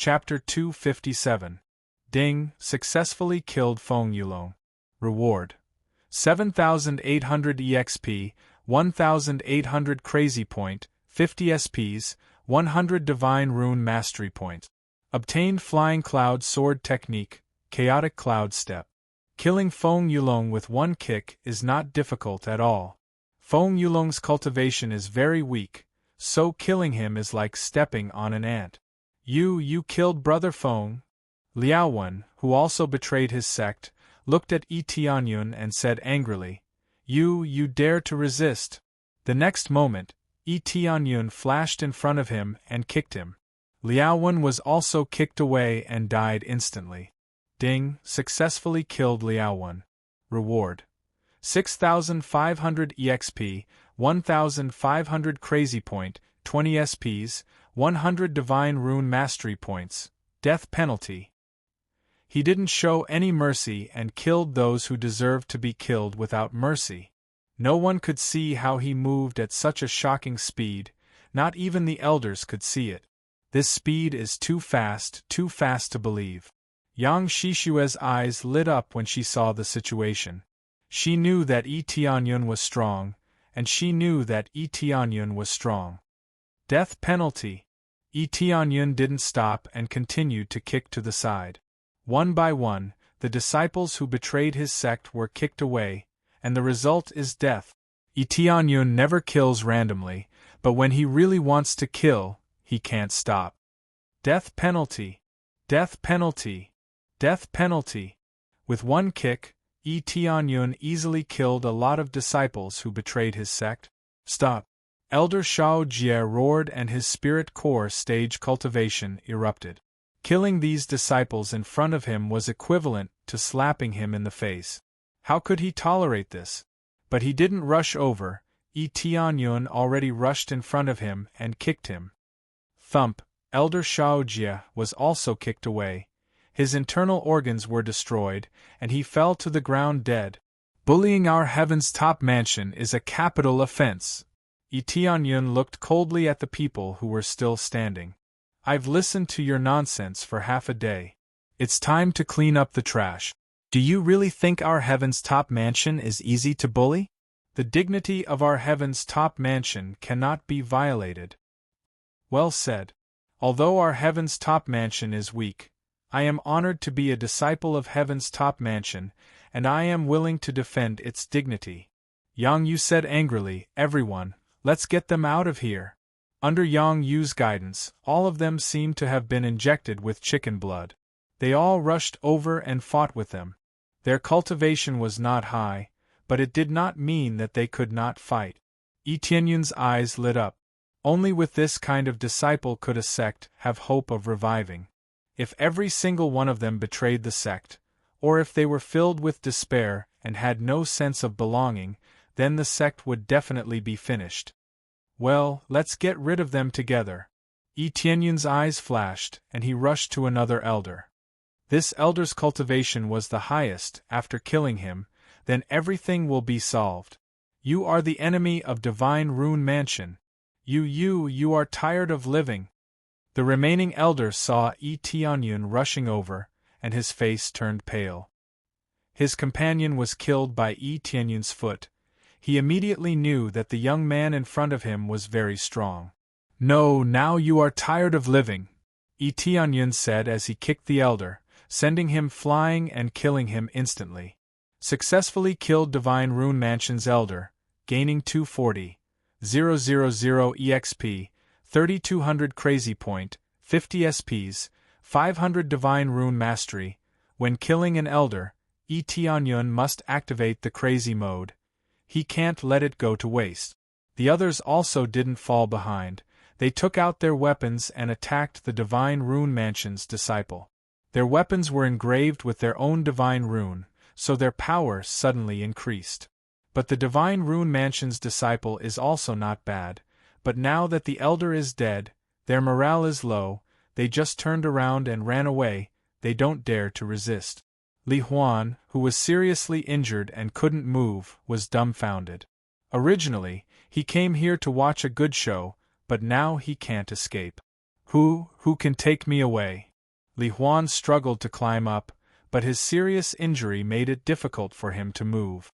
Chapter 257. Ding, successfully killed Feng Yulong. Reward: 7,800 EXP, 1,800 Crazy Point, 50 SPs, 100 Divine Rune Mastery Points. Obtained Flying Cloud Sword Technique, Chaotic Cloud Step. Killing Feng Yulong with one kick is not difficult at all. Feng Yulong's cultivation is very weak, so killing him is like stepping on an ant. You killed Brother Feng? Liaowen, who also betrayed his sect, looked at Yi Tianyun and said angrily, You dare to resist? The next moment, Yi Tianyun flashed in front of him and kicked him. Liaowen was also kicked away and died instantly. Ding, successfully killed Liaowen. Reward: 6,500 EXP, 1,500 Crazy Point, 20 SPs, 100 Divine Rune Mastery Points. Death penalty. He didn't show any mercy and killed those who deserved to be killed without mercy. No one could see how he moved at such a shocking speed, not even the elders could see it. This speed is too fast to believe. Yang Shishue's eyes lit up when she saw the situation. She knew that Yi Tianyun was strong, and she knew that Yi Tianyun was strong. Death penalty. Yi Tianyun didn't stop and continued to kick to the side. One by one, the disciples who betrayed his sect were kicked away, and the result is death. Yi Tianyun never kills randomly, but when he really wants to kill, he can't stop. Death penalty. Death penalty. Death penalty. With one kick, Yi Tianyun easily killed a lot of disciples who betrayed his sect. Stop! Elder Shao Jie roared and his spirit core stage cultivation erupted. Killing these disciples in front of him was equivalent to slapping him in the face. How could he tolerate this? But he didn't rush over. Yi Tianyun already rushed in front of him and kicked him. Thump! Elder Shao Jie was also kicked away. His internal organs were destroyed, and he fell to the ground dead. Bullying our heaven's top mansion is a capital offense. Yi Tianyun looked coldly at the people who were still standing. I've listened to your nonsense for half a day. It's time to clean up the trash. Do you really think our heaven's top mansion is easy to bully? The dignity of our heaven's top mansion cannot be violated. Well said. Although our heaven's top mansion is weak, I am honored to be a disciple of heaven's top mansion, and I am willing to defend its dignity. Yang Yu said angrily, Everyone, let's get them out of here. Under Yang Yu's guidance, all of them seemed to have been injected with chicken blood. They all rushed over and fought with them. Their cultivation was not high, but it did not mean that they could not fight. Yi Tianyun's eyes lit up. Only with this kind of disciple could a sect have hope of reviving. If every single one of them betrayed the sect, or if they were filled with despair and had no sense of belonging, then the sect would definitely be finished. Well, let's get rid of them together. Yi Tianyun's eyes flashed, and he rushed to another elder. This elder's cultivation was the highest. After killing him, then everything will be solved. You are the enemy of Divine Rune Mansion. You are tired of living. The remaining elder saw Yi Tianyun rushing over, and his face turned pale. His companion was killed by Yi Tianyun's foot. He immediately knew that the young man in front of him was very strong. No, now you are tired of living, Yi Tianyun said as he kicked the elder, sending him flying and killing him instantly. Successfully killed Divine Rune Mansion's elder, gaining 240,000 EXP, 3,200 Crazy Point, 50 SPs, 500 Divine Rune Mastery. When killing an elder, Yi Tianyun must activate the crazy mode. He can't let it go to waste. The others also didn't fall behind. They took out their weapons and attacked the Divine Rune Mansion's disciple. Their weapons were engraved with their own divine rune, so their power suddenly increased. But the Divine Rune Mansion's disciple is also not bad, but now that the elder is dead, their morale is low, they just turned around and ran away, they don't dare to resist. Li Huan, who was seriously injured and couldn't move, was dumbfounded. Originally, he came here to watch a good show, but now he can't escape. Who can take me away? Li Huan struggled to climb up, but his serious injury made it difficult for him to move.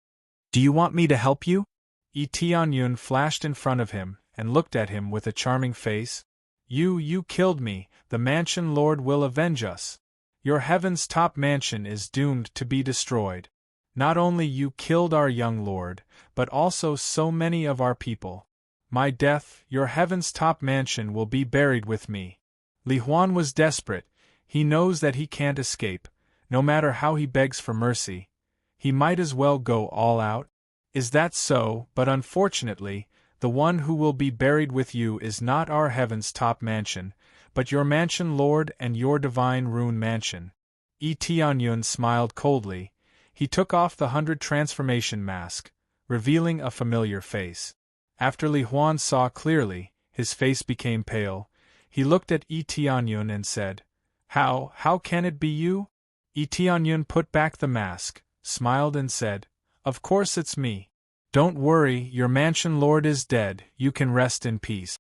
"Do you want me to help you?" Yi Tianyun flashed in front of him, and looked at him with a charming face. You killed me, the mansion lord will avenge us. Your heaven's top mansion is doomed to be destroyed. Not only you killed our young lord, but also so many of our people. My death, your heaven's top mansion will be buried with me. Li Huan was desperate. He knows that he can't escape, no matter how he begs for mercy. He might as well go all out. Is that so? But unfortunately, the one who will be buried with you is not our heaven's top mansion, but your mansion lord and your divine rune mansion. Yi Tianyun smiled coldly. He took off the 100 transformation mask, revealing a familiar face. After Li Huan saw clearly, his face became pale. He looked at Yi Tianyun and said, How can it be you?" Yi Tianyun put back the mask, smiled and said, "Of course it's me. Don't worry, your mansion lord is dead, you can rest in peace."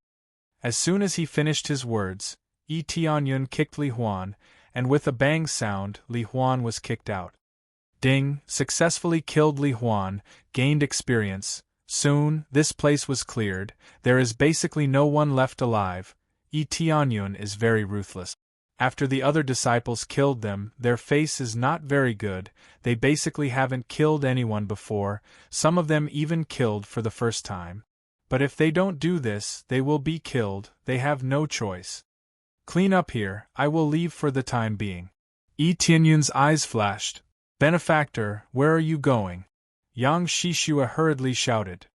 As soon as he finished his words, Yi Tianyun kicked Li Huan, and with a bang sound, Li Huan was kicked out. Ding, successfully killed Li Huan, gained experience. Soon, this place was cleared, there is basically no one left alive. Yi Tianyun is very ruthless. After the other disciples killed them, their face is not very good, they basically haven't killed anyone before, some of them even killed for the first time. But if they don't do this, they will be killed, they have no choice. Clean up here, I will leave for the time being. Yi Tianyun's eyes flashed. "Benefactor, where are you going?" Yang Shishua hurriedly shouted.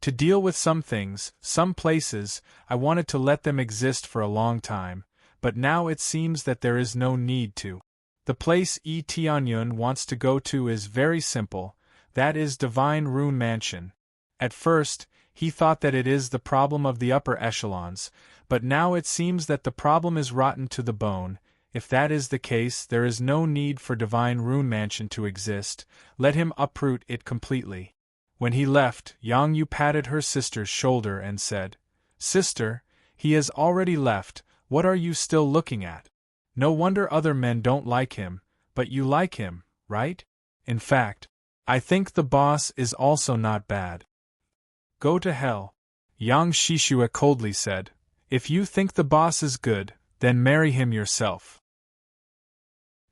"To deal with some things, some places, I wanted to let them exist for a long time, but now it seems that there is no need to. The place Yi Tianyun wants to go to is very simple, that is Divine Rune Mansion. At first, he thought that it is the problem of the upper echelons, but now it seems that the problem is rotten to the bone. If that is the case, there is no need for Divine Rune Mansion to exist, let him uproot it completely." When he left, Yang Yu patted her sister's shoulder and said, "Sister, he has already left, what are you still looking at? No wonder other men don't like him, but you like him, right? In fact, I think the boss is also not bad." "Go to hell," Yang Shishua coldly said. "If you think the boss is good, then marry him yourself."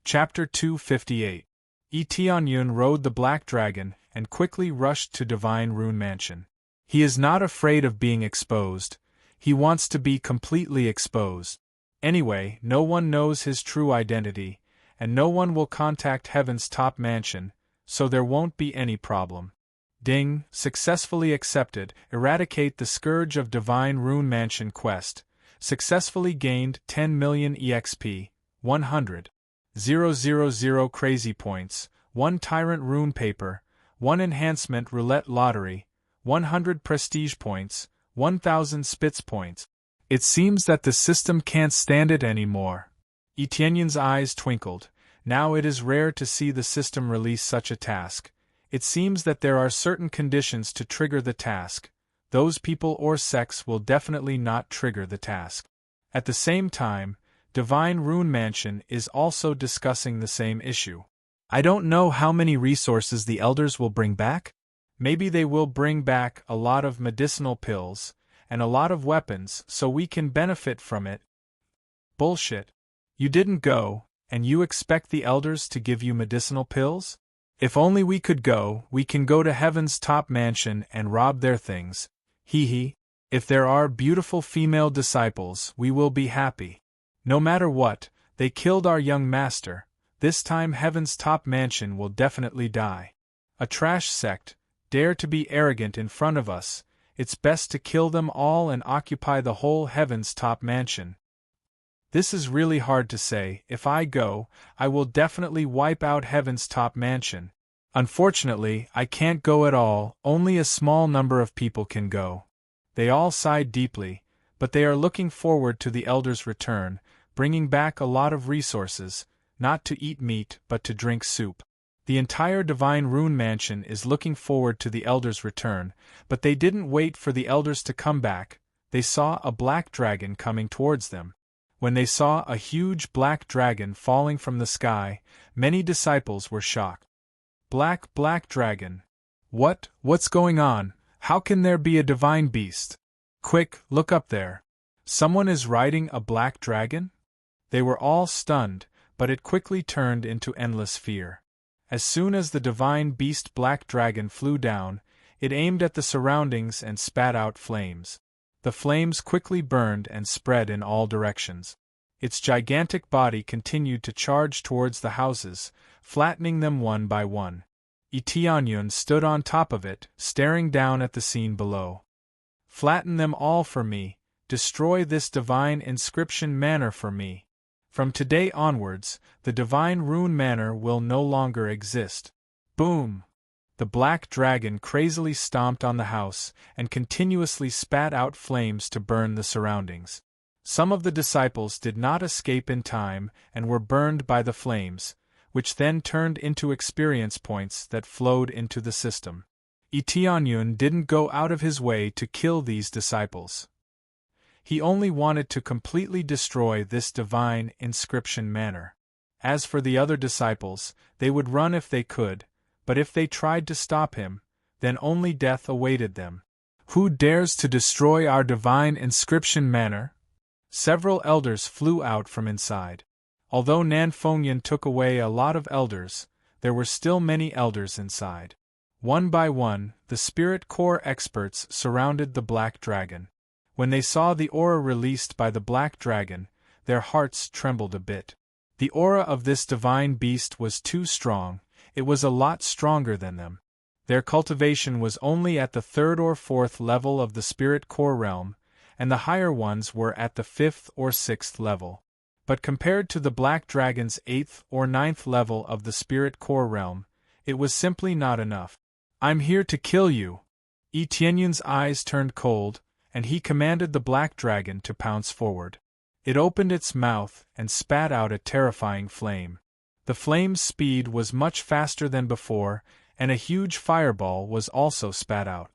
Chapter 258. Yi Tianyun rode the Black Dragon and quickly rushed to Divine Rune Mansion. He is not afraid of being exposed, he wants to be completely exposed. Anyway, no one knows his true identity, and no one will contact Heaven's top mansion, so there won't be any problem. Ding, successfully accepted, eradicate the scourge of Divine Rune Mansion quest, successfully gained 10 million EXP, 100,000 crazy points, 1 tyrant rune paper, 1 enhancement roulette lottery, 100 prestige points, 1,000 spitz points. It seems that the system can't stand it anymore. Yi Tianyun's eyes twinkled. Now it is rare to see the system release such a task. It seems that there are certain conditions to trigger the task. Those people or sects will definitely not trigger the task. At the same time, Divine Rune Mansion is also discussing the same issue. I don't know how many resources the elders will bring back. Maybe they will bring back a lot of medicinal pills, and a lot of weapons so we can benefit from it. Bullshit. You didn't go, and you expect the elders to give you medicinal pills? If only we could go, we can go to Heaven's top mansion and rob their things. Hee hee. If there are beautiful female disciples, we will be happy. No matter what, they killed our young master. This time Heaven's top mansion will definitely die. A trash sect, dare to be arrogant in front of us. It's best to kill them all and occupy the whole Heaven's top mansion. This is really hard to say. If I go, I will definitely wipe out Heaven's top mansion. Unfortunately, I can't go at all, only a small number of people can go. They all sighed deeply, but they are looking forward to the elders' return, bringing back a lot of resources, not to eat meat but to drink soup. The entire Divine Rune Mansion is looking forward to the elders' return, but they didn't wait for the elders to come back. They saw a black dragon coming towards them. When they saw a huge black dragon falling from the sky, many disciples were shocked. Black dragon. What's going on? How can there be a divine beast? Quick, look up there. Someone is riding a black dragon? They were all stunned, but it quickly turned into endless fear. As soon as the divine beast black dragon flew down, it aimed at the surroundings and spat out flames. The flames quickly burned and spread in all directions. Its gigantic body continued to charge towards the houses, flattening them one by one. Tianyun stood on top of it, staring down at the scene below. Flatten them all for me, destroy this divine inscription manor for me. From today onwards, the divine rune manor will no longer exist. Boom! The black dragon crazily stomped on the house and continuously spat out flames to burn the surroundings. Some of the disciples did not escape in time and were burned by the flames, which then turned into experience points that flowed into the system. Tianyun didn't go out of his way to kill these disciples. He only wanted to completely destroy this divine inscription manor. As for the other disciples, they would run if they could, but if they tried to stop him, then only death awaited them. Who dares to destroy our divine inscription manor? Several elders flew out from inside. Although Nanfongyan took away a lot of elders, there were still many elders inside. One by one, the spirit core experts surrounded the black dragon. When they saw the aura released by the black dragon, their hearts trembled a bit. The aura of this divine beast was too strong, it was a lot stronger than them. Their cultivation was only at the 3rd or 4th level of the spirit core realm, and the higher ones were at the 5th or 6th level. But compared to the black dragon's 8th or 9th level of the spirit core realm, it was simply not enough. I'm here to kill you! Tianyun's eyes turned cold, and he commanded the black dragon to pounce forward. It opened its mouth and spat out a terrifying flame. The flame's speed was much faster than before, and a huge fireball was also spat out.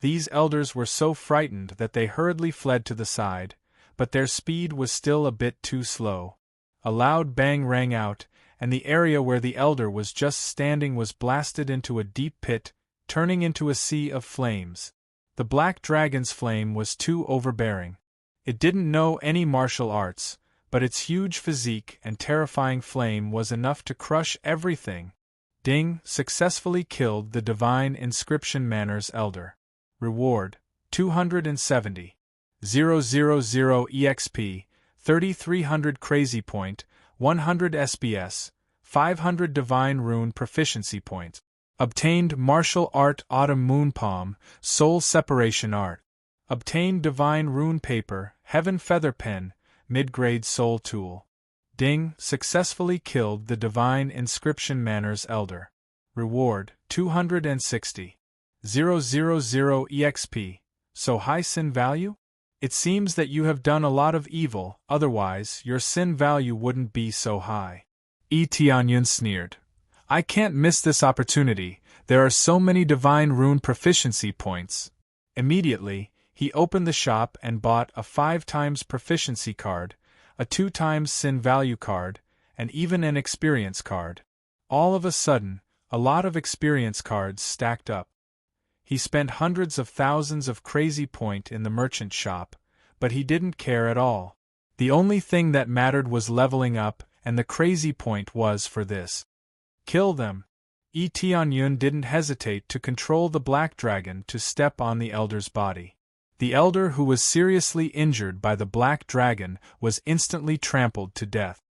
These elders were so frightened that they hurriedly fled to the side, but their speed was still a bit too slow. A loud bang rang out, and the area where the elder was just standing was blasted into a deep pit, turning into a sea of flames. The black dragon's flame was too overbearing. It didn't know any martial arts, but its huge physique and terrifying flame was enough to crush everything. Ding successfully killed the divine inscription manor's elder. Reward: 270. 000 EXP, 3300 crazy point, 100 SPS, 500 divine rune proficiency points. Obtained martial art autumn moon palm, soul separation art. Obtained divine rune paper, heaven feather pen, mid-grade soul tool. Ding successfully killed the divine inscription manor's elder. Reward: 260. 000 EXP, so high sin value? It seems that you have done a lot of evil, otherwise your sin value wouldn't be so high. Tianyun sneered. I can't miss this opportunity, there are so many divine rune proficiency points. Immediately, he opened the shop and bought a 5 times proficiency card, a 2 times sin value card, and even an experience card. All of a sudden, a lot of experience cards stacked up. He spent hundreds of thousands of crazy point in the merchant shop, but he didn't care at all. The only thing that mattered was leveling up, and the crazy point was for this. Kill them! Tianyun didn't hesitate to control the black dragon to step on the elder's body. The elder who was seriously injured by the black dragon was instantly trampled to death.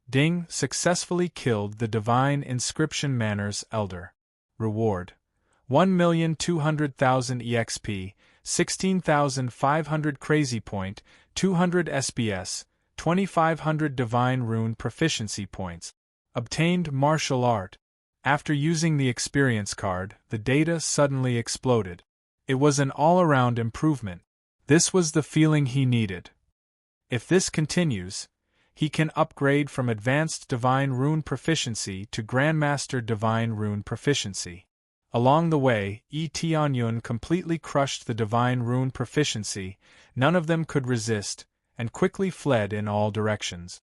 Ding successfully killed the divine inscription manor's elder. Reward: 1,200,000 EXP, 16,500 crazy point, 200 SPS, 2,500 divine rune proficiency points. Obtained martial art. After using the experience card, the data suddenly exploded. It was an all-around improvement. This was the feeling he needed. If this continues, he can upgrade from Advanced Divine Rune Proficiency to Grandmaster Divine Rune Proficiency. Along the way, Tianyun completely crushed the Divine Rune Proficiency, none of them could resist, and quickly fled in all directions.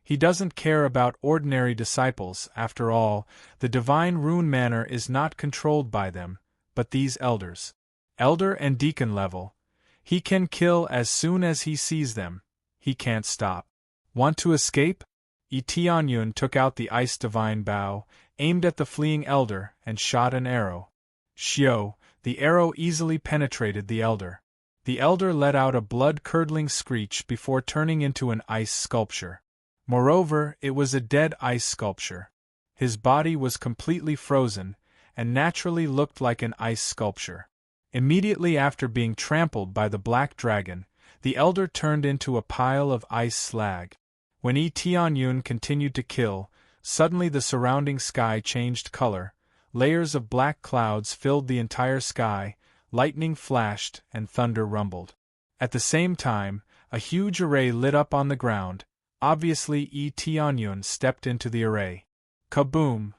He doesn't care about ordinary disciples, after all, the divine rune manner is not controlled by them, but these elders. Elder and deacon level. He can kill as soon as he sees them. He can't stop. Want to escape? Tianyun took out the ice divine bow, aimed at the fleeing elder, and shot an arrow. Xiao, the arrow easily penetrated the elder. The elder let out a blood-curdling screech before turning into an ice sculpture. Moreover, it was a dead ice sculpture. His body was completely frozen, and naturally looked like an ice sculpture. Immediately after being trampled by the black dragon, the elder turned into a pile of ice slag. When Tianyun continued to kill, suddenly the surrounding sky changed color, layers of black clouds filled the entire sky, lightning flashed and thunder rumbled. At the same time, a huge array lit up on the ground. Obviously Tianyun stepped into the array. Kaboom!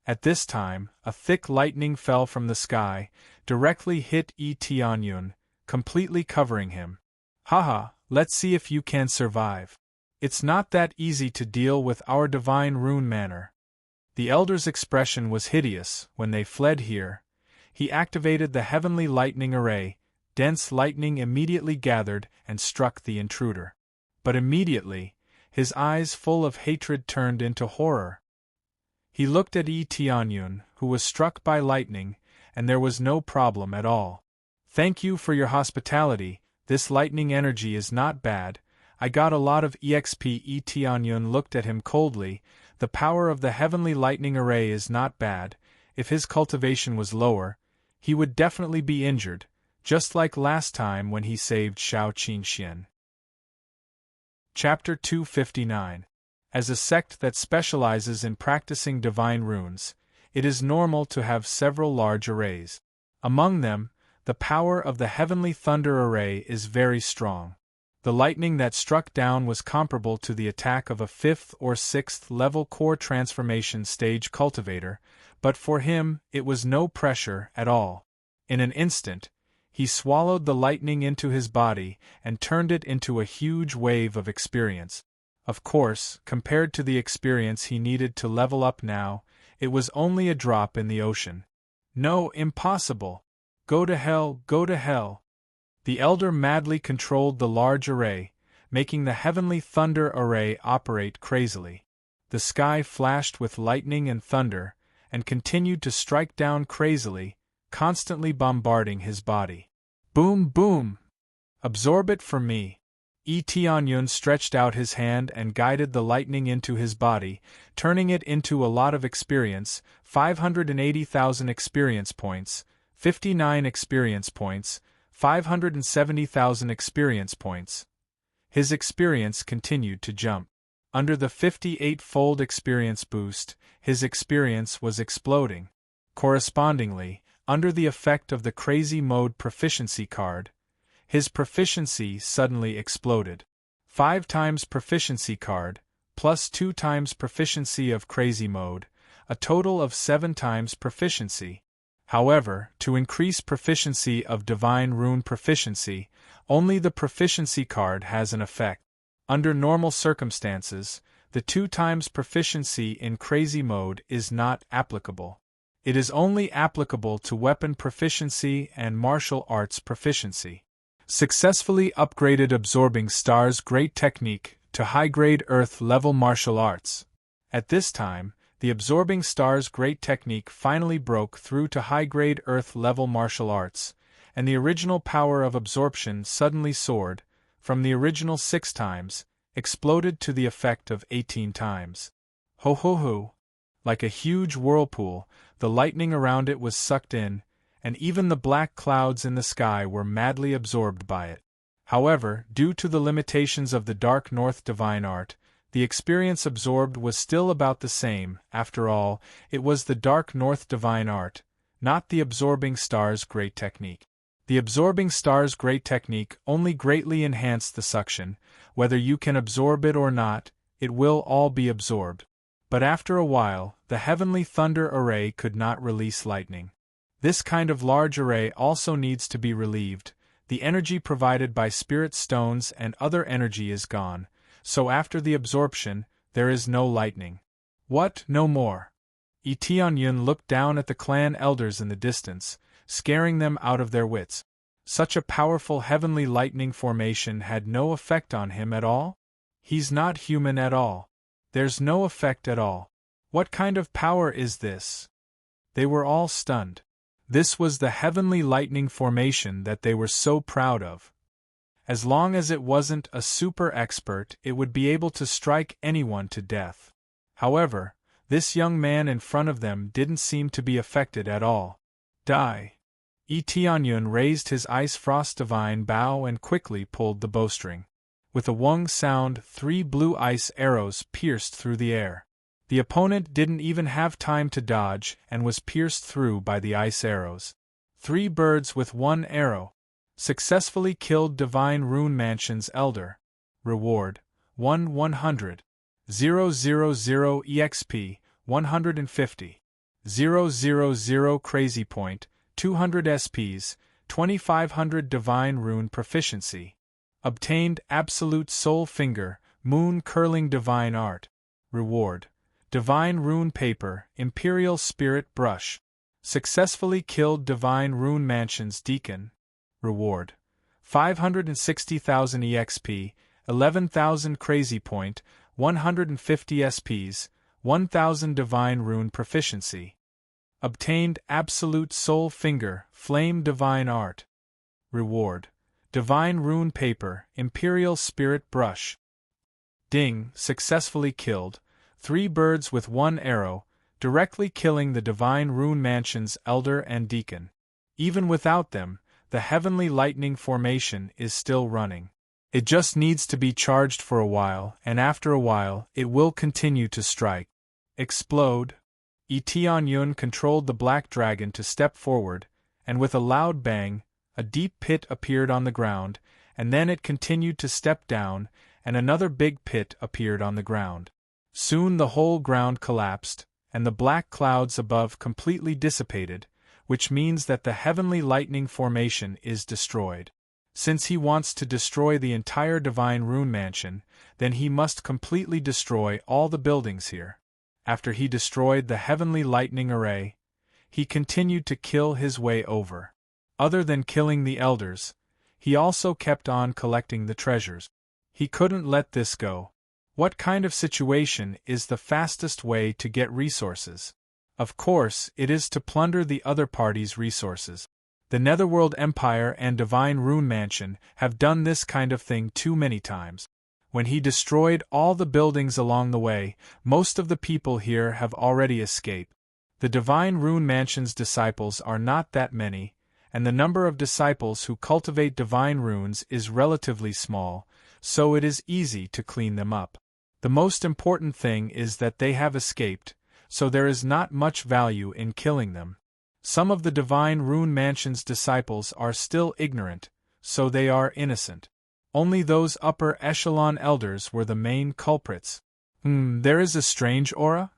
At this time, a thick lightning fell from the sky, directly hit Tianyun, completely covering him. Haha, let's see if you can survive. It's not that easy to deal with our divine rune manner. The elder's expression was hideous when they fled here. He activated the heavenly lightning array. Dense lightning immediately gathered and struck the intruder. But immediately, his eyes full of hatred turned into horror. He looked at Tianyun, who was struck by lightning, and there was no problem at all. Thank you for your hospitality, this lightning energy is not bad, I got a lot of EXP. Tianyun looked at him coldly, the power of the heavenly lightning array is not bad, if his cultivation was lower, he would definitely be injured, just like last time when he saved Shao Qingxian. Chapter 259. As a sect that specializes in practicing divine runes, it is normal to have several large arrays. Among them, the power of the heavenly thunder array is very strong. The lightning that struck down was comparable to the attack of a 5th or 6th level core transformation stage cultivator, but for him it was no pressure at all. In an instant, he swallowed the lightning into his body and turned it into a huge wave of experience. Of course, compared to the experience he needed to level up now, it was only a drop in the ocean. No, impossible! Go to hell, go to hell! The elder madly controlled the large array, making the heavenly thunder array operate crazily. The sky flashed with lightning and thunder, and continued to strike down crazily, constantly bombarding his body. Boom, boom! Absorb it from me! Tianyun stretched out his hand and guided the lightning into his body, turning it into a lot of experience, 580,000 experience points, 59 experience points, 570,000 experience points. His experience continued to jump. Under the 58-fold experience boost, his experience was exploding. Correspondingly, under the effect of the crazy mode proficiency card, his proficiency suddenly exploded. 5 times proficiency card, plus 2 times proficiency of crazy mode, a total of 7 times proficiency. However, to increase proficiency of divine rune proficiency, only the proficiency card has an effect. Under normal circumstances, the 2 times proficiency in crazy mode is not applicable. It is only applicable to weapon proficiency and martial arts proficiency. Successfully upgraded Absorbing Star's Great Technique to high-grade Earth-level martial arts. At this time, the Absorbing Star's Great Technique finally broke through to high-grade Earth-level martial arts, and the original power of absorption suddenly soared, from the original 6 times, exploded to the effect of 18 times. Ho ho ho! Like a huge whirlpool, the lightning around it was sucked in, and even the black clouds in the sky were madly absorbed by it. However, due to the limitations of the Dark North Divine Art, the experience absorbed was still about the same. After all, it was the Dark North Divine Art, not the Absorbing Star's Great Technique. The Absorbing Star's Great Technique only greatly enhanced the suction. Whether you can absorb it or not, it will all be absorbed. But after a while, the Heavenly Thunder Array could not release lightning. This kind of large array also needs to be relieved. the energy provided by spirit stones and other energy is gone, so after the absorption, there is no lightning. What, no more? Eteon looked down at the clan elders in the distance, scaring them out of their wits. Such a powerful heavenly lightning formation had no effect on him at all? He's not human at all. There's no effect at all. What kind of power is this? They were all stunned. This was the heavenly lightning formation that they were so proud of. As long as it wasn't a super expert, it would be able to strike anyone to death. However, this young man in front of them didn't seem to be affected at all. Die. Eteon raised his ice frost divine bow and quickly pulled the bowstring. With a wong sound, 3 blue ice arrows pierced through the air. The opponent didn't even have time to dodge and was pierced through by the ice arrows. 3 birds with 1 arrow. Successfully killed Divine Rune Mansion's Elder. Reward: 100. 000 EXP, 150. 000 Crazy Point, 200 SPs, 2500 Divine Rune Proficiency. Obtained Absolute Soul Finger, Moon Curling Divine Art. Reward: Divine Rune Paper, Imperial Spirit Brush. Successfully killed Divine Rune Mansion's Deacon. Reward: 560,000 EXP, 11,000 Crazy Point, 150 SPs, 1,000 Divine Rune Proficiency. Obtained Absolute Soul Finger, Flame Divine Art. Reward: Divine Rune Paper, Imperial Spirit Brush. Ding, successfully killed 3 birds with 1 arrow, directly killing the Divine Rune Mansion's Elder and Deacon. Even without them, the heavenly lightning formation is still running. It just needs to be charged for a while, and after a while, it will continue to strike. Explode. Eteon controlled the black dragon to step forward, and with a loud bang, a deep pit appeared on the ground, and then it continued to step down, and another big pit appeared on the ground. Soon the whole ground collapsed, and the black clouds above completely dissipated, which means that the heavenly lightning formation is destroyed. Since he wants to destroy the entire Divine Rune Mansion, then he must completely destroy all the buildings here. After he destroyed the heavenly lightning array, he continued to kill his way over. Other than killing the elders, he also kept on collecting the treasures. He couldn't let this go. What kind of situation is the fastest way to get resources? Of course, it is to plunder the other party's resources. The Netherworld Empire and Divine Rune Mansion have done this kind of thing too many times. When he destroyed all the buildings along the way, most of the people here have already escaped. The Divine Rune Mansion's disciples are not that many, and the number of disciples who cultivate divine runes is relatively small, so it is easy to clean them up. The most important thing is that they have escaped, so there is not much value in killing them. Some of the Divine Rune Mansion's disciples are still ignorant, so they are innocent. Only those upper echelon elders were the main culprits. There is a strange aura?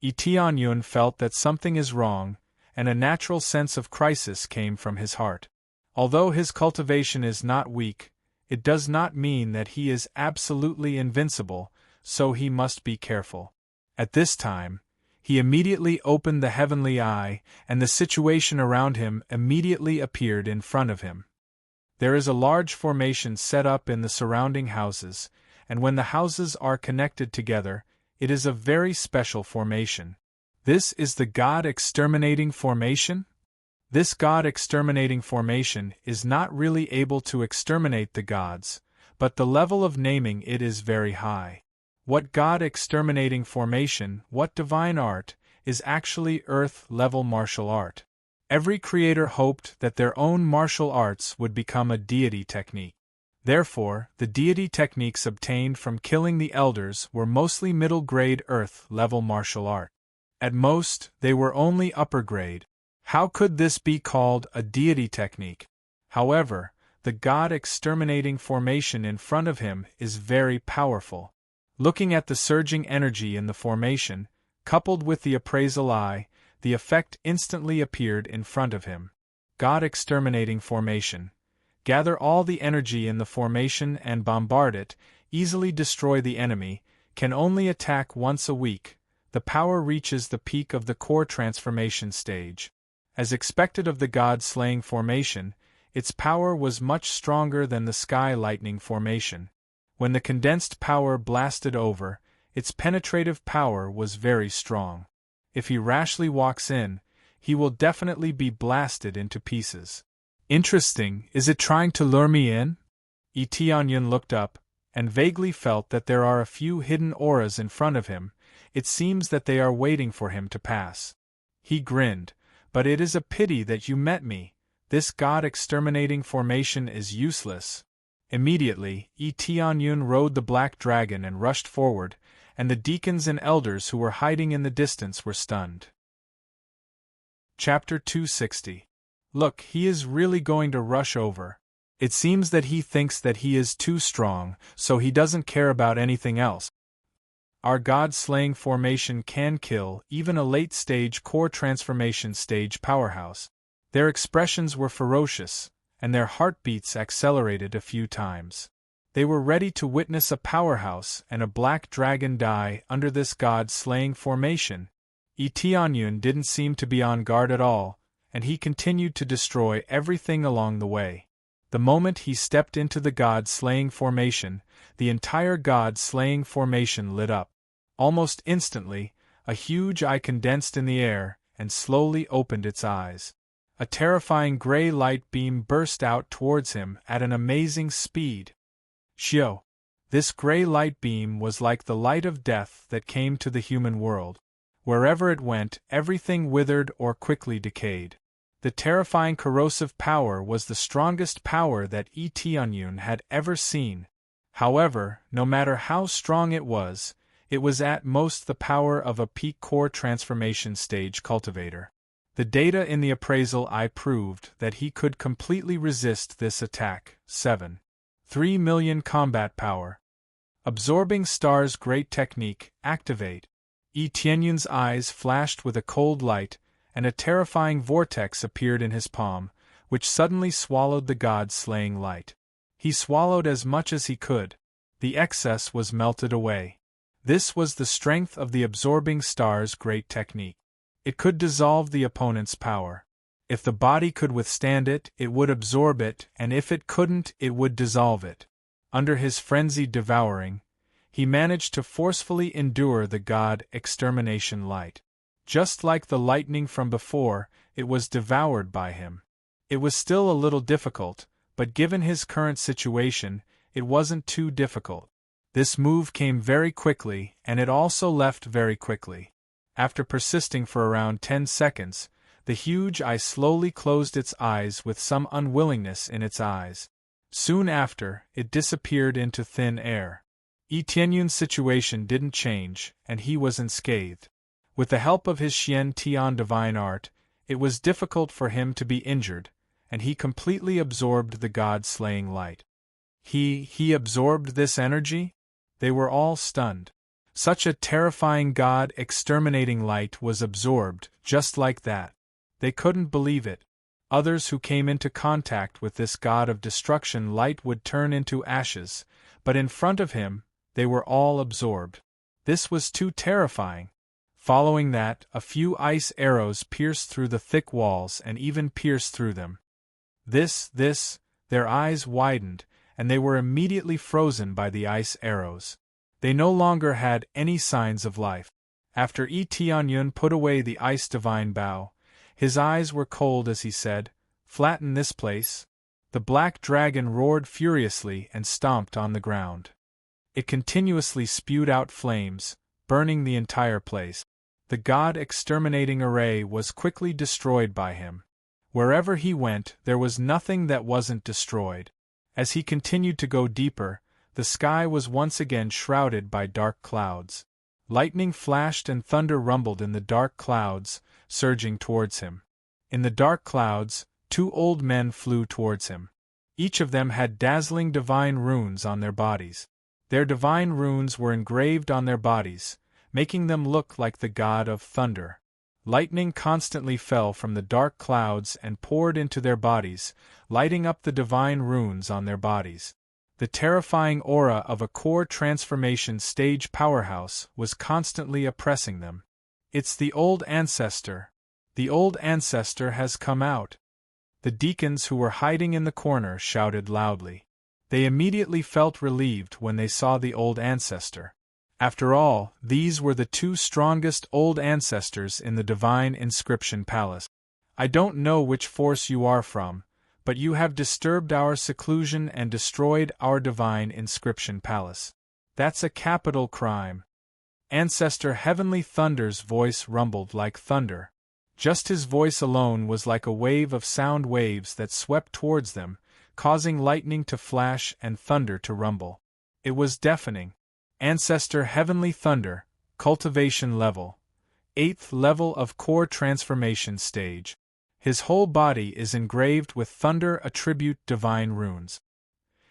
Eteon felt that something is wrong, and a natural sense of crisis came from his heart. Although his cultivation is not weak, it does not mean that he is absolutely invincible, so he must be careful. At this time, he immediately opened the heavenly eye, and the situation around him immediately appeared in front of him. There is a large formation set up in the surrounding houses, and when the houses are connected together, it is a very special formation. This is the God Exterminating Formation? This God Exterminating Formation is not really able to exterminate the gods, but the level of naming it is very high. What God Exterminating Formation, what divine art, is actually Earth-level martial art. Every creator hoped that their own martial arts would become a deity technique. Therefore, the deity techniques obtained from killing the elders were mostly middle-grade Earth-level martial art. At most, they were only upper-grade. How could this be called a deity technique? However, the God Exterminating Formation in front of him is very powerful. Looking at the surging energy in the formation, coupled with the appraisal eye, the effect instantly appeared in front of him. God Exterminating Formation. gather all the energy in the formation and bombard it, easily destroy the enemy, can only attack once a week. The power reaches the peak of the core transformation stage. As expected of the god-slaying formation, its power was much stronger than the sky lightning formation. When the condensed power blasted over, its penetrative power was very strong. If he rashly walks in, he will definitely be blasted into pieces. Interesting, is it trying to lure me in? Tianyun looked up, and vaguely felt that there are a few hidden auras in front of him. It seems that they are waiting for him to pass. He grinned, but it is a pity that you met me. This god-exterminating formation is useless. Immediately, Tianyun rode the black dragon and rushed forward, and the deacons and elders who were hiding in the distance were stunned. Chapter 260. Look, he is really going to rush over. It seems that he thinks that he is too strong, so he doesn't care about anything else. Our god-slaying formation can kill even a late-stage core transformation stage powerhouse. Their expressions were ferocious, and their heartbeats accelerated a few times. They were ready to witness a powerhouse and a black dragon die under this god-slaying formation. Tianyun didn't seem to be on guard at all, and he continued to destroy everything along the way. The moment he stepped into the god-slaying formation, the entire god-slaying formation lit up. Almost instantly, a huge eye condensed in the air and slowly opened its eyes. A terrifying gray light beam burst out towards him at an amazing speed. Shio! This gray light beam was like the light of death that came to the human world. Wherever it went, everything withered or quickly decayed. The terrifying corrosive power was the strongest power that Tianyun had ever seen. However, no matter how strong it was at most the power of a peak core transformation stage cultivator. The data in the appraisal eye proved that he could completely resist this attack. 3 million combat power. Absorbing Star's great technique, activate. Tianyun's eyes flashed with a cold light, and a terrifying vortex appeared in his palm, which suddenly swallowed the god-slaying light. He swallowed as much as he could. The excess was melted away. This was the strength of the Absorbing Star's great technique. It could dissolve the opponent's power. If the body could withstand it, it would absorb it, and if it couldn't, it would dissolve it. Under his frenzied devouring, he managed to forcefully endure the god-extermination light. Just like the lightning from before, it was devoured by him. It was still a little difficult, but given his current situation, it wasn't too difficult. This move came very quickly, and it also left very quickly. After persisting for around 10 seconds, the huge eye slowly closed its eyes with some unwillingness in its eyes. Soon after, it disappeared into thin air. Tianyun's situation didn't change, and he was unscathed. With the help of his Xian Tian divine art, it was difficult for him to be injured, and he completely absorbed the god-slaying light. He absorbed this energy? They were all stunned. Such a terrifying god-exterminating light was absorbed, just like that. They couldn't believe it. Others who came into contact with this god of destruction light would turn into ashes, but in front of him, they were all absorbed. This was too terrifying. Following that, a few ice arrows pierced through the thick walls and even pierced through them. Their eyes widened, and they were immediately frozen by the ice arrows. They no longer had any signs of life. After Tianyun put away the ice divine bow, his eyes were cold as he said, "Flatten this place." The black dragon roared furiously and stomped on the ground. It continuously spewed out flames, burning the entire place. The god-exterminating array was quickly destroyed by him. Wherever he went, there was nothing that wasn't destroyed. As he continued to go deeper, the sky was once again shrouded by dark clouds. Lightning flashed and thunder rumbled in the dark clouds, surging towards him. In the dark clouds, 2 old men flew towards him. Each of them had dazzling divine runes on their bodies. Their divine runes were engraved on their bodies, making them look like the god of thunder. Lightning constantly fell from the dark clouds and poured into their bodies, lighting up the divine runes on their bodies. The terrifying aura of a core transformation stage powerhouse was constantly oppressing them. It's the old ancestor. The old ancestor has come out. The deacons who were hiding in the corner shouted loudly. They immediately felt relieved when they saw the old ancestor. After all, these were the two strongest old ancestors in the divine inscription palace. I don't know which force you are from, but you have disturbed our seclusion and destroyed our divine inscription palace. That's a capital crime. Ancestor Heavenly Thunder's voice rumbled like thunder. Just his voice alone was like a wave of sound waves that swept towards them, causing lightning to flash and thunder to rumble. It was deafening. Ancestor Heavenly Thunder, cultivation level. 8th level of core transformation stage. His whole body is engraved with thunder attribute divine runes.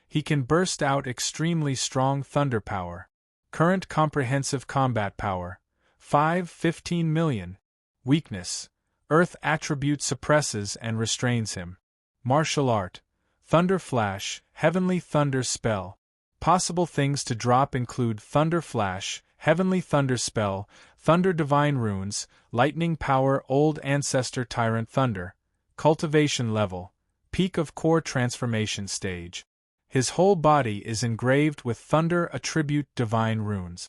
He can burst out extremely strong thunder power. Current comprehensive combat power. 15 million. Weakness. Earth attribute suppresses and restrains him. Martial art. Thunder Flash, Heavenly Thunder Spell. Possible things to drop include Thunder Flash, Heavenly Thunder Spell, Thunder Divine Runes, Lightning Power Old Ancestor Tyrant Thunder, Cultivation Level, Peak of Core Transformation Stage. His whole body is engraved with Thunder Attribute Divine Runes.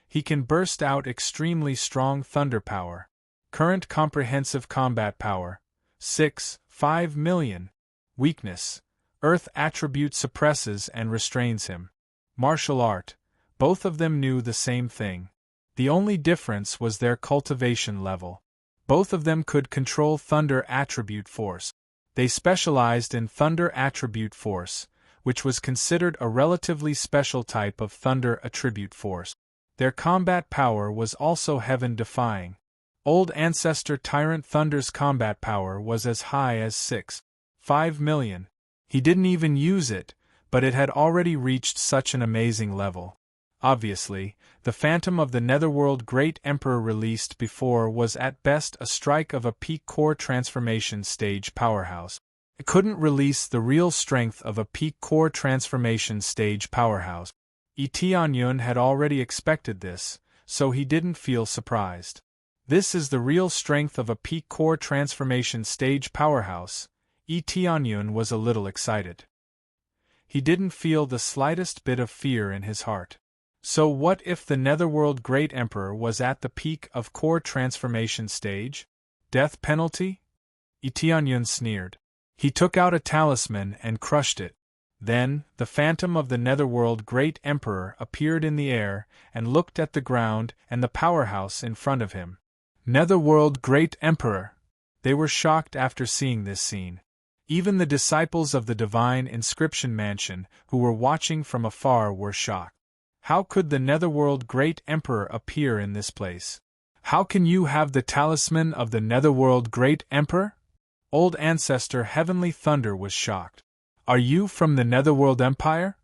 He can burst out extremely strong thunder power. Current Comprehensive Combat Power, 5 million. Weakness. Earth attribute suppresses and restrains him. Martial art. Both of them knew the same thing. The only difference was their cultivation level. Both of them could control Thunder Attribute Force. They specialized in Thunder Attribute Force, which was considered a relatively special type of Thunder Attribute Force. Their combat power was also heaven-defying. Old Ancestor Tyrant Thunder's combat power was as high as 5 million. He didn't even use it, but it had already reached such an amazing level. Obviously, the Phantom of the Netherworld Great Emperor released before was at best a strike of a peak core transformation stage powerhouse. It couldn't release the real strength of a peak core transformation stage powerhouse. Tianyun had already expected this, so he didn't feel surprised. This is the real strength of a peak core transformation stage powerhouse. Tianyun was a little excited. He didn't feel the slightest bit of fear in his heart. So what if the Netherworld Great Emperor was at the peak of core transformation stage? Death penalty? Tianyun sneered. He took out a talisman and crushed it. Then, the Phantom of the Netherworld Great Emperor appeared in the air and looked at the ground and the powerhouse in front of him. Netherworld Great Emperor! They were shocked after seeing this scene. Even the disciples of the Divine Inscription Mansion, who were watching from afar, were shocked. How could the Netherworld Great Emperor appear in this place? How can you have the talisman of the Netherworld Great Emperor? Old Ancestor Heavenly Thunder was shocked. Are you from the Netherworld Empire?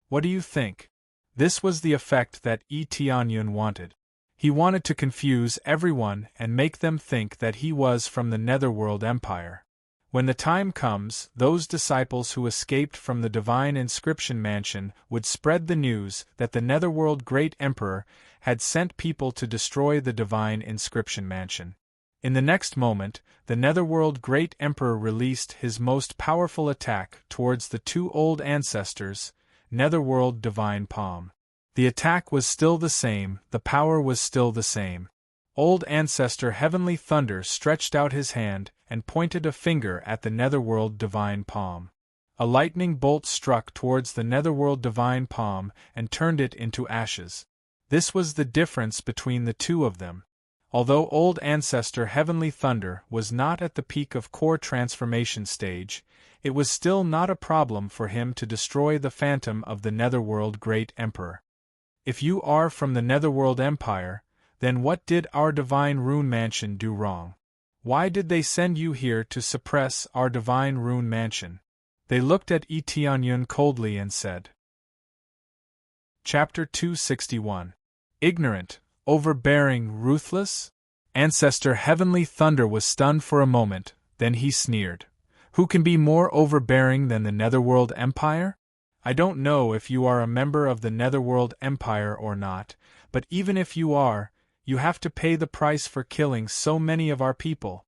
What do you think? This was the effect that Tianyun wanted. He wanted to confuse everyone and make them think that he was from the Netherworld Empire. When the time comes, those disciples who escaped from the Divine Inscription Mansion would spread the news that the Netherworld Great Emperor had sent people to destroy the Divine Inscription Mansion. In the next moment, the Netherworld Great Emperor released his most powerful attack towards the two old ancestors, Netherworld Divine Palm. The attack was still the same, the power was still the same. Old Ancestor Heavenly Thunder stretched out his hand and pointed a finger at the Netherworld Divine Palm. A lightning bolt struck towards the Netherworld Divine Palm and turned it into ashes. This was the difference between the two of them. Although Old Ancestor Heavenly Thunder was not at the peak of core transformation stage, it was still not a problem for him to destroy the Phantom of the Netherworld Great Emperor. If you are from the Netherworld Empire, then what did our Divine Rune Mansion do wrong? Why did they send you here to suppress our Divine Rune Mansion? They looked at Tianyun coldly and said. Chapter 261. Ignorant, overbearing, ruthless? Ancestor Heavenly Thunder was stunned for a moment, then he sneered. Who can be more overbearing than the Netherworld Empire? I don't know if you are a member of the Netherworld Empire or not, but even if you are, you have to pay the price for killing so many of our people.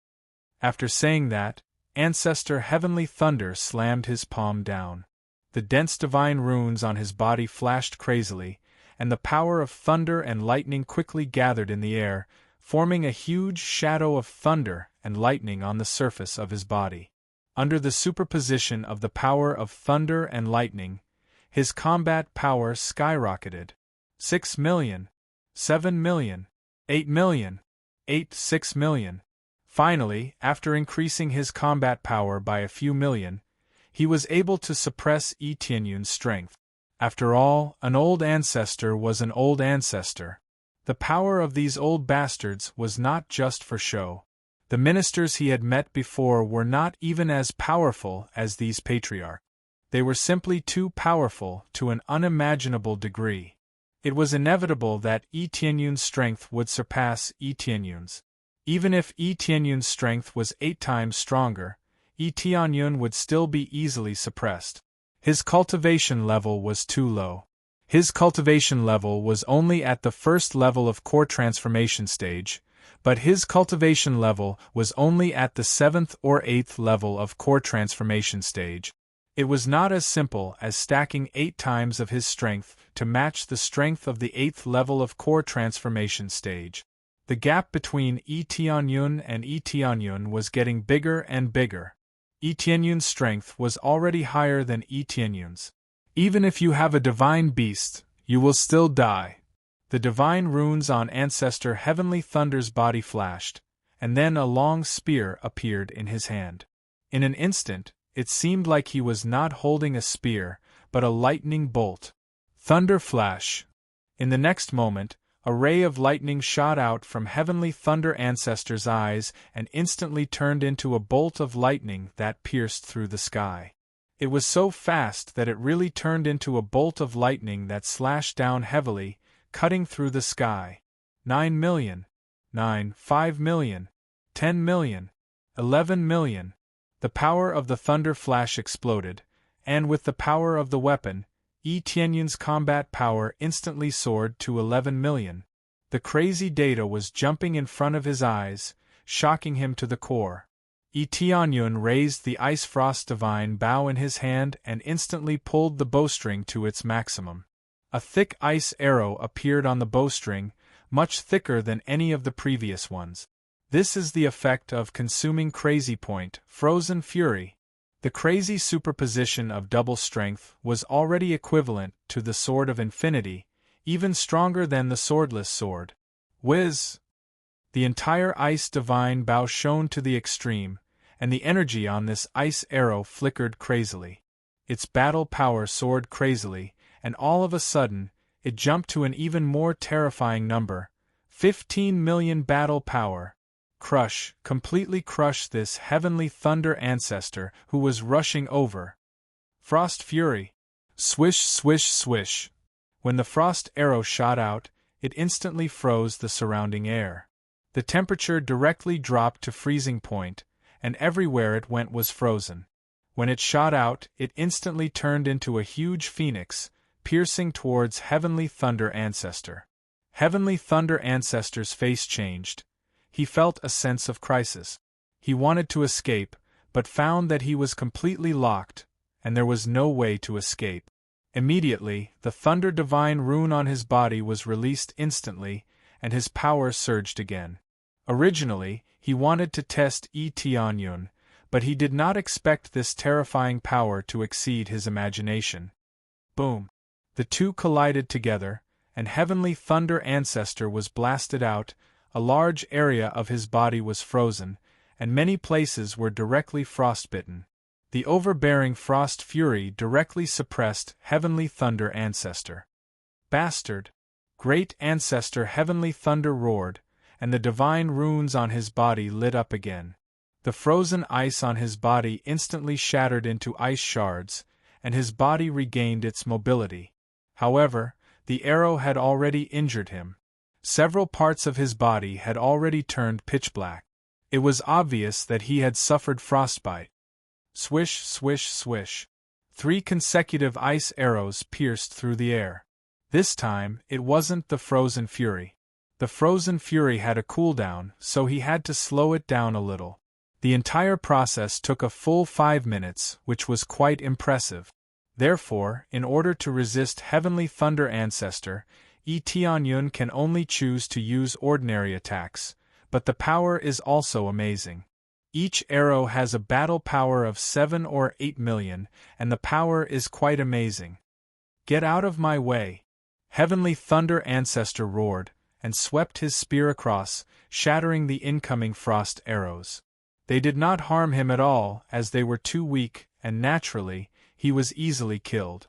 After saying that, Ancestor Heavenly Thunder slammed his palm down. The dense divine runes on his body flashed crazily, and the power of thunder and lightning quickly gathered in the air, forming a huge shadow of thunder and lightning on the surface of his body. Under the superposition of the power of thunder and lightning, his combat power skyrocketed. 6 million, 7 million, 8 million, 6 million. Finally, after increasing his combat power by a few million, he was able to suppress Yi Tianyun's strength. After all, an old ancestor was an old ancestor. The power of these old bastards was not just for show. The ministers he had met before were not even as powerful as these patriarchs. They were simply too powerful to an unimaginable degree. It was inevitable that Yi Tianyun's strength would surpass Yi Tianyun's. Even if Yi Tianyun's strength was 8 times stronger, Yi Tianyun would still be easily suppressed. His cultivation level was too low. His cultivation level was only at the first level of core transformation stage, but his cultivation level was only at the 7th or 8th level of core transformation stage. It was not as simple as stacking 8 times of his strength to match the strength of the 8th level of core transformation stage. The gap between Yi Tianyun and Yi Tianyun was getting bigger and bigger. Yi Tianyun's strength was already higher than Yi Tianyun's. Even if you have a divine beast, you will still die. The divine runes on Ancestor Heavenly Thunder's body flashed, and then a long spear appeared in his hand. In an instant, it seemed like he was not holding a spear, but a lightning bolt. Thunder flash. In the next moment, a ray of lightning shot out from Heavenly Thunder Ancestor's eyes and instantly turned into a bolt of lightning that pierced through the sky. It was so fast that it really turned into a bolt of lightning that slashed down heavily, cutting through the sky. 9 million. 5 million. 10 million. 11 million. The power of the thunder flash exploded, and with the power of the weapon, Yi Tianyun's combat power instantly soared to 11 million. The crazy data was jumping in front of his eyes, shocking him to the core. Yi Tianyun raised the Ice Frost Divine bow in his hand and instantly pulled the bowstring to its maximum. A thick ice arrow appeared on the bowstring, much thicker than any of the previous ones. This is the effect of consuming Crazy Point, Frozen Fury. The crazy superposition of double strength was already equivalent to the Sword of Infinity, even stronger than the swordless sword. Whiz! The entire Ice Divine bow shone to the extreme, and the energy on this ice arrow flickered crazily. Its battle power soared crazily, and all of a sudden, it jumped to an even more terrifying number, 15 million battle power. Crush, completely crush this Heavenly Thunder Ancestor who was rushing over. Frost Fury. Swish, swish, swish. When the frost arrow shot out, it instantly froze the surrounding air. The temperature directly dropped to freezing point, and everywhere it went was frozen. When it shot out, it instantly turned into a huge phoenix, piercing towards Heavenly Thunder Ancestor. Heavenly Thunder Ancestor's face changed. He felt a sense of crisis. He wanted to escape, but found that he was completely locked, and there was no way to escape. Immediately, the Thunder Divine rune on his body was released instantly, and his power surged again. Originally, he wanted to test Yi Tianyun, but he did not expect this terrifying power to exceed his imagination. Boom! The two collided together, and Heavenly Thunder Ancestor was blasted out. A large area of his body was frozen, and many places were directly frostbitten. The overbearing Frost Fury directly suppressed Heavenly Thunder Ancestor. Bastard! Great Ancestor Heavenly Thunder roared, and the divine runes on his body lit up again. The frozen ice on his body instantly shattered into ice shards, and his body regained its mobility. However, the arrow had already injured him. Several parts of his body had already turned pitch black. It was obvious that he had suffered frostbite. Swish, swish, swish. 3 consecutive ice arrows pierced through the air. This time, it wasn't the Frozen Fury. The Frozen Fury had a cooldown, so he had to slow it down a little. The entire process took a full 5 minutes, which was quite impressive. Therefore, in order to resist Heavenly Thunder Ancestor, Yi Tianyun can only choose to use ordinary attacks, but the power is also amazing. Each arrow has a battle power of 7 or 8 million, and the power is quite amazing. Get out of my way! Heavenly Thunder Ancestor roared, and swept his spear across, shattering the incoming frost arrows. They did not harm him at all, as they were too weak, and naturally, he was easily killed.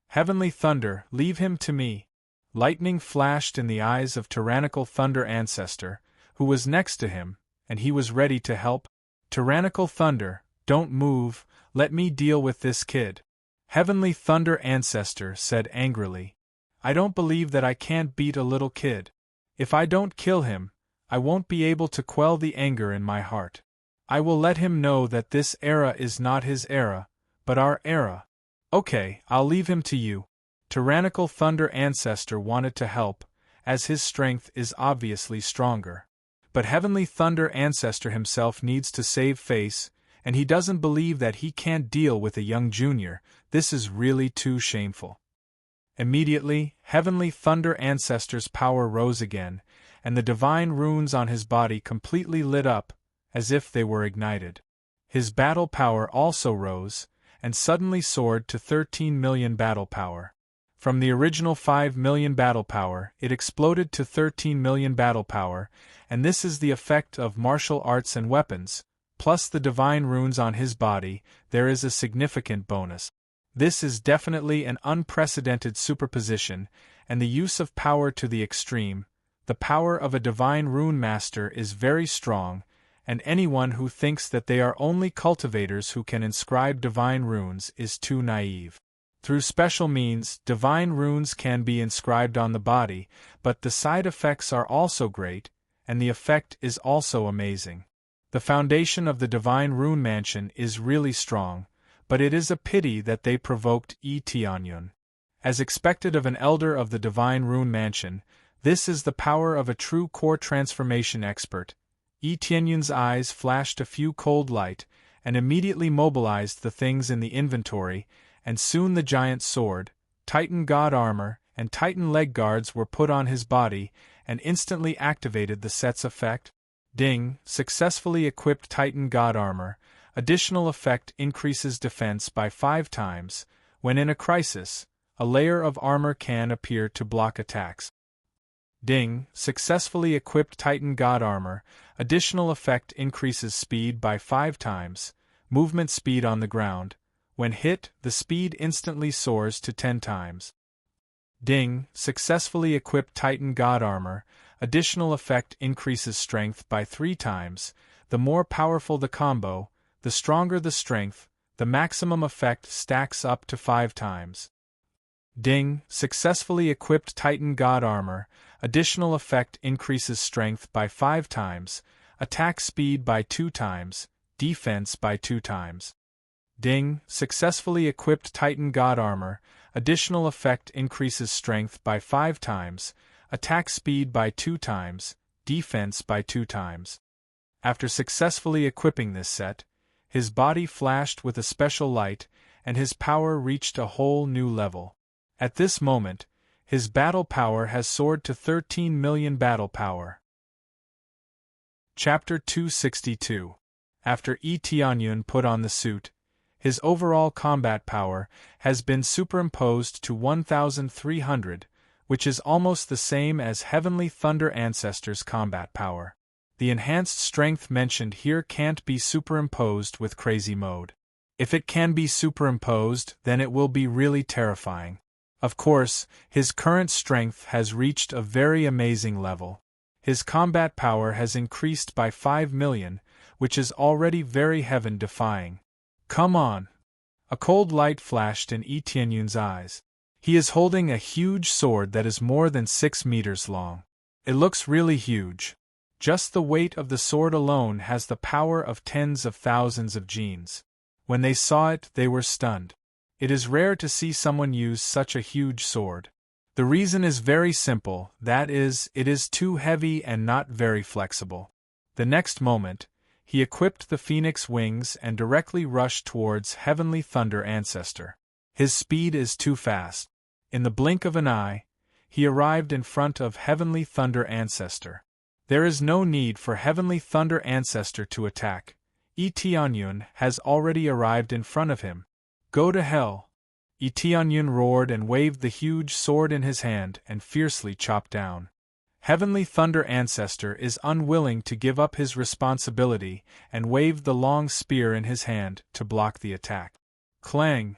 Heavenly Thunder, leave him to me! Lightning flashed in the eyes of Tyrannical Thunder Ancestor, who was next to him, and he was ready to help. Tyrannical Thunder, don't move, let me deal with this kid. Heavenly Thunder Ancestor said angrily. I don't believe that I can't beat a little kid. If I don't kill him, I won't be able to quell the anger in my heart. I will let him know that this era is not his era, but our era. Okay, I'll leave him to you. Tyrannical Thunder Ancestor wanted to help, as his strength is obviously stronger. But Heavenly Thunder Ancestor himself needs to save face, and he doesn't believe that he can't deal with a young junior. This is really too shameful. Immediately, Heavenly Thunder Ancestor's power rose again, and the divine runes on his body completely lit up, as if they were ignited. His battle power also rose, and suddenly soared to 13 million battle power. From the original 5 million battle power, it exploded to 13 million battle power, and this is the effect of martial arts and weapons, plus the divine runes on his body. There is a significant bonus. This is definitely an unprecedented superposition, and the use of power to the extreme. The power of a divine rune master is very strong, and anyone who thinks that they are only cultivators who can inscribe divine runes is too naive. Through special means, divine runes can be inscribed on the body, but the side effects are also great, and the effect is also amazing. The foundation of the Divine Rune Mansion is really strong, but it is a pity that they provoked Yi Tianyun. As expected of an elder of the Divine Rune Mansion, this is the power of a true core transformation expert. Yi Tianyun's eyes flashed a few cold light, and immediately mobilized the things in the inventory, and soon the giant sword, Titan God armor, and Titan leg guards were put on his body, and instantly activated the set's effect. Ding, successfully equipped Titan God armor. Additional effect increases defense by 5 times. When in a crisis, a layer of armor can appear to block attacks. Ding, successfully equipped Titan God armor. Additional effect increases speed by 5 times. Movement speed on the ground. When hit, the speed instantly soars to 10 times. Ding, successfully equipped Titan God armor. Additional effect increases strength by 3 times. The more powerful the combo, the stronger the strength. The maximum effect stacks up to 5 times. Ding, successfully equipped Titan God armor. Additional effect increases strength by 5 times. Attack speed by 2 times. Defense by 2 times. Ding, successfully equipped Titan God armor. Additional effect increases strength by 5 times. Attack speed by 2 times. Defense by 2 times. After successfully equipping this set, his body flashed with a special light, and his power reached a whole new level. At this moment, his battle power has soared to 13 million battle power. Chapter 262. After Yi Tianyun put on the suit, his overall combat power has been superimposed to 1,300, which is almost the same as Heavenly Thunder Ancestor's combat power. The enhanced strength mentioned here can't be superimposed with Crazy Mode. If it can be superimposed, then it will be really terrifying. Of course, his current strength has reached a very amazing level. His combat power has increased by 5 million, which is already very heaven-defying. Come on! A cold light flashed in Yi Tianyun's eyes. He is holding a huge sword that is more than 6 meters long. It looks really huge. Just the weight of the sword alone has the power of tens of thousands of genes. When they saw it, they were stunned. It is rare to see someone use such a huge sword. The reason is very simple, that is, it is too heavy and not very flexible. The next moment, he equipped the phoenix wings and directly rushed towards Heavenly Thunder Ancestor. His speed is too fast. In the blink of an eye, he arrived in front of Heavenly Thunder Ancestor. There is no need for Heavenly Thunder Ancestor to attack. Tianyun has already arrived in front of him. Go to hell! Tianyun roared and waved the huge sword in his hand and fiercely chopped down. Heavenly Thunder Ancestor is unwilling to give up his responsibility and waved the long spear in his hand to block the attack. Clang!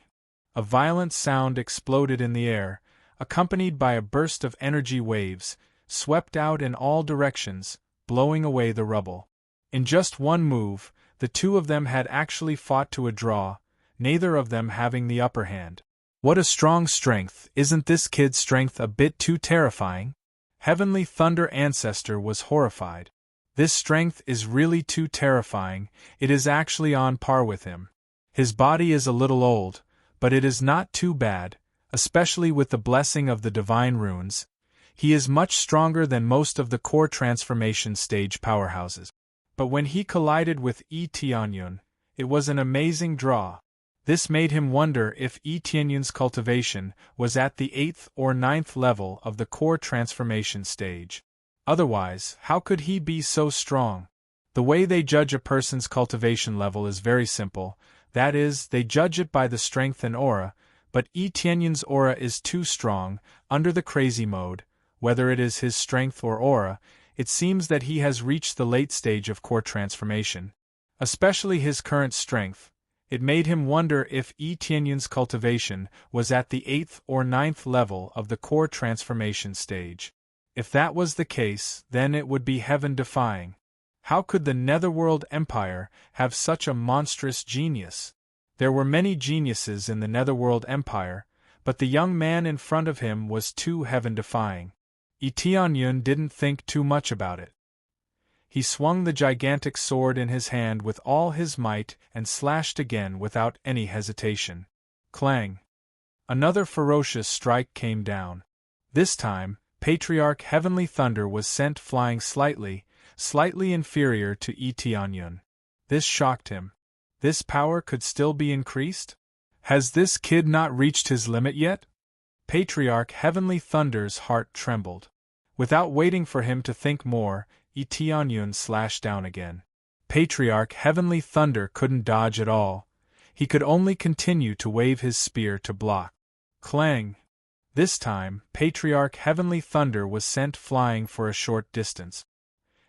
A violent sound exploded in the air, accompanied by a burst of energy waves, swept out in all directions, blowing away the rubble. In just one move, the two of them had actually fought to a draw, neither of them having the upper hand. What a strong strength! Isn't this kid's strength a bit too terrifying? Heavenly Thunder Ancestor was horrified. This strength is really too terrifying, it is actually on par with him. His body is a little old, but it is not too bad, especially with the blessing of the divine runes. He is much stronger than most of the core transformation stage powerhouses. But when he collided with Tianyun, it was an amazing draw. This made him wonder if Tianyun's cultivation was at the 8th or 9th level of the core transformation stage. Otherwise, how could he be so strong? The way they judge a person's cultivation level is very simple, that is, they judge it by the strength and aura, but Tianyun's aura is too strong. Under the crazy mode, whether it is his strength or aura, it seems that he has reached the late stage of core transformation. Especially his current strength. It made him wonder if Tianyun's cultivation was at the 8th or 9th level of the core transformation stage. If that was the case, then it would be heaven-defying. How could the Netherworld Empire have such a monstrous genius? There were many geniuses in the Netherworld Empire, but the young man in front of him was too heaven-defying. Tianyun didn't think too much about it. He swung the gigantic sword in his hand with all his might and slashed again without any hesitation. Clang! Another ferocious strike came down. This time, Patriarch Heavenly Thunder was sent flying slightly inferior to Tianyun. This shocked him. This power could still be increased? Has this kid not reached his limit yet? Patriarch Heavenly Thunder's heart trembled. Without waiting for him to think more, Tianyun slashed down again. Patriarch Heavenly Thunder couldn't dodge at all. He could only continue to wave his spear to block. Clang! This time, Patriarch Heavenly Thunder was sent flying for a short distance.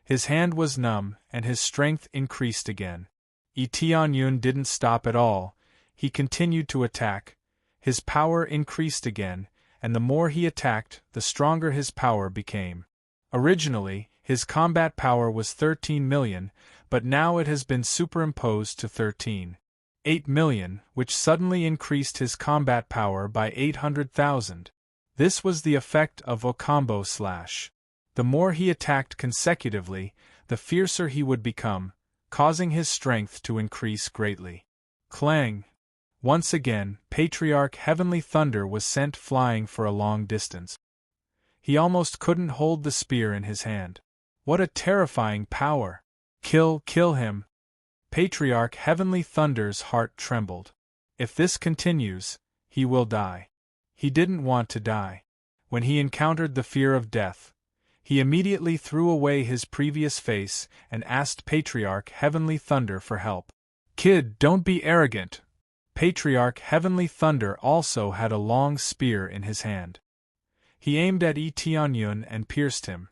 His hand was numb, and his strength increased again. Tianyun didn't stop at all. He continued to attack. His power increased again, and the more he attacked, the stronger his power became. Originally, his combat power was 13 million, but now it has been superimposed to 13.8 million, which suddenly increased his combat power by 800,000. This was the effect of a combo slash. The more he attacked consecutively, the fiercer he would become, causing his strength to increase greatly. Clang! Once again, Patriarch Heavenly Thunder was sent flying for a long distance. He almost couldn't hold the spear in his hand. What a terrifying power! Kill him! Patriarch Heavenly Thunder's heart trembled. If this continues, he will die. He didn't want to die. When he encountered the fear of death, he immediately threw away his previous face and asked Patriarch Heavenly Thunder for help. Kid, don't be arrogant. Patriarch Heavenly Thunder also had a long spear in his hand. He aimed at Tianyun and pierced him.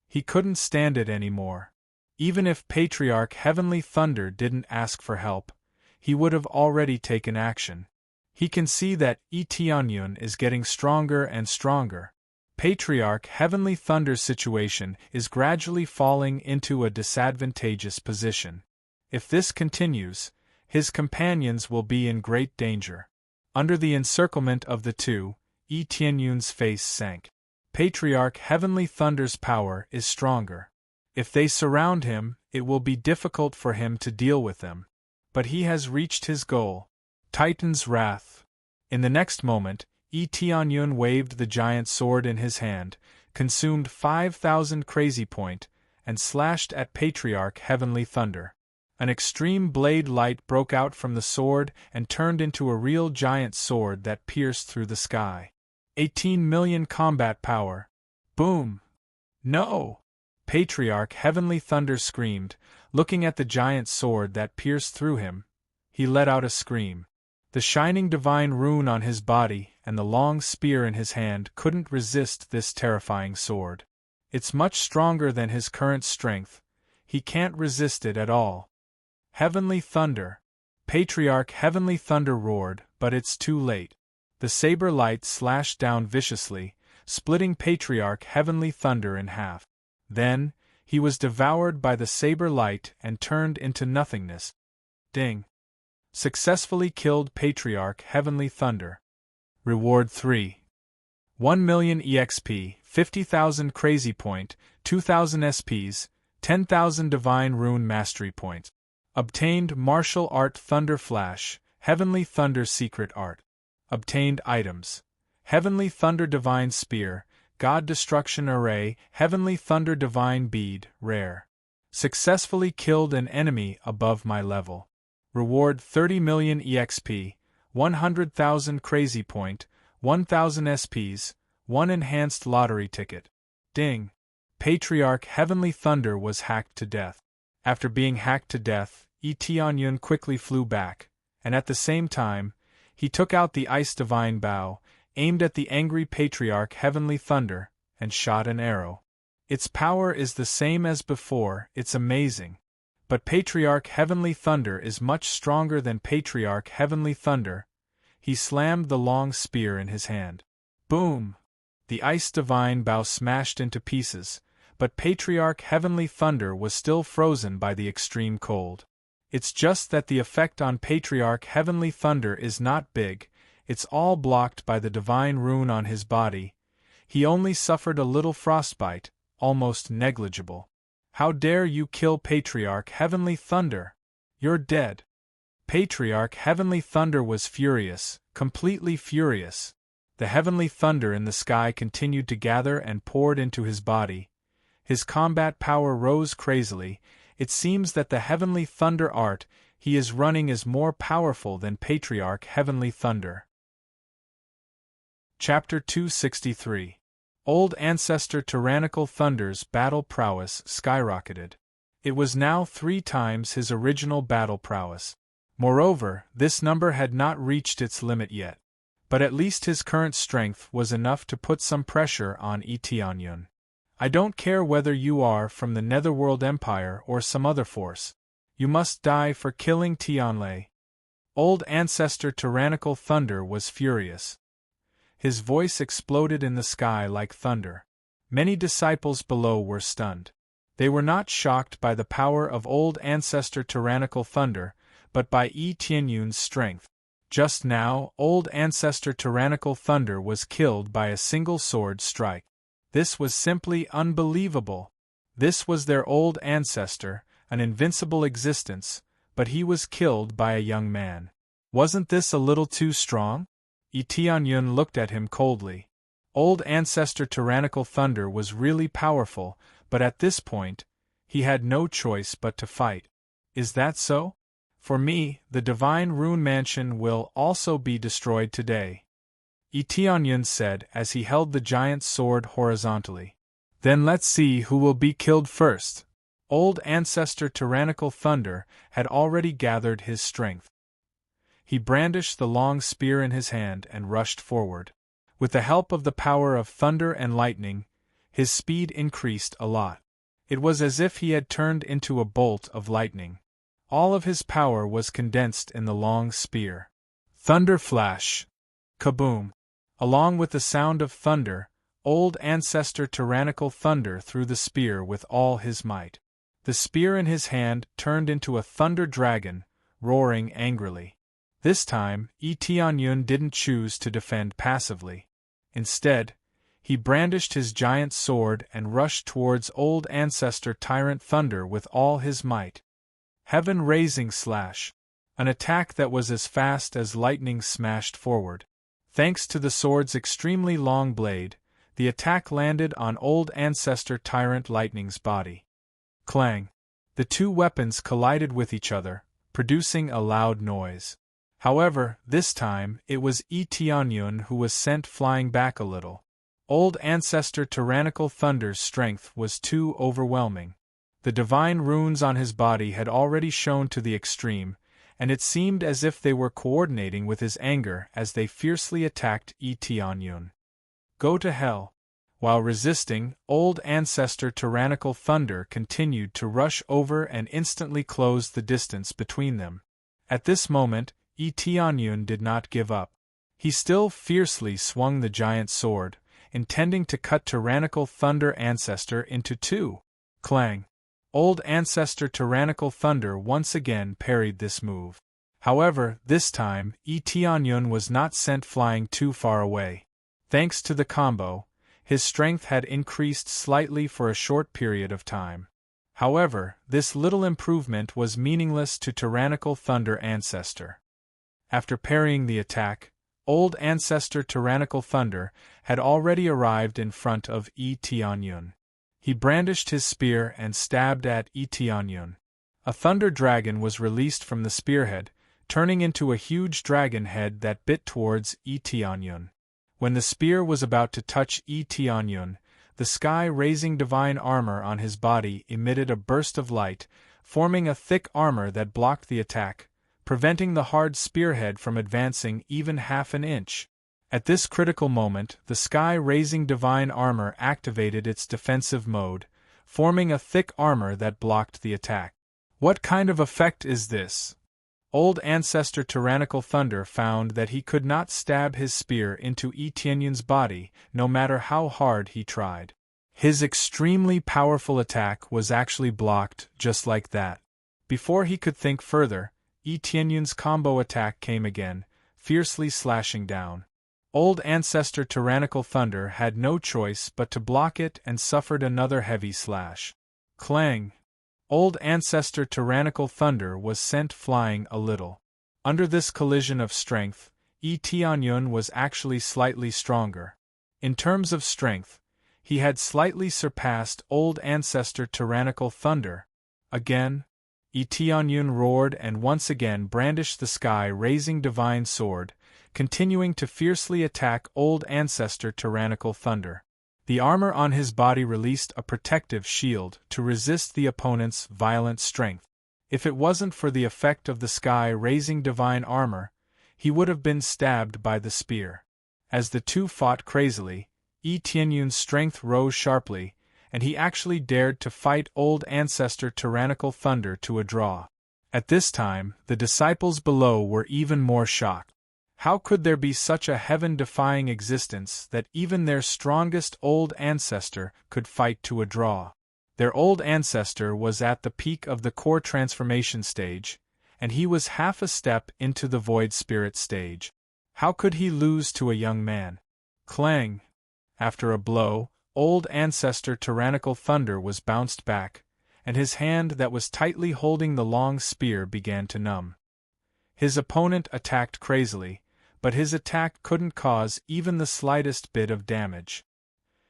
He couldn't stand it anymore. Even if Patriarch Heavenly Thunder didn't ask for help, he would have already taken action. He can see that Tianyun is getting stronger and stronger. Patriarch Heavenly Thunder's situation is gradually falling into a disadvantageous position. If this continues, his companions will be in great danger. Under the encirclement of the two, Tianyun's face sank. Patriarch Heavenly Thunder's power is stronger. If they surround him, it will be difficult for him to deal with them. But he has reached his goal. Titan's Wrath. In the next moment, Tianyun waved the giant sword in his hand, consumed 5,000 crazy point, and slashed at Patriarch Heavenly Thunder. An extreme blade light broke out from the sword and turned into a real giant sword that pierced through the sky. 18 million combat power. Boom! No! Patriarch Heavenly Thunder screamed, looking at the giant sword that pierced through him. He let out a scream. The shining divine rune on his body and the long spear in his hand couldn't resist this terrifying sword. It's much stronger than his current strength. He can't resist it at all. Heavenly Thunder. Patriarch Heavenly Thunder roared, but it's too late. The saber light slashed down viciously, splitting Patriarch Heavenly Thunder in half. Then, he was devoured by the saber light and turned into nothingness. Ding! Successfully killed Patriarch Heavenly Thunder. Reward 3. 1 million EXP, 50,000 Crazy Point, 2,000 SPs, 10,000 Divine Rune Mastery Points. Obtained Martial Art Thunder Flash, Heavenly Thunder Secret Art. Obtained items: Heavenly Thunder Divine Spear, God Destruction Array, Heavenly Thunder Divine Bead, Rare. Successfully killed an enemy above my level. Reward 30 million EXP, 100,000 Crazy Point, 1,000 SPs, 1 enhanced lottery ticket. Ding! Patriarch Heavenly Thunder was hacked to death. After being hacked to death, Tianyun quickly flew back, and at the same time, he took out the Ice Divine Bow, aimed at the angry Patriarch Heavenly Thunder, and shot an arrow. Its power is the same as before, it's amazing. But Patriarch Heavenly Thunder is much stronger than Patriarch Heavenly Thunder. He slammed the long spear in his hand. Boom! The Ice Divine Bow smashed into pieces, but Patriarch Heavenly Thunder was still frozen by the extreme cold. It's just that the effect on Patriarch Heavenly Thunder is not big, it's all blocked by the divine rune on his body. He only suffered a little frostbite, almost negligible. How dare you kill Patriarch Heavenly Thunder? You're dead. Patriarch Heavenly Thunder was furious, completely furious. The heavenly thunder in the sky continued to gather and poured into his body. His combat power rose crazily. It seems that the Heavenly Thunder art he is running is more powerful than Patriarch Heavenly Thunder. Chapter 263. Old Ancestor Tyrannical Thunder's battle prowess skyrocketed. It was now 3 times his original battle prowess. Moreover, this number had not reached its limit yet. But at least his current strength was enough to put some pressure on Tianyun. I don't care whether you are from the Netherworld Empire or some other force. You must die for killing Tianlei. Old Ancestor Tyrannical Thunder was furious. His voice exploded in the sky like thunder. Many disciples below were stunned. They were not shocked by the power of Old Ancestor Tyrannical Thunder, but by Tianyun's strength. Just now, Old Ancestor Tyrannical Thunder was killed by a single sword strike. This was simply unbelievable. This was their old ancestor, an invincible existence, but he was killed by a young man. Wasn't this a little too strong? Tianyun looked at him coldly. Old Ancestor Tyrannical Thunder was really powerful, but at this point, he had no choice but to fight. Is that so? For me, the Divine Rune Mansion will also be destroyed today. Tianyun said as he held the giant sword horizontally. Then let's see who will be killed first. Old Ancestor Tyrannical Thunder had already gathered his strength. He brandished the long spear in his hand and rushed forward. With the help of the power of thunder and lightning, his speed increased a lot. It was as if he had turned into a bolt of lightning. All of his power was condensed in the long spear. Thunder flash! Kaboom! Along with the sound of thunder, Old Ancestor Tyrannical Thunder threw the spear with all his might. The spear in his hand turned into a thunder dragon, roaring angrily. This time, Tianyun didn't choose to defend passively. Instead, He brandished his giant sword and rushed towards old ancestor Tyrant Thunder with all his might. Heaven-raising slash. An attack that was as fast as lightning smashed forward. Thanks to the sword's extremely long blade, the attack landed on old ancestor Tyrant Lightning's body. Clang! The two weapons collided with each other, producing a loud noise. However, this time, it was Tianyun who was sent flying back a little. Old ancestor Tyrannical Thunder's strength was too overwhelming. The divine runes on his body had already shown to the extreme, and it seemed as if they were coordinating with his anger as they fiercely attacked Tianyun. Go to hell! While resisting, old ancestor Tyrannical Thunder continued to rush over and instantly closed the distance between them. At this moment, Tianyun did not give up. He still fiercely swung the giant sword, intending to cut Tyrannical Thunder Ancestor into two. Clang! Old ancestor Tyrannical Thunder once again parried this move. However, this time, Tianyun was not sent flying too far away. Thanks to the combo, his strength had increased slightly for a short period of time. However, this little improvement was meaningless to Tyrannical Thunder Ancestor. After parrying the attack, old ancestor Tyrannical Thunder had already arrived in front of Tianyun. He brandished his spear and stabbed at Tianyun. A thunder dragon was released from the spearhead, turning into a huge dragon head that bit towards Tianyun. When the spear was about to touch Tianyun, the sky-raising divine armor on his body emitted a burst of light, forming a thick armor that blocked the attack, preventing the hard spearhead from advancing even half an inch. At this critical moment, the sky-raising divine armor activated its defensive mode, forming a thick armor that blocked the attack. What kind of effect is this? Old ancestor Tyrannical Thunder found that he could not stab his spear into Tianyun's body, no matter how hard he tried. His extremely powerful attack was actually blocked just like that. Before he could think further, Tianyun's combo attack came again, fiercely slashing down. Old ancestor Tyrannical Thunder had no choice but to block it and suffered another heavy slash. Clang! Old ancestor Tyrannical Thunder was sent flying a little. Under this collision of strength, Tianyun was actually slightly stronger. In terms of strength, he had slightly surpassed old ancestor Tyrannical Thunder. Again, Tianyun roared and once again brandished the sky-raising divine sword, continuing to fiercely attack old ancestor Tyrannical Thunder. The armor on his body released a protective shield to resist the opponent's violent strength. If it wasn't for the effect of the sky-raising divine armor, he would have been stabbed by the spear. As the two fought crazily, Tianyun's strength rose sharply, and he actually dared to fight old ancestor Tyrannical Thunder to a draw. At this time, the disciples below were even more shocked. How could there be such a heaven-defying existence that even their strongest old ancestor could fight to a draw? Their old ancestor was at the peak of the core transformation stage, and he was half a step into the void spirit stage. How could he lose to a young man? Clang! After a blow, old ancestor Tyrannical Thunder was bounced back, and his hand that was tightly holding the long spear began to numb. His opponent attacked crazily, but his attack couldn't cause even the slightest bit of damage.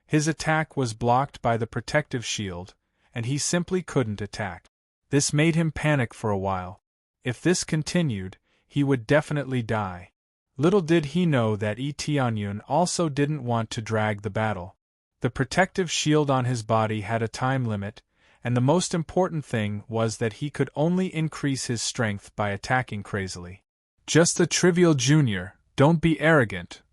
His attack was blocked by the protective shield, and he simply couldn't attack. This made him panic for a while. If this continued, he would definitely die. Little did he know that Tianyun also didn't want to drag the battle. The protective shield on his body had a time limit, and the most important thing was that he could only increase his strength by attacking crazily. Just a trivial junior, don't be arrogant!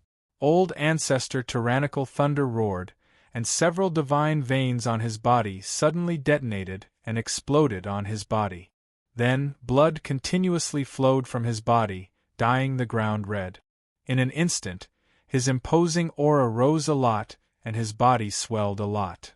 Old ancestor Tyrannical Thunder roared, and several divine veins on his body suddenly detonated and exploded on his body. Then, blood continuously flowed from his body, dyeing the ground red. In an instant, his imposing aura rose a lot, and his body swelled a lot.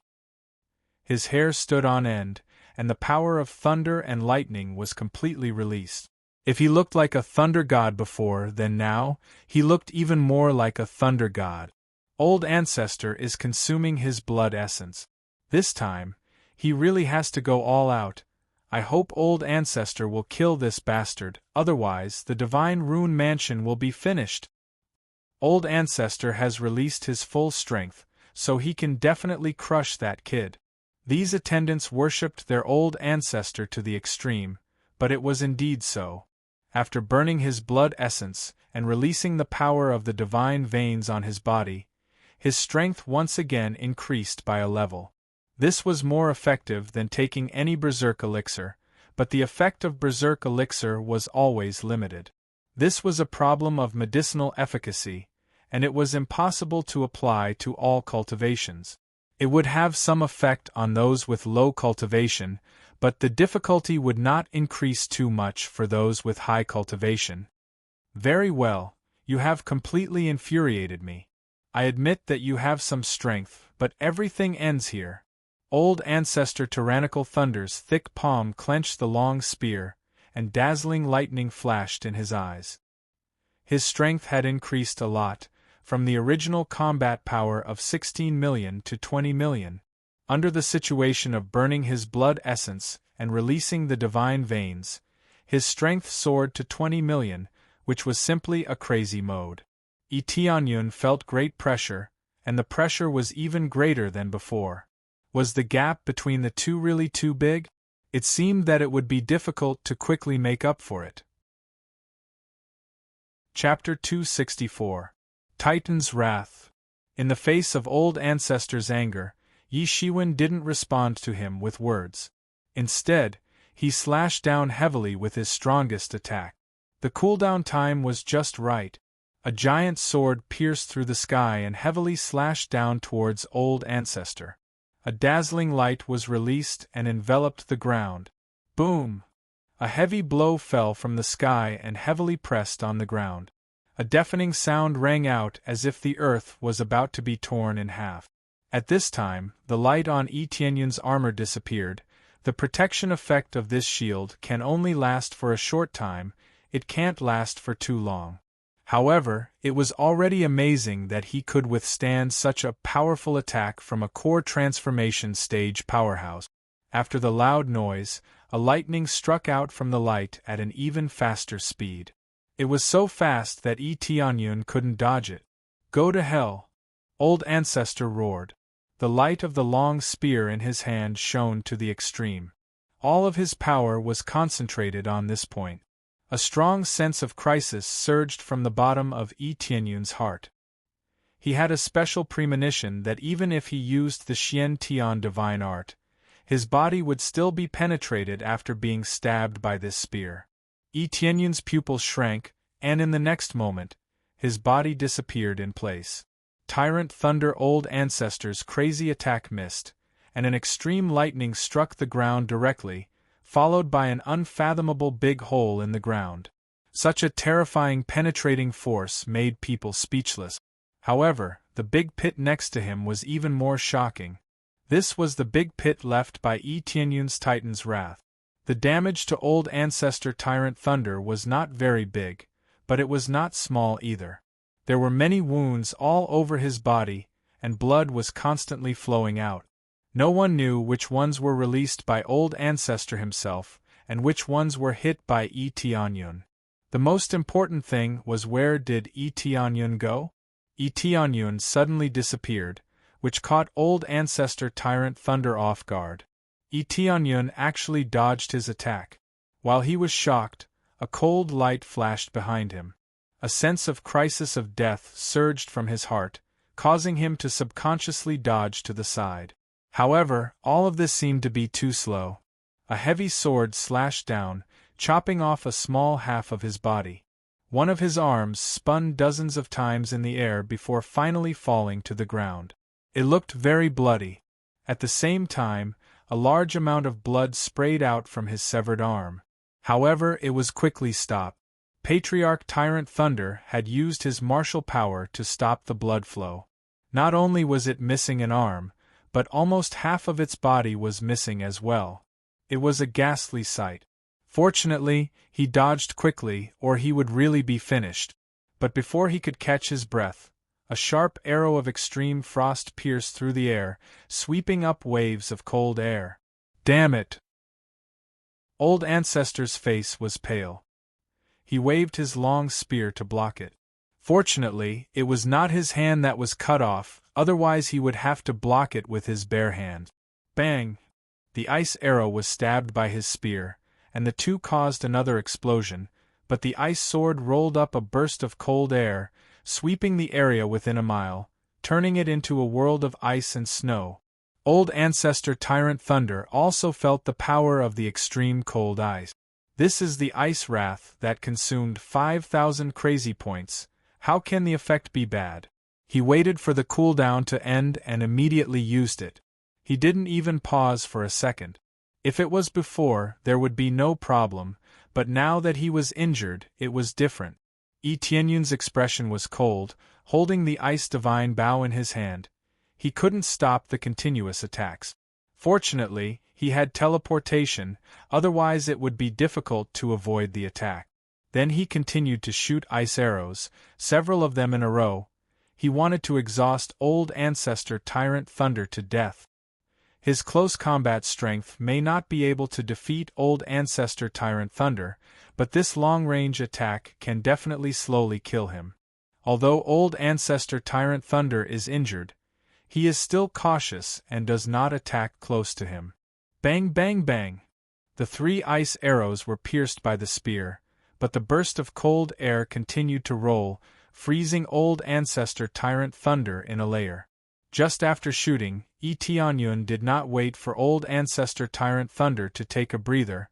His hair stood on end, and the power of thunder and lightning was completely released. If he looked like a thunder god before, then now, he looked even more like a thunder god. Old Ancestor is consuming his blood essence. This time, he really has to go all out. I hope Old Ancestor will kill this bastard, otherwise the Divine Rune Mansion will be finished. Old Ancestor has released his full strength, so he can definitely crush that kid. These attendants worshipped their Old Ancestor to the extreme, but it was indeed so. After burning his blood essence and releasing the power of the divine veins on his body, his strength once again increased by a level. This was more effective than taking any Berserk elixir, but the effect of Berserk elixir was always limited. This was a problem of medicinal efficacy, and it was impossible to apply to all cultivations. It would have some effect on those with low cultivation, but the difficulty would not increase too much for those with high cultivation. Very well, you have completely infuriated me. I admit that you have some strength, but everything ends here. Old Ancestor Tyrannical Thunder's thick palm clenched the long spear, and dazzling lightning flashed in his eyes. His strength had increased a lot, from the original combat power of 16 million to 20 million. Under the situation of burning his blood essence and releasing the divine veins, his strength soared to 20 million, which was simply a crazy mode. Tianyun felt great pressure, and the pressure was even greater than before. Was the gap between the two really too big? It seemed that it would be difficult to quickly make up for it. Chapter 264. Titan's Wrath. In the face of Old Ancestor's anger, Yi Shiwen didn't respond to him with words. Instead, he slashed down heavily with his strongest attack. The cooldown time was just right. A giant sword pierced through the sky and heavily slashed down towards Old Ancestor. A dazzling light was released and enveloped the ground. Boom! A heavy blow fell from the sky and heavily pressed on the ground. A deafening sound rang out as if the earth was about to be torn in half. At this time, the light on Tianyun's armor disappeared. The protection effect of this shield can only last for a short time, it can't last for too long. However, it was already amazing that he could withstand such a powerful attack from a core transformation stage powerhouse. After the loud noise, a lightning struck out from the light at an even faster speed. It was so fast that Tianyun couldn't dodge it. Go to hell! Old Ancestor roared. The light of the long spear in his hand shone to the extreme. All of his power was concentrated on this point. A strong sense of crisis surged from the bottom of Tianyun's heart. He had a special premonition that even if he used the Xian Tian divine art, his body would still be penetrated after being stabbed by this spear. Tianyun's pupils shrank, and in the next moment, his body disappeared in place. Tyrant Thunder Old Ancestor's crazy attack missed, and an extreme lightning struck the ground directly, followed by an unfathomable big hole in the ground. Such a terrifying penetrating force made people speechless. However, the big pit next to him was even more shocking. This was the big pit left by Tianyun's Titan's Wrath. The damage to Old Ancestor Tyrant Thunder was not very big, but it was not small either. There were many wounds all over his body, and blood was constantly flowing out. No one knew which ones were released by Old Ancestor himself, and which ones were hit by Tianyun. The most important thing was, where did Tianyun go? Tianyun suddenly disappeared, which caught Old Ancestor Tyrant Thunder off guard. Tianyun actually dodged his attack. While he was shocked, a cold light flashed behind him. A sense of crisis of death surged from his heart, causing him to subconsciously dodge to the side. However, all of this seemed to be too slow. A heavy sword slashed down, chopping off a small half of his body. One of his arms spun dozens of times in the air before finally falling to the ground. It looked very bloody. At the same time, a large amount of blood sprayed out from his severed arm. However, it was quickly stopped. Patriarch Tyrant Thunder had used his martial power to stop the blood flow. Not only was it missing an arm, but almost half of its body was missing as well. It was a ghastly sight. Fortunately, he dodged quickly, or he would really be finished. But before he could catch his breath, A sharp arrow of extreme frost pierced through the air, sweeping up waves of cold air. Damn it! Old Ancestor's face was pale. He waved his long spear to block it. Fortunately, it was not his hand that was cut off, otherwise he would have to block it with his bare hand. Bang! The ice arrow was stabbed by his spear, and the two caused another explosion, but the ice sword rolled up a burst of cold air, sweeping the area within a mile, turning it into a world of ice and snow. Old Ancestor Tyrant Thunder also felt the power of the extreme cold ice. This is the ice wrath that consumed 5,000 crazy points. How can the effect be bad? He waited for the cooldown to end and immediately used it. He didn't even pause for a second. If it was before, there would be no problem, but now that he was injured, it was different. Tianyun's expression was cold, holding the ice divine bow in his hand. He couldn't stop the continuous attacks. Fortunately, he had teleportation, otherwise it would be difficult to avoid the attack. Then he continued to shoot ice arrows, several of them in a row. He wanted to exhaust Old Ancestor Tyrant Thunder to death. His close combat strength may not be able to defeat Old Ancestor Tyrant Thunder, but this long-range attack can definitely slowly kill him. Although Old Ancestor Tyrant Thunder is injured, he is still cautious and does not attack close to him. Bang bang bang! The 3 ice arrows were pierced by the spear, but the burst of cold air continued to roll, freezing Old Ancestor Tyrant Thunder in a layer. Just after shooting, Tianyun did not wait for Old Ancestor Tyrant Thunder to take a breather.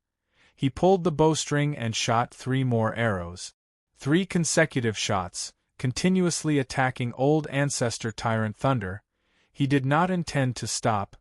He pulled the bowstring and shot 3 more arrows. 3 consecutive shots, continuously attacking Old Ancestor Tyrant Thunder. He did not intend to stop.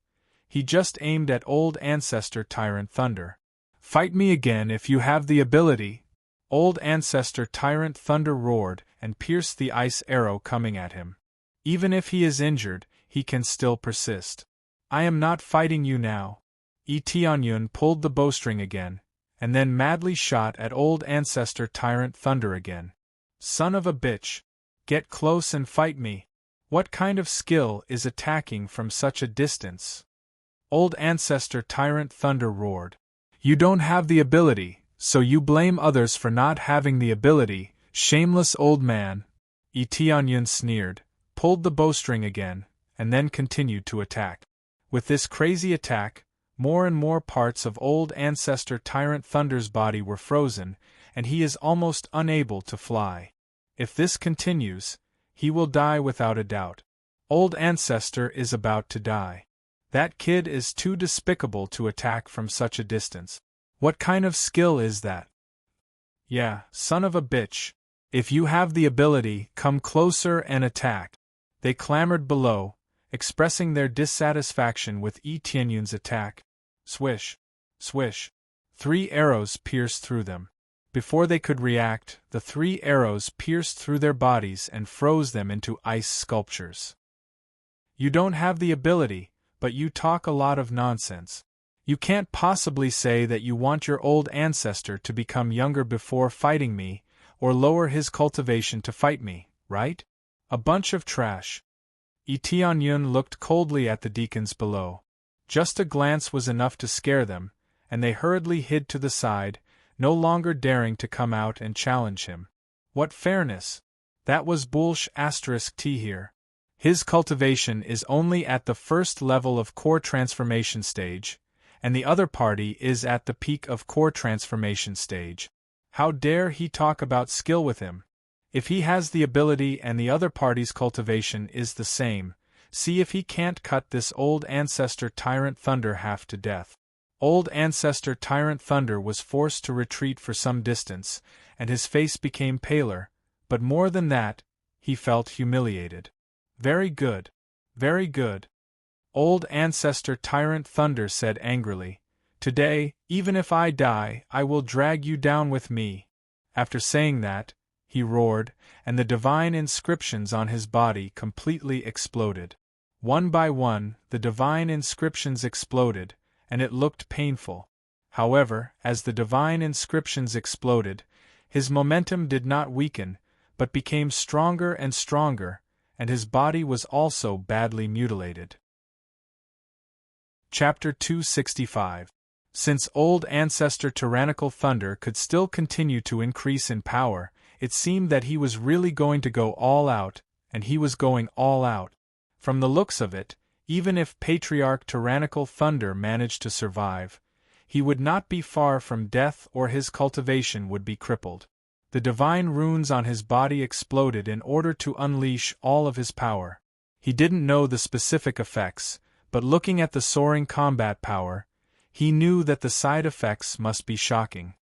He just aimed at Old Ancestor Tyrant Thunder. Fight me again if you have the ability! Old Ancestor Tyrant Thunder roared and pierced the ice arrow coming at him. Even if he is injured, he can still persist. I am not fighting you now. Tianyun pulled the bowstring again, and then madly shot at Old Ancestor Tyrant Thunder again. Son of a bitch! Get close and fight me! What kind of skill is attacking from such a distance? Old Ancestor Tyrant Thunder roared. You don't have the ability, so you blame others for not having the ability, shameless old man. Tianyun sneered, pulled the bowstring again, and then continued to attack. With this crazy attack, more and more parts of Old Ancestor Tyrant Thunder's body were frozen, and he is almost unable to fly. If this continues, he will die without a doubt. Old Ancestor is about to die. That kid is too despicable to attack from such a distance. What kind of skill is that? Yeah, son of a bitch. If you have the ability, come closer and attack. They clamored below, expressing their dissatisfaction with Tianyun's attack. Swish! Swish! 3 arrows pierced through them. Before they could react, the 3 arrows pierced through their bodies and froze them into ice sculptures. You don't have the ability, but you talk a lot of nonsense. You can't possibly say that you want your old ancestor to become younger before fighting me, or lower his cultivation to fight me, right? A bunch of trash. Tianyun looked coldly at the deacons below. Just a glance was enough to scare them, and they hurriedly hid to the side, no longer daring to come out and challenge him. What fairness! That was *T here. His cultivation is only at the first level of core transformation stage, and the other party is at the peak of core transformation stage. How dare he talk about skill with him? If he has the ability and the other party's cultivation is the same, see if he can't cut this Old Ancestor Tyrant Thunder half to death. Old Ancestor Tyrant Thunder was forced to retreat for some distance, and his face became paler, but more than that, he felt humiliated. Very good. Very good. Old Ancestor Tyrant Thunder said angrily, Today, even if I die, I will drag you down with me. After saying that, he roared, and the divine inscriptions on his body completely exploded. One by one, the divine inscriptions exploded, and it looked painful. However, as the divine inscriptions exploded, his momentum did not weaken, but became stronger and stronger, and his body was also badly mutilated. Chapter 265. Since old ancestor Tyrannical Thunder could still continue to increase in power, it seemed that he was really going to go all out, and he was going all out. From the looks of it, even if Patriarch Tyrannical Thunder managed to survive, he would not be far from death, or his cultivation would be crippled. The divine runes on his body exploded in order to unleash all of his power. He didn't know the specific effects, but looking at the soaring combat power, he knew that the side effects must be shocking.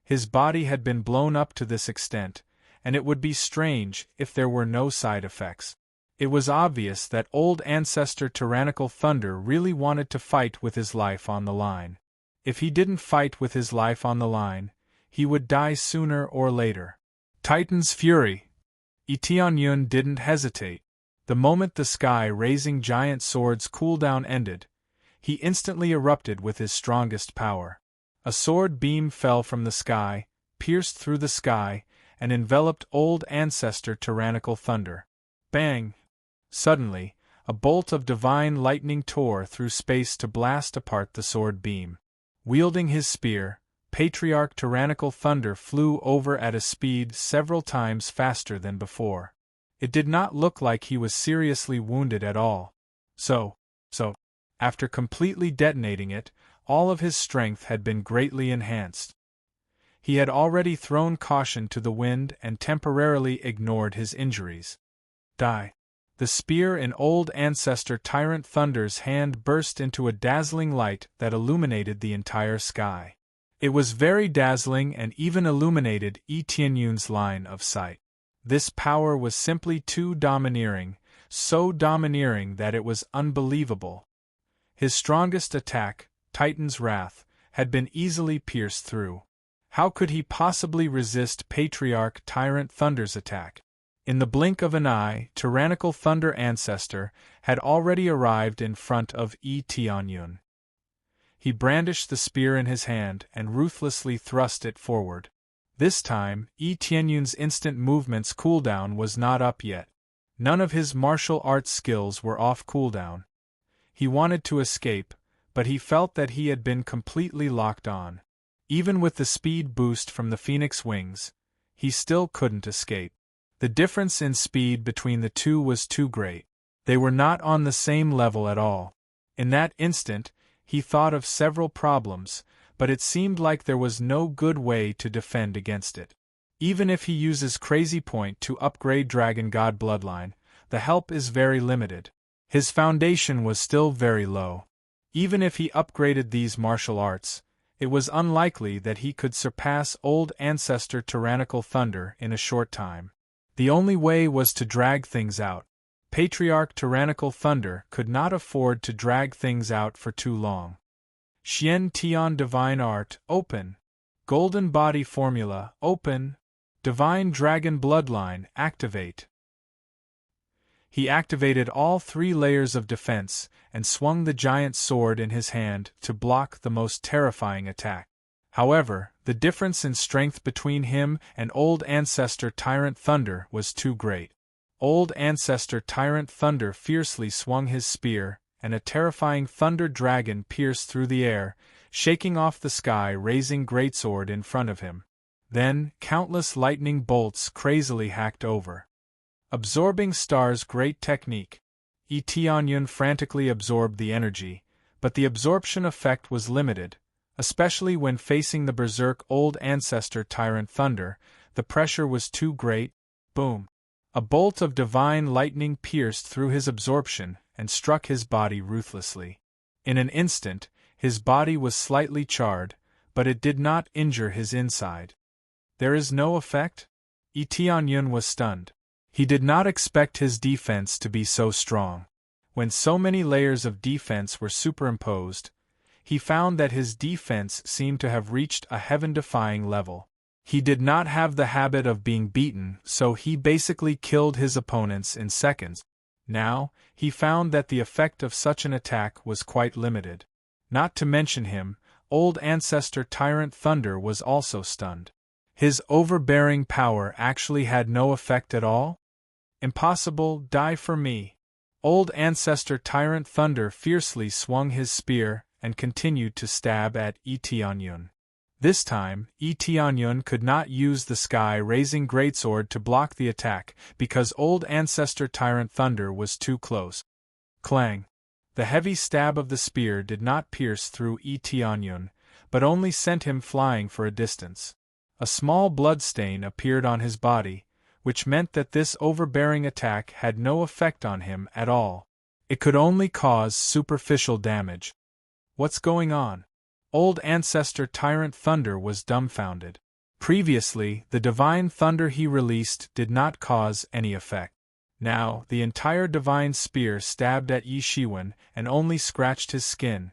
His body had been blown up to this extent, and it would be strange if there were no side effects. It was obvious that old ancestor Tyrannical Thunder really wanted to fight with his life on the line. If he didn't fight with his life on the line, he would die sooner or later. Titan's Fury! Itianyun didn't hesitate. The moment the sky-raising giant sword's cooldown ended, he instantly erupted with his strongest power. A sword beam fell from the sky, pierced through the sky, and enveloped old ancestor Tyrannical Thunder. Bang! Suddenly, a bolt of divine lightning tore through space to blast apart the sword beam. Wielding his spear, Patriarch Tyrannical Thunder flew over at a speed several times faster than before. It did not look like he was seriously wounded at all. So, after completely detonating it, all of his strength had been greatly enhanced. He had already thrown caution to the wind and temporarily ignored his injuries. Die! The spear in old ancestor Tyrant Thunder's hand burst into a dazzling light that illuminated the entire sky. It was very dazzling and even illuminated Itianyun's line of sight. This power was simply too domineering, so domineering that it was unbelievable. His strongest attack, Titan's Wrath, had been easily pierced through. How could he possibly resist Patriarch Tyrant Thunder's attack? In the blink of an eye, Tyrannical Thunder Ancestor had already arrived in front of Itianyun. He brandished the spear in his hand and ruthlessly thrust it forward. This time, Itianyun's instant movement's cooldown was not up yet. None of his martial arts skills were off cooldown. He wanted to escape, but he felt that he had been completely locked on. Even with the speed boost from the Phoenix Wings, he still couldn't escape. The difference in speed between the two was too great. They were not on the same level at all. In that instant, he thought of several problems, but it seemed like there was no good way to defend against it. Even if he uses Crazy Point to upgrade Dragon God Bloodline, the help is very limited. His foundation was still very low. Even if he upgraded these martial arts, it was unlikely that he could surpass old ancestor Tyrannical Thunder in a short time. The only way was to drag things out. Patriarch Tyrannical Thunder could not afford to drag things out for too long. Xian Tian Divine Art, open. Golden Body Formula, open. Divine Dragon Bloodline, activate. He activated all 3 layers of defense and swung the giant sword in his hand to block the most terrifying attack. However, the difference in strength between him and old ancestor Tyrant Thunder was too great. Old ancestor Tyrant Thunder fiercely swung his spear, and a terrifying thunder dragon pierced through the air, shaking off the sky-raising greatsword in front of him. Then, countless lightning bolts crazily hacked over. Absorbing Star's great technique. Itianyun frantically absorbed the energy, but the absorption effect was limited, especially when facing the berserk old ancestor Tyrant Thunder. The pressure was too great. Boom! A bolt of divine lightning pierced through his absorption and struck his body ruthlessly. In an instant, his body was slightly charred, but it did not injure his inside. There is no effect? Itianyun was stunned. He did not expect his defense to be so strong. When so many layers of defense were superimposed, he found that his defense seemed to have reached a heaven-defying level. He did not have the habit of being beaten, so he basically killed his opponents in seconds. Now, he found that the effect of such an attack was quite limited. Not to mention him, old ancestor Tyrant Thunder was also stunned. His overbearing power actually had no effect at all? Impossible, die for me. Old Ancestor Tyrant Thunder fiercely swung his spear and continued to stab at Tianyun. This time, Tianyun could not use the sky-raising greatsword to block the attack because Old Ancestor Tyrant Thunder was too close. Clang! The heavy stab of the spear did not pierce through Tianyun, but only sent him flying for a distance. A small bloodstain appeared on his body, which meant that this overbearing attack had no effect on him at all. It could only cause superficial damage. What's going on? Old Ancestor Tyrant Thunder was dumbfounded. Previously, the divine thunder he released did not cause any effect. Now, the entire divine spear stabbed at Yi Shiwen and only scratched his skin.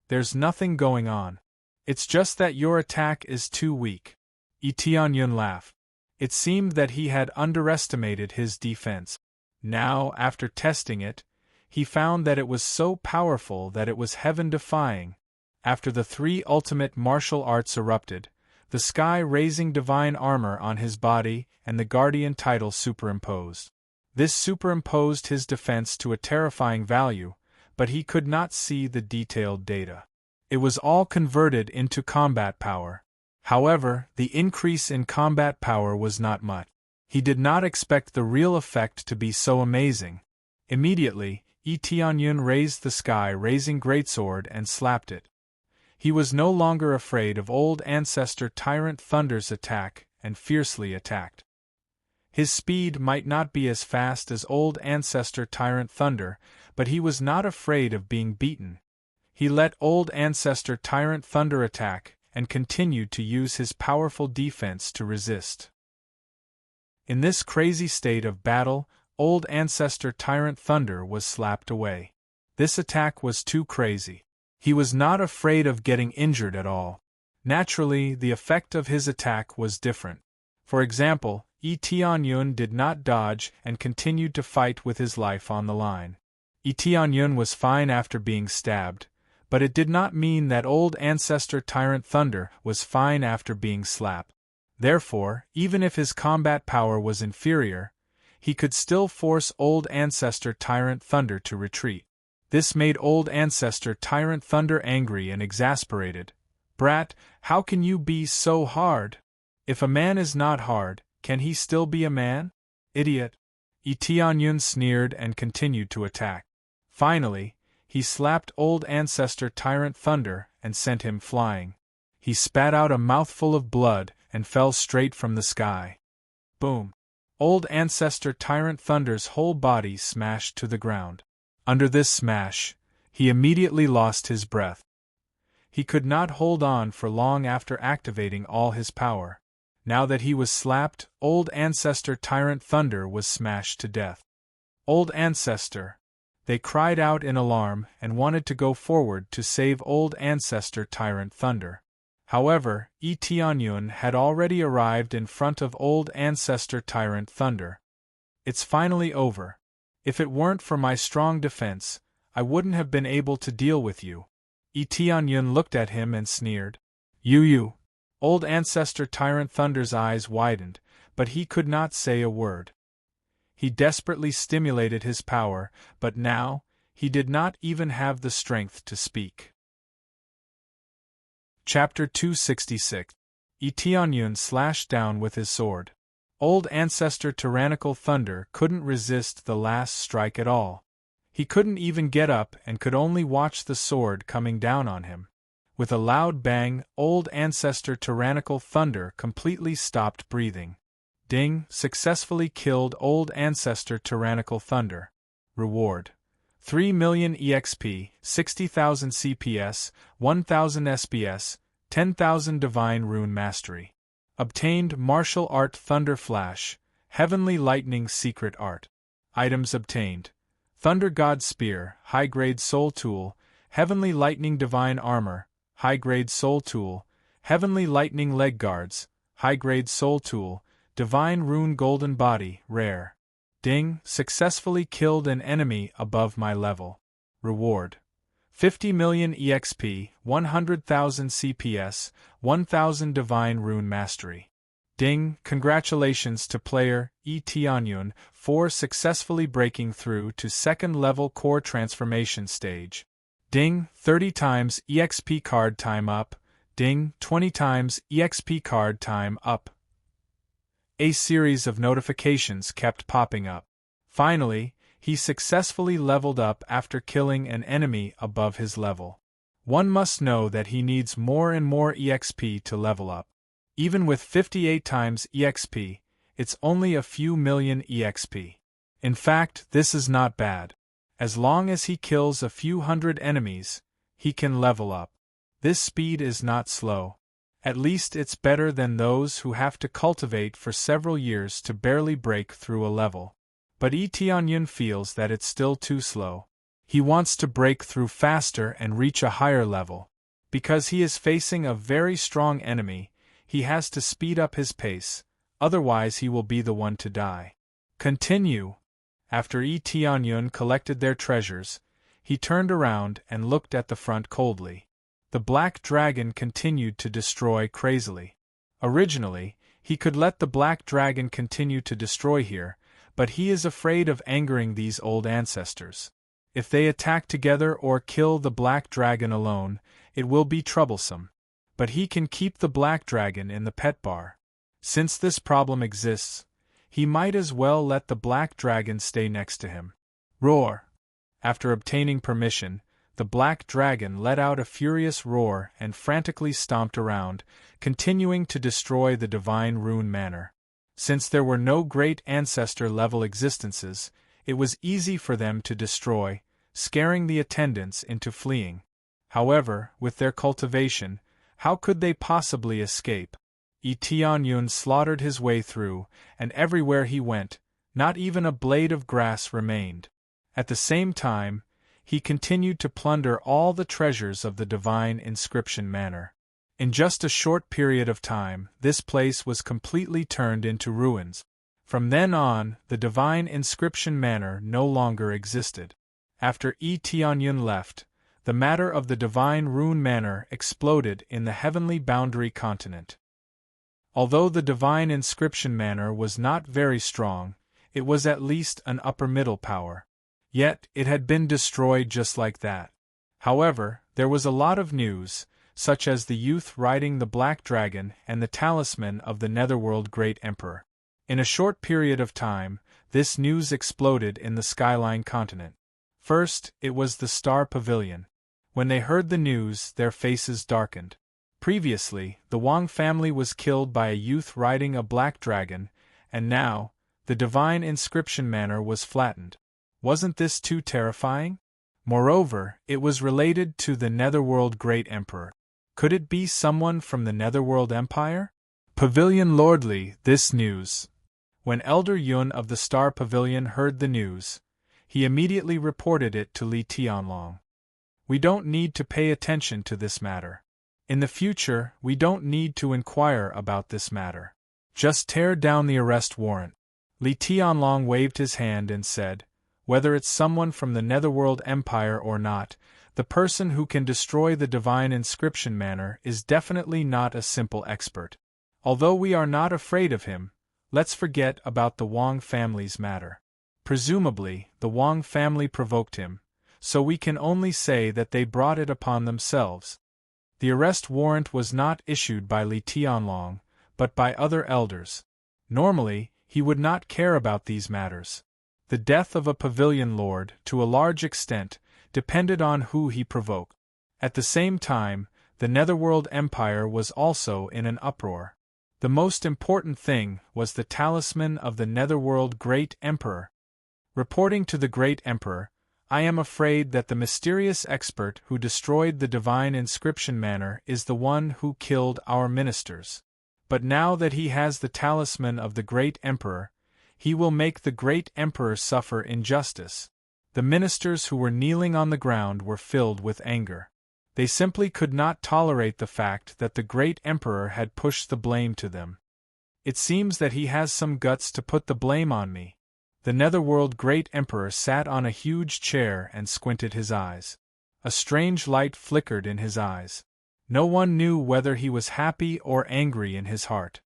There's nothing going on. It's just that your attack is too weak. Tianyun laughed. It seemed that he had underestimated his defense. Now, after testing it, he found that it was so powerful that it was heaven-defying. After the three ultimate martial arts erupted, the sky-raising divine armor on his body and the guardian title superimposed. This superimposed his defense to a terrifying value, but he could not see the detailed data. It was all converted into combat power. However, the increase in combat power was not much. He did not expect the real effect to be so amazing. Immediately, Tianyun raised the sky-raising greatsword and slapped it. He was no longer afraid of Old Ancestor Tyrant Thunder's attack and fiercely attacked. His speed might not be as fast as Old Ancestor Tyrant Thunder, but he was not afraid of being beaten. He let Old Ancestor Tyrant Thunder attack and continued to use his powerful defense to resist. In this crazy state of battle, Old Ancestor Tyrant Thunder was slapped away. This attack was too crazy. He was not afraid of getting injured at all. Naturally, the effect of his attack was different. For example, Tianyun did not dodge and continued to fight with his life on the line. Tianyun was fine after being stabbed, but it did not mean that Old Ancestor Tyrant Thunder was fine after being slapped. Therefore, even if his combat power was inferior, he could still force Old Ancestor Tyrant Thunder to retreat. This made Old Ancestor Tyrant Thunder angry and exasperated. "Brat, how can you be so hard? If a man is not hard, can he still be a man? Idiot!" Tianyun sneered and continued to attack. Finally, he slapped Old Ancestor Tyrant Thunder and sent him flying. He spat out a mouthful of blood and fell straight from the sky. Boom! Old Ancestor Tyrant Thunder's whole body smashed to the ground. Under this smash, he immediately lost his breath. He could not hold on for long after activating all his power. Now that he was slapped, Old Ancestor Tyrant Thunder was smashed to death. "Old Ancestor!" They cried out in alarm and wanted to go forward to save Old Ancestor Tyrant Thunder. However, Tianyun had already arrived in front of Old Ancestor Tyrant Thunder. "It's finally over. If it weren't for my strong defense, I wouldn't have been able to deal with you." Tianyun looked at him and sneered. You. Old Ancestor Tyrant Thunder's eyes widened, but he could not say a word. He desperately stimulated his power, but now, he did not even have the strength to speak. Chapter 266. Tianyun slashed down with his sword. Old Ancestor Tyrannical Thunder couldn't resist the last strike at all. He couldn't even get up and could only watch the sword coming down on him. With a loud bang, Old Ancestor Tyrannical Thunder completely stopped breathing. Ding! Successfully killed Old Ancestor Tyrannical Thunder. Reward: 3 million EXP, 60,000 CPS, 1,000 SPS, 10,000 Divine Rune Mastery. Obtained Martial Art Thunder Flash, Heavenly Lightning Secret Art. Items obtained: Thunder God Spear, High-Grade Soul Tool, Heavenly Lightning Divine Armor, High-Grade Soul Tool, Heavenly Lightning Leg Guards, High-Grade Soul Tool, Divine Rune Golden Body, Rare. Ding! Successfully killed an enemy above my level. Reward: 50 million EXP, 100,000 CPS, 1,000 Divine Rune Mastery. Ding, congratulations to player Tianyun for successfully breaking through to second level core transformation stage. Ding, 30 times EXP card time up. Ding, 20 times EXP card time up. A series of notifications kept popping up. Finally, he successfully leveled up after killing an enemy above his level. One must know that he needs more and more EXP to level up. Even with 58 times EXP, it's only a few million EXP. In fact, this is not bad. As long as he kills a few hundred enemies, he can level up. This speed is not slow. At least it's better than those who have to cultivate for several years to barely break through a level. But Tianyun feels that it's still too slow. He wants to break through faster and reach a higher level. Because he is facing a very strong enemy, he has to speed up his pace, otherwise he will be the one to die. Continue. After Tianyun collected their treasures, he turned around and looked at the front coldly. The black dragon continued to destroy crazily. Originally, he could let the black dragon continue to destroy here, but he is afraid of angering these old ancestors. If they attack together or kill the black dragon alone, it will be troublesome. But he can keep the black dragon in the pet bar. Since this problem exists, he might as well let the black dragon stay next to him. Roar! After obtaining permission, the black dragon let out a furious roar and frantically stomped around, continuing to destroy the divine rune manor. Since there were no great ancestor-level existences, it was easy for them to destroy, scaring the attendants into fleeing. However, with their cultivation, how could they possibly escape? Tianyun slaughtered his way through, and everywhere he went, not even a blade of grass remained. At the same time, he continued to plunder all the treasures of the divine inscription manor. In just a short period of time, this place was completely turned into ruins. From then on, the divine inscription manor no longer existed. After Tianyun left, the matter of the divine rune manor exploded in the heavenly boundary continent. Although the divine inscription manor was not very strong, it was at least an upper-middle power. Yet, it had been destroyed just like that. However, there was a lot of news, such as the youth riding the black dragon and the talisman of the Netherworld Great Emperor. In a short period of time, this news exploded in the Skyline continent. First, it was the Star Pavilion. When they heard the news, their faces darkened. Previously, the Wang family was killed by a youth riding a black dragon, and now, the divine inscription manor was flattened. Wasn't this too terrifying? Moreover, it was related to the Netherworld Great Emperor. Could it be someone from the Netherworld Empire? Pavilion Lordly, this news. When Elder Yun of the Star Pavilion heard the news, he immediately reported it to Li Tianlong. We don't need to pay attention to this matter. In the future, we don't need to inquire about this matter. Just tear down the arrest warrant. Li Tianlong waved his hand and said, whether it's someone from the Netherworld Empire or not, the person who can destroy the divine inscription manor is definitely not a simple expert. Although we are not afraid of him, let's forget about the Wang family's matter. Presumably, the Wang family provoked him, so we can only say that they brought it upon themselves. The arrest warrant was not issued by Li Tianlong, but by other elders. Normally, he would not care about these matters. The death of a pavilion lord, to a large extent, depended on who he provoked. At the same time, the Netherworld Empire was also in an uproar. The most important thing was the talisman of the Netherworld Great Emperor. Reporting to the Great Emperor, I am afraid that the mysterious expert who destroyed the divine inscription manor is the one who killed our ministers. But now that he has the talisman of the Great Emperor, he will make the Great Emperor suffer injustice. The ministers who were kneeling on the ground were filled with anger. They simply could not tolerate the fact that the Great Emperor had pushed the blame to them. It seems that he has some guts to put the blame on me. The Netherworld Great Emperor sat on a huge chair and squinted his eyes. A strange light flickered in his eyes. No one knew whether he was happy or angry in his heart.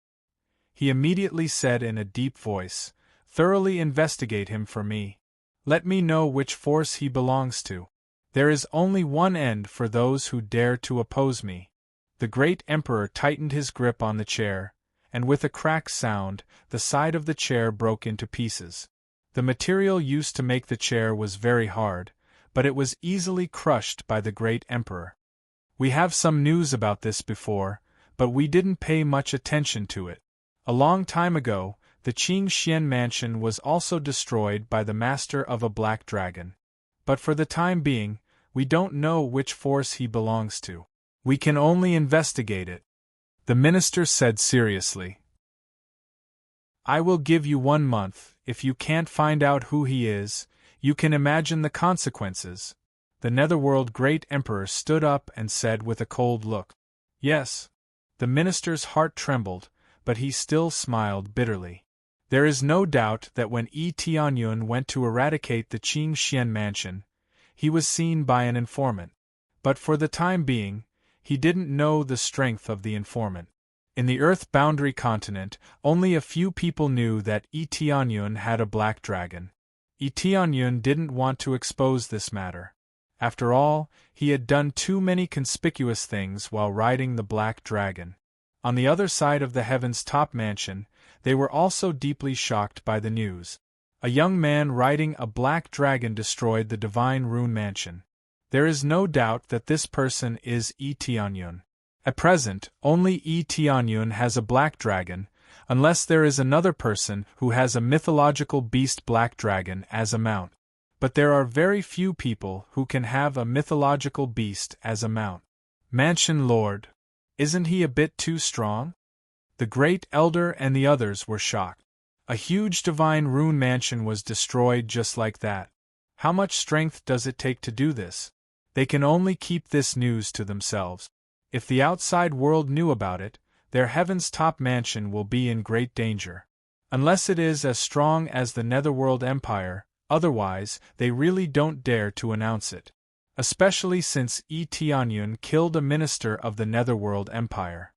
he immediately said in a deep voice. Thoroughly investigate him for me. Let me know which force he belongs to. There is only one end for those who dare to oppose me. The great emperor tightened his grip on the chair, and with a crack sound, the side of the chair broke into pieces. The material used to make the chair was very hard, but it was easily crushed by the great emperor. We have some news about this before, but we didn't pay much attention to it. A long time ago, the Qing Xian mansion was also destroyed by the master of a black dragon. But for the time being, we don't know which force he belongs to. We can only investigate it. The minister said seriously. I will give you 1 month. If you can't find out who he is, you can imagine the consequences. The Netherworld Great Emperor stood up and said with a cold look. Yes. The minister's heart trembled, but he still smiled bitterly. There is no doubt that when Yi Tianyun went to eradicate the Qing Xian mansion, he was seen by an informant. But for the time being, he didn't know the strength of the informant. In the Earth Boundary continent, only a few people knew that Yi Tianyun had a black dragon. Yi Tianyun didn't want to expose this matter. After all, he had done too many conspicuous things while riding the black dragon. On the other side of the heaven's top mansion, they were also deeply shocked by the news. A young man riding a black dragon destroyed the divine rune mansion. There is no doubt that this person is Yi Tianyun. At present, only Yi Tianyun has a black dragon, unless there is another person who has a mythological beast black dragon as a mount. But there are very few people who can have a mythological beast as a mount. Mansion Lord. Isn't he a bit too strong? The Great Elder and the others were shocked. A huge divine rune mansion was destroyed just like that. How much strength does it take to do this? They can only keep this news to themselves. If the outside world knew about it, their heaven's top mansion will be in great danger. Unless it is as strong as the Netherworld Empire, otherwise, they really don't dare to announce it. Especially since Yi Tianyun killed a minister of the Netherworld Empire.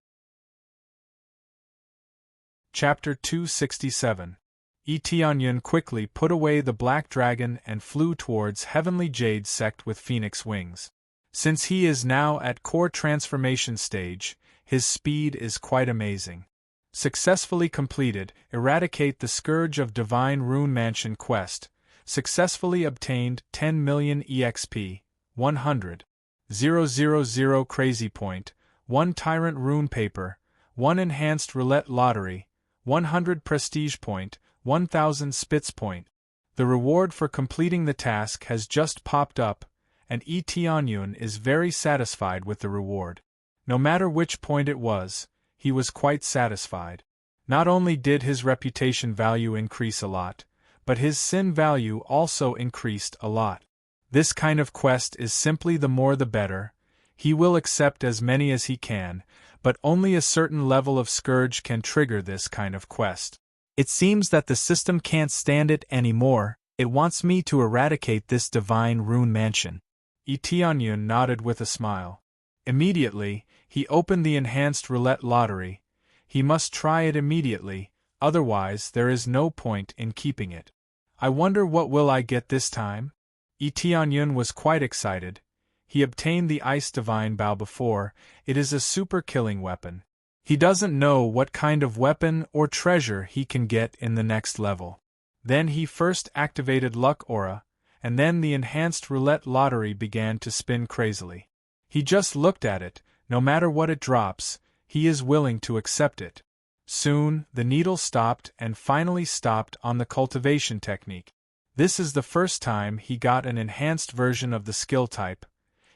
Chapter 267. Yi Tianyun quickly put away the black dragon and flew towards Heavenly Jade Sect with phoenix wings. Since he is now at core transformation stage, his speed is quite amazing. Successfully completed, eradicate the Scourge of Divine Rune Mansion quest. Successfully obtained 10 million EXP, 100,000 Crazy Point, 1 Tyrant Rune Paper, 1 Enhanced Roulette Lottery, 100 Prestige Point, 1000 Spitz Point. The reward for completing the task has just popped up, and Yi Tianyun is very satisfied with the reward. No matter which point it was, he was quite satisfied. Not only did his reputation value increase a lot, but his sin value also increased a lot. This kind of quest is simply the more the better. He will accept as many as he can, but only a certain level of scourge can trigger this kind of quest. It seems that the system can't stand it anymore. It wants me to eradicate this divine rune mansion. Yi Tianyun nodded with a smile. Immediately, he opened the enhanced roulette lottery. He must try it immediately, otherwise there is no point in keeping it. I wonder what will I get this time? Yi Tianyun was quite excited. He obtained the Ice Divine Bow before. It is a super killing weapon. He doesn't know what kind of weapon or treasure he can get in the next level. Then he first activated Luck Aura, and then the enhanced roulette lottery began to spin crazily. He just looked at it. No matter what it drops, he is willing to accept it. Soon, the needle stopped and finally stopped on the cultivation technique. This is the first time he got an enhanced version of the skill type.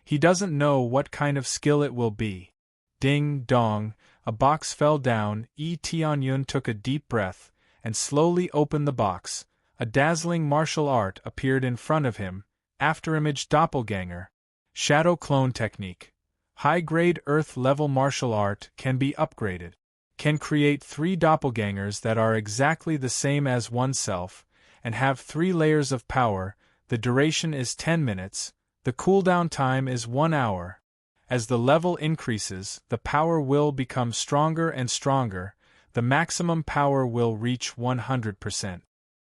He doesn't know what kind of skill it will be. Ding dong, a box fell down. Yi Tianyun took a deep breath and slowly opened the box. A dazzling martial art appeared in front of him. Afterimage Doppelganger. Shadow Clone Technique. High-grade Earth-level martial art can be upgraded. Can create 3 doppelgangers that are exactly the same as oneself, and have 3 layers of power. The duration is 10 minutes. The cooldown time is 1 hour. As the level increases, the power will become stronger and stronger. The maximum power will reach 100%.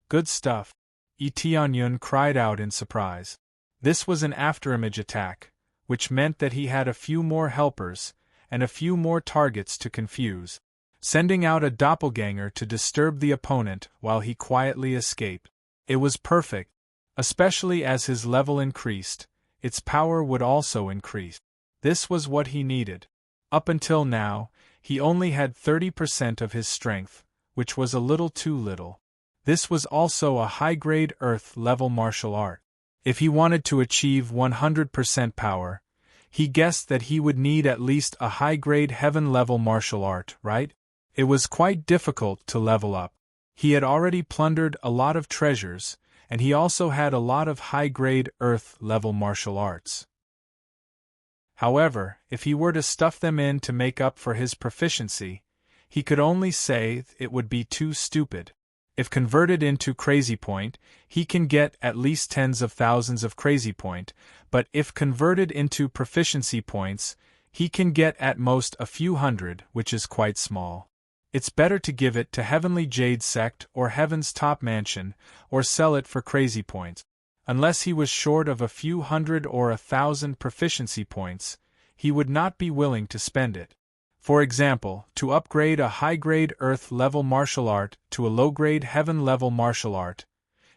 Good stuff. Tianyun cried out in surprise. This was an afterimage attack, which meant that he had a few more helpers, and a few more targets to confuse, sending out a doppelganger to disturb the opponent while he quietly escaped. It was perfect, especially as his level increased, its power would also increase. This was what he needed. Up until now, he only had 30% of his strength, which was a little too little. This was also a high-grade Earth-level martial art. If he wanted to achieve 100% power, he guessed that he would need at least a high-grade Heaven-level martial art, right? It was quite difficult to level up. He had already plundered a lot of treasures, and he also had a lot of high-grade Earth-level martial arts. However, if he were to stuff them in to make up for his proficiency, he could only say it would be too stupid. If converted into Crazy Point, he can get at least tens of thousands of Crazy Point, but if converted into proficiency points, he can get at most a few hundred, which is quite small. It's better to give it to Heavenly Jade Sect or Heaven's Top Mansion, or sell it for Crazy Points. Unless he was short of a few hundred or 1,000 proficiency points, he would not be willing to spend it. For example, to upgrade a high-grade Earth-level martial art to a low-grade Heaven-level martial art,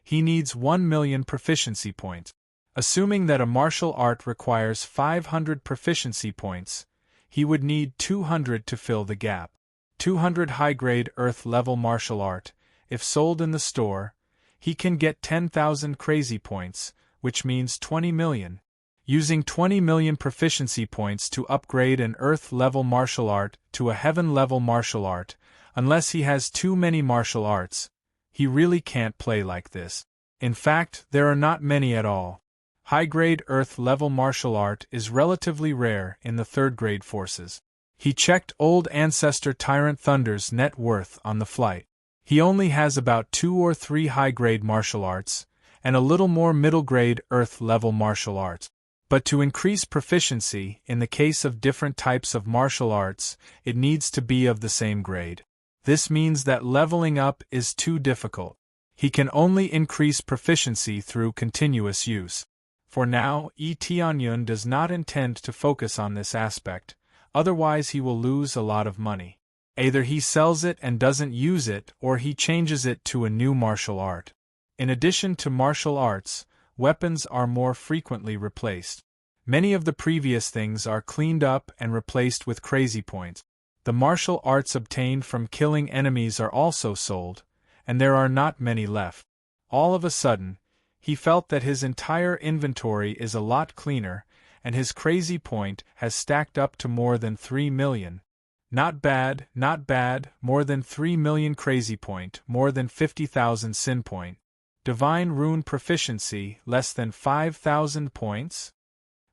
he needs 1 million proficiency points. Assuming that a martial art requires 500 proficiency points, he would need 200 to fill the gap. 200 high-grade Earth-level martial art, if sold in the store, he can get 10,000 crazy points, which means 20 million. Using 20 million proficiency points to upgrade an Earth-level martial art to a Heaven-level martial art, unless he has too many martial arts, he really can't play like this. In fact, there are not many at all. High-grade Earth-level martial art is relatively rare in the third-grade forces. He checked old ancestor Tyrant Thunder's net worth on the flight. He only has about 2 or 3 high-grade martial arts, and a little more middle-grade Earth-level martial arts. But to increase proficiency, in the case of different types of martial arts, it needs to be of the same grade. This means that leveling up is too difficult. He can only increase proficiency through continuous use. For now, Tianyun does not intend to focus on this aspect, otherwise he will lose a lot of money. Either he sells it and doesn't use it, or he changes it to a new martial art. In addition to martial arts, weapons are more frequently replaced. Many of the previous things are cleaned up and replaced with crazy points. The martial arts obtained from killing enemies are also sold, and there are not many left. All of a sudden, he felt that his entire inventory is a lot cleaner, and his crazy point has stacked up to more than 3 million. Not bad, not bad, more than 3 million crazy point, more than 50,000 sin point. Divine Rune proficiency, less than 5,000 points?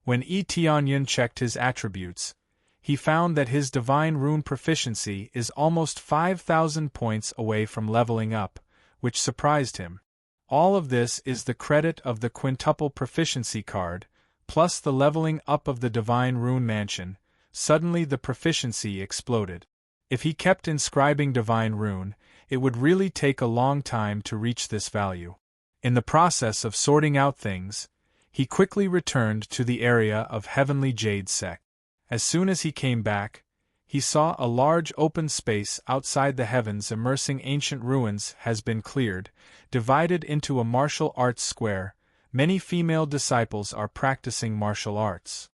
When Tianyun checked his attributes, he found that his Divine Rune proficiency is almost 5,000 points away from leveling up, which surprised him. All of this is the credit of the quintuple proficiency card, plus the leveling up of the Divine Rune Mansion. Suddenly the proficiency exploded. If he kept inscribing Divine Rune, it would really take a long time to reach this value. In the process of sorting out things, he quickly returned to the area of Heavenly Jade Sect. As soon as he came back, he saw a large open space outside the heavens immersing ancient ruins has been cleared, divided into a martial arts square. Many female disciples are practicing martial arts.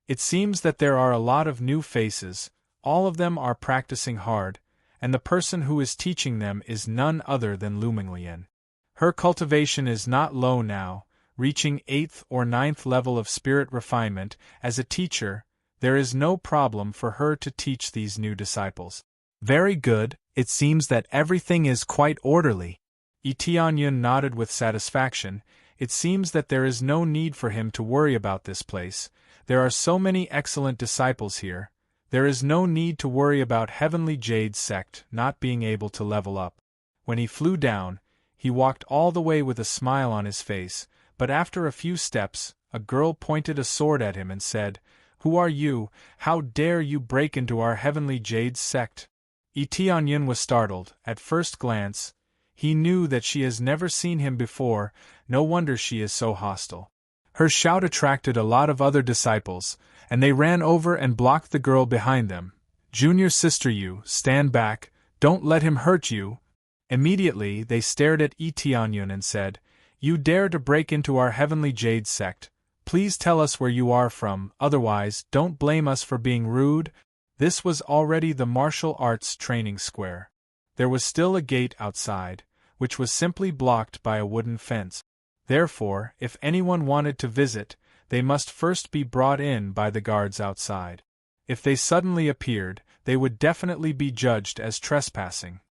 It seems that there are a lot of new faces, all of them are practicing hard, and the person who is teaching them is none other than Luminglian. Her cultivation is not low now, reaching 8th or 9th level of spirit refinement. As a teacher, there is no problem for her to teach these new disciples. Very good, it seems that everything is quite orderly. Tianyun nodded with satisfaction. It seems that there is no need for him to worry about this place. There are so many excellent disciples here. There is no need to worry about Heavenly Jade Sect not being able to level up. When he flew down, he walked all the way with a smile on his face, but after a few steps, a girl pointed a sword at him and said, "Who are you? How dare you break into our Heavenly Jade Sect?" Tianyun was startled. At first glance, he knew that she has never seen him before, no wonder she is so hostile. Her shout attracted a lot of other disciples, and they ran over and blocked the girl behind them. Junior sister, you, stand back, don't let him hurt you. Immediately they stared at Tianyun and said, You dare to break into our heavenly jade sect? Please tell us where you are from, otherwise don't blame us for being rude. This was already the martial arts training square. There was still a gate outside, which was simply blocked by a wooden fence. Therefore, if anyone wanted to visit, they must first be brought in by the guards outside. If they suddenly appeared, they would definitely be judged as trespassing.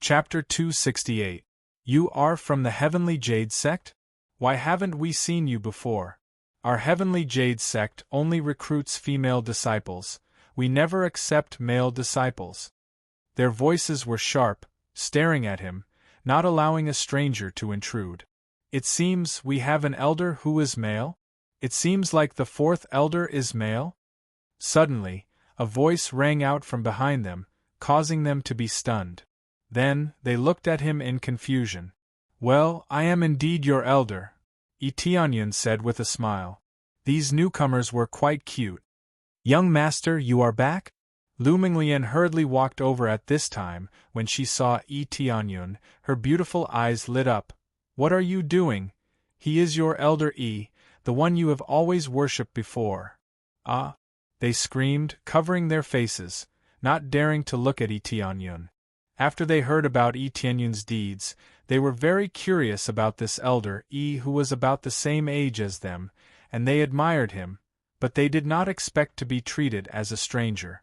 Chapter 268. You are from the Heavenly Jade Sect? Why haven't we seen you before? Our Heavenly Jade Sect only recruits female disciples. We never accept male disciples. Their voices were sharp, staring at him, not allowing a stranger to intrude. It seems we have an elder who is male? It seems like the fourth elder is male? Suddenly, a voice rang out from behind them, causing them to be stunned. Then, they looked at him in confusion. Well, I am indeed your elder, Tianyun said with a smile. These newcomers were quite cute. Young master, you are back? Lu Minglian hurriedly walked over at this time. When she saw Tianyun, her beautiful eyes lit up. What are you doing? He is your elder the one you have always worshipped before. Ah! They screamed, covering their faces, not daring to look at Tianyun. After they heard about Tianyun's deeds, they were very curious about this elder who was about the same age as them, and they admired him, but they did not expect to be treated as a stranger.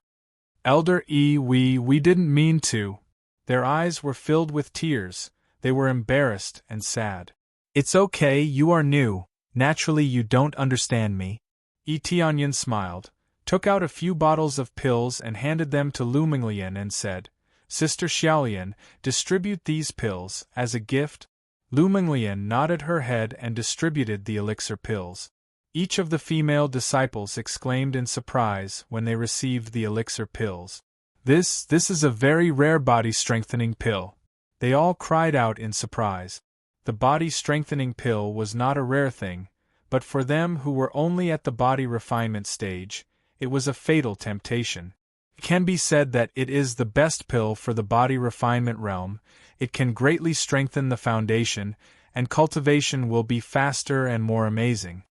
Elder we didn't mean to. Their eyes were filled with tears, they were embarrassed and sad. It's okay, you are new, naturally you don't understand me. Tianyun smiled, took out a few bottles of pills and handed them to Lu Minglian and said, Sister Xiaolian, distribute these pills, as a gift. Lu Minglian nodded her head and distributed the elixir pills. Each of the female disciples exclaimed in surprise when they received the elixir pills. This is a very rare body-strengthening pill. They all cried out in surprise. The body-strengthening pill was not a rare thing, but for them who were only at the body refinement stage, it was a fatal temptation. It can be said that it is the best pill for the body refinement realm. It can greatly strengthen the foundation, and cultivation will be faster and more amazing.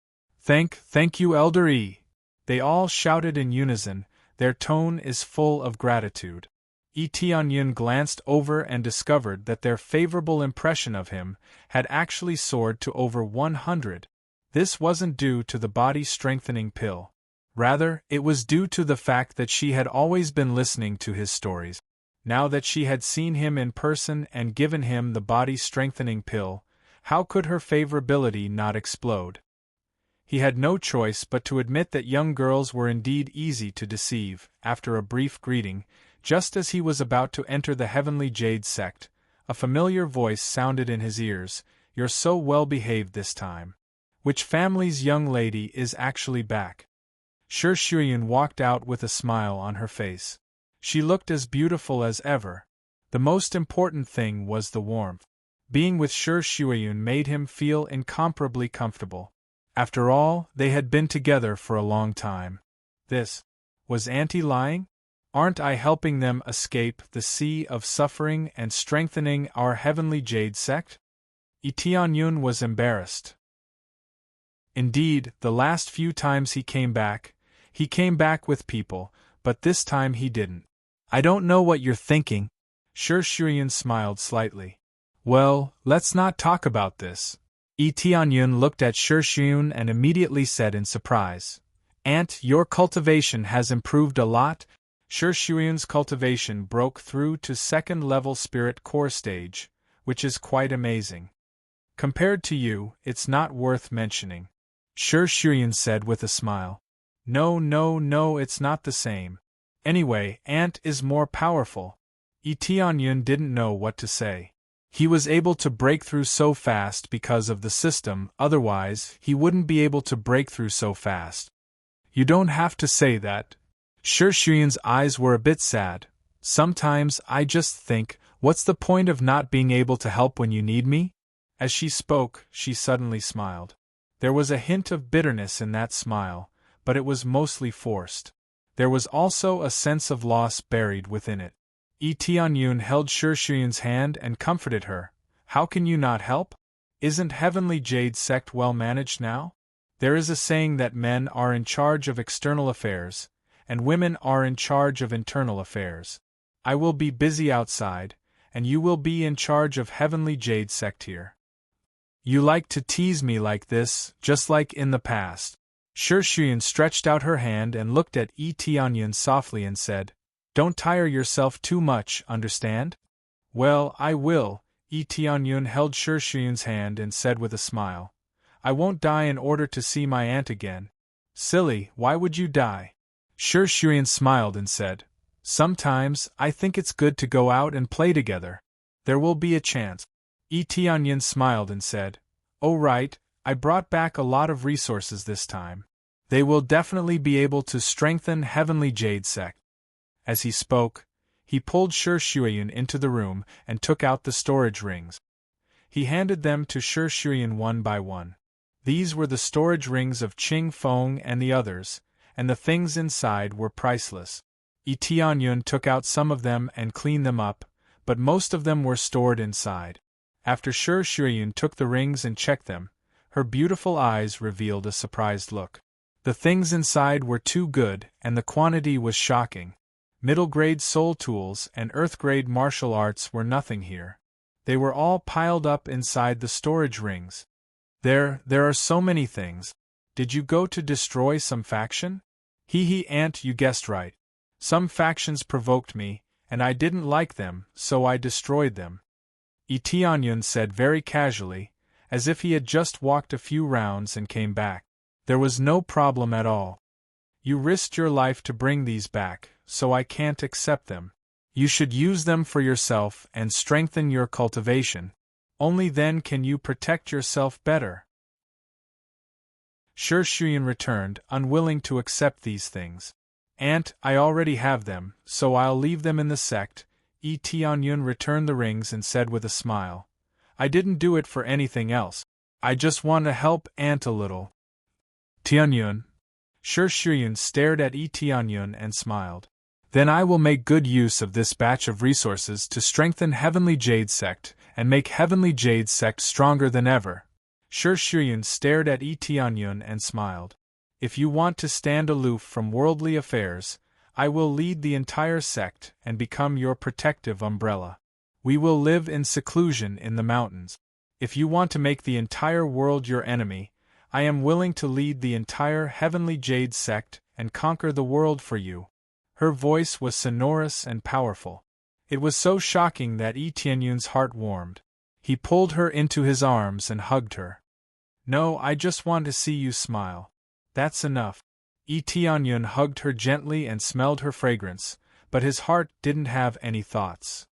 Thank you, Elder E. They all shouted in unison, their tone is full of gratitude. Tianyun glanced over and discovered that their favorable impression of him had actually soared to over 100. This wasn't due to the body-strengthening pill. Rather, it was due to the fact that she had always been listening to his stories. Now that she had seen him in person and given him the body-strengthening pill, how could her favorability not explode? He had no choice but to admit that young girls were indeed easy to deceive. After a brief greeting, just as he was about to enter the Heavenly Jade Sect, a familiar voice sounded in his ears, You're so well behaved this time. Which family's young lady is actually back? Shi Shuiyun walked out with a smile on her face. She looked as beautiful as ever. The most important thing was the warmth. Being with Shi Shuiyun made him feel incomparably comfortable. After all, they had been together for a long time. Was Auntie lying? Aren't I helping them escape the sea of suffering and strengthening our Heavenly Jade Sect? Tianyun was embarrassed. Indeed, the last few times he came back with people, but this time he didn't. I don't know what you're thinking. Shi Shuiyun smiled slightly. Well, let's not talk about this. Tianyun looked at Shi Shuiyun and immediately said in surprise, Aunt, your cultivation has improved a lot. Shi Shuiyun's cultivation broke through to second-level spirit core stage, which is quite amazing. Compared to you, it's not worth mentioning. Shi Shuiyun said with a smile. No, it's not the same. Anyway, Aunt is more powerful. Tianyun didn't know what to say. He was able to break through so fast because of the system, otherwise, he wouldn't be able to break through so fast. You don't have to say that. Shi Xuyan's eyes were a bit sad. Sometimes I just think, what's the point of not being able to help when you need me? As she spoke, she suddenly smiled. There was a hint of bitterness in that smile, but it was mostly forced. There was also a sense of loss buried within it. Tianyun held Shi Xuyan's hand and comforted her. How can you not help? Isn't Heavenly Jade Sect well managed now? There is a saying that men are in charge of external affairs, and women are in charge of internal affairs. I will be busy outside, and you will be in charge of Heavenly Jade Sect here. You like to tease me like this, just like in the past. Shi Xuyan stretched out her hand and looked at Tianyun softly and said, Don't tire yourself too much, understand? Well, I will. Tianyun held Shi Xuyan's hand and said with a smile, I won't die in order to see my aunt again. Silly, why would you die? Shi Xuyan smiled and said, Sometimes I think it's good to go out and play together. There will be a chance. Tianyun smiled and said, Oh right, I brought back a lot of resources this time. They will definitely be able to strengthen Heavenly Jade Sect. As he spoke, he pulled Shi Xuyan into the room and took out the storage rings. He handed them to Shi Xuyan one by one. These were the storage rings of Qing Feng and the others, and the things inside were priceless. Tianyun took out some of them and cleaned them up, but most of them were stored inside. After Shi Xuyan took the rings and checked them, her beautiful eyes revealed a surprised look. The things inside were too good, and the quantity was shocking. Middle-grade soul tools and earth-grade martial arts were nothing here. They were all piled up inside the storage rings. There are so many things. Did you go to destroy some faction? Aunt, you guessed right. Some factions provoked me, and I didn't like them, so I destroyed them. Tianyun said very casually, as if he had just walked a few rounds and came back. There was no problem at all. You risked your life to bring these back, so I can't accept them. You should use them for yourself and strengthen your cultivation. Only then can you protect yourself better. Shi Xuyan returned, unwilling to accept these things. Aunt, I already have them, so I'll leave them in the sect. Tianyun returned the rings and said with a smile, I didn't do it for anything else. I just want to help Aunt a little. Tianyun. Shi Xuyan stared at Tianyun and smiled. Then I will make good use of this batch of resources to strengthen Heavenly Jade Sect and make Heavenly Jade Sect stronger than ever. Shi Xuyan stared at Tianyun and smiled. If you want to stand aloof from worldly affairs, I will lead the entire sect and become your protective umbrella. We will live in seclusion in the mountains. If you want to make the entire world your enemy, I am willing to lead the entire Heavenly Jade Sect and conquer the world for you. Her voice was sonorous and powerful. It was so shocking that Tianyun's heart warmed. He pulled her into his arms and hugged her. No, I just want to see you smile. That's enough. Tianyun hugged her gently and smelled her fragrance, but his heart didn't have any thoughts.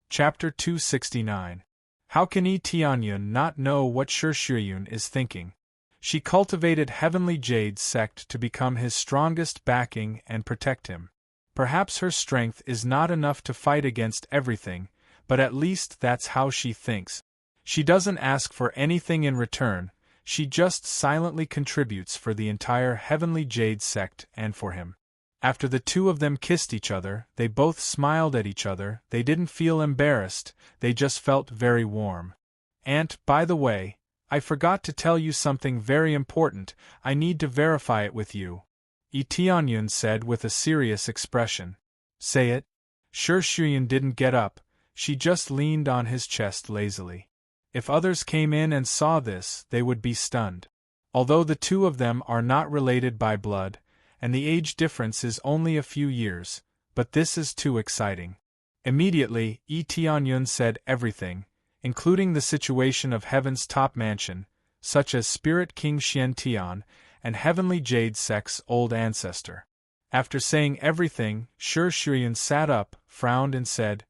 Chapter 269. How can Tianyun not know what Shi Xuyan is thinking? She cultivated Heavenly Jade Sect to become his strongest backing and protect him. Perhaps her strength is not enough to fight against everything, but at least that's how she thinks. She doesn't ask for anything in return, she just silently contributes for the entire Heavenly Jade Sect and for him. After the two of them kissed each other, they both smiled at each other. They didn't feel embarrassed, they just felt very warm. Aunt, by the way, I forgot to tell you something very important. I need to verify it with you. Tianyun said with a serious expression. Say it. Shi Xuyan didn't get up, she just leaned on his chest lazily. If others came in and saw this, they would be stunned. Although the two of them are not related by blood, and the age difference is only a few years, but this is too exciting. Immediately, Tianyun said everything, including the situation of Heaven's top mansion, such as Spirit King Xiantian and Heavenly Jade Sect's old ancestor. After saying everything, Shi Xuyan sat up, frowned and said,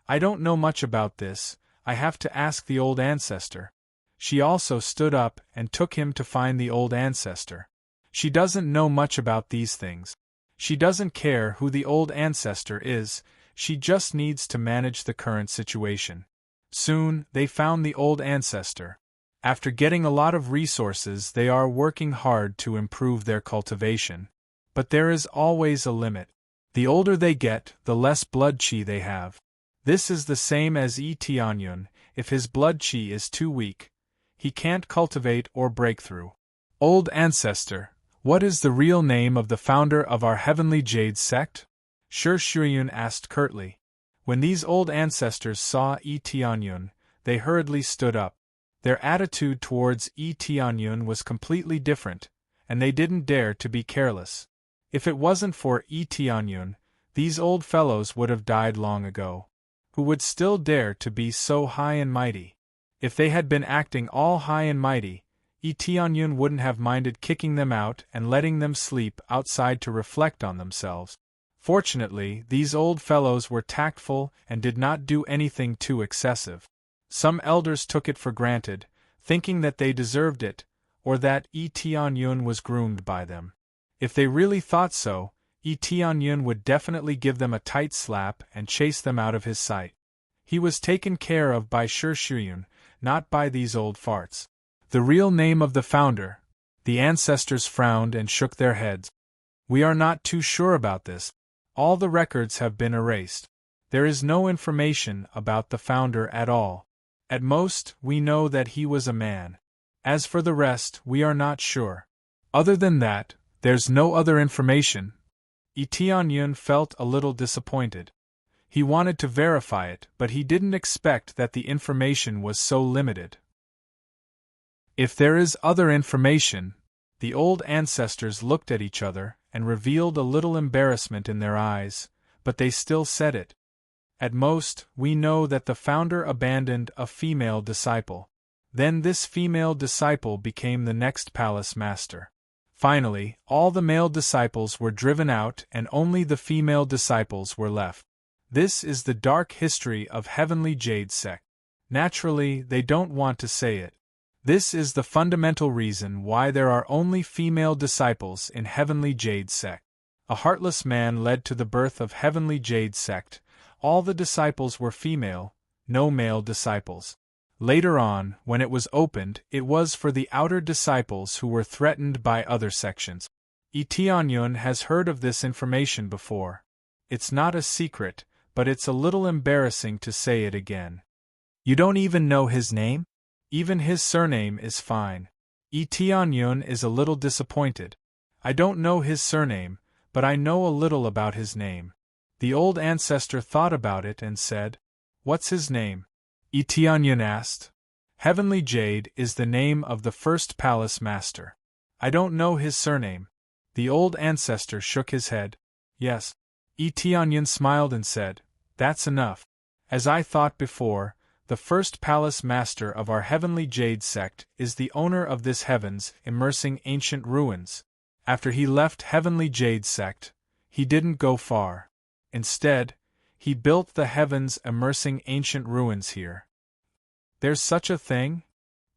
I don't know much about this, I have to ask the old ancestor. She also stood up and took him to find the old ancestor. She doesn't know much about these things. She doesn't care who the old ancestor is, she just needs to manage the current situation. Soon, they found the old ancestor. After getting a lot of resources, they are working hard to improve their cultivation. But there is always a limit. The older they get, the less blood chi they have. This is the same as Tianyun. If his blood chi is too weak, he can't cultivate or break through. Old ancestor, what is the real name of the founder of our heavenly jade sect? Shi Shuiyun asked curtly. When these old ancestors saw Tianyun, they hurriedly stood up. Their attitude towards Tianyun was completely different, and they didn't dare to be careless. If it wasn't for Tianyun, these old fellows would have died long ago. Who would still dare to be so high and mighty? If they had been acting all high and mighty, Tianyun wouldn't have minded kicking them out and letting them sleep outside to reflect on themselves. Fortunately, these old fellows were tactful and did not do anything too excessive. Some elders took it for granted, thinking that they deserved it, or that Tianyun was groomed by them. If they really thought so, Tianyun would definitely give them a tight slap and chase them out of his sight. He was taken care of by Shi Shuiyun, not by these old farts. The real name of the founder. The ancestors frowned and shook their heads. We are not too sure about this. All the records have been erased. There is no information about the founder at all. At most, we know that he was a man. As for the rest, we are not sure. Other than that, there's no other information. Tianyun felt a little disappointed. He wanted to verify it, but he didn't expect that the information was so limited. If there is other information, the old ancestors looked at each other and revealed a little embarrassment in their eyes, but they still said it. At most, we know that the founder abandoned a female disciple. Then this female disciple became the next palace master. Finally, all the male disciples were driven out and only the female disciples were left. This is the dark history of Heavenly Jade Sect. Naturally, they don't want to say it. This is the fundamental reason why there are only female disciples in Heavenly Jade Sect. A heartless man led to the birth of Heavenly Jade Sect. All the disciples were female, no male disciples. Later on, when it was opened, it was for the outer disciples who were threatened by other sections. Tianyun has heard of this information before. It's not a secret, but it's a little embarrassing to say it again. You don't even know his name? Even his surname is fine. Tianyun is a little disappointed. I don't know his surname, but I know a little about his name. The old ancestor thought about it and said, "What's his name?" Tianyun asked. Heavenly Jade is the name of the first palace master. I don't know his surname. The old ancestor shook his head. Yes. Tianyun smiled and said, "That's enough. As I thought before, the first palace master of our Heavenly Jade Sect is the owner of this heavens immersing ancient ruins. After he left Heavenly Jade Sect, he didn't go far. Instead, he built the heavens immersing ancient ruins here." There's such a thing?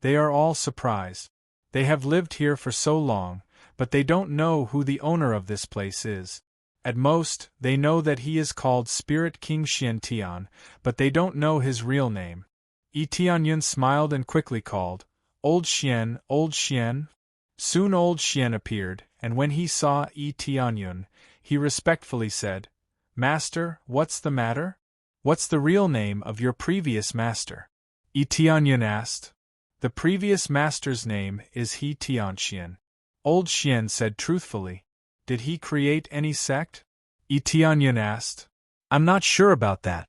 They are all surprised. They have lived here for so long, but they don't know who the owner of this place is. At most, they know that he is called Spirit King Xiantian, but they don't know his real name. Tianyun smiled and quickly called, "Old Xian, Old Xian." Soon Old Xian appeared, and when he saw Tianyun, he respectfully said, "Master, what's the matter? What's the real name of your previous master?" Tianyun asked. "The previous master's name is He Tianxian." Old Xian said truthfully. "Did he create any sect?" Tianyun asked. "I'm not sure about that.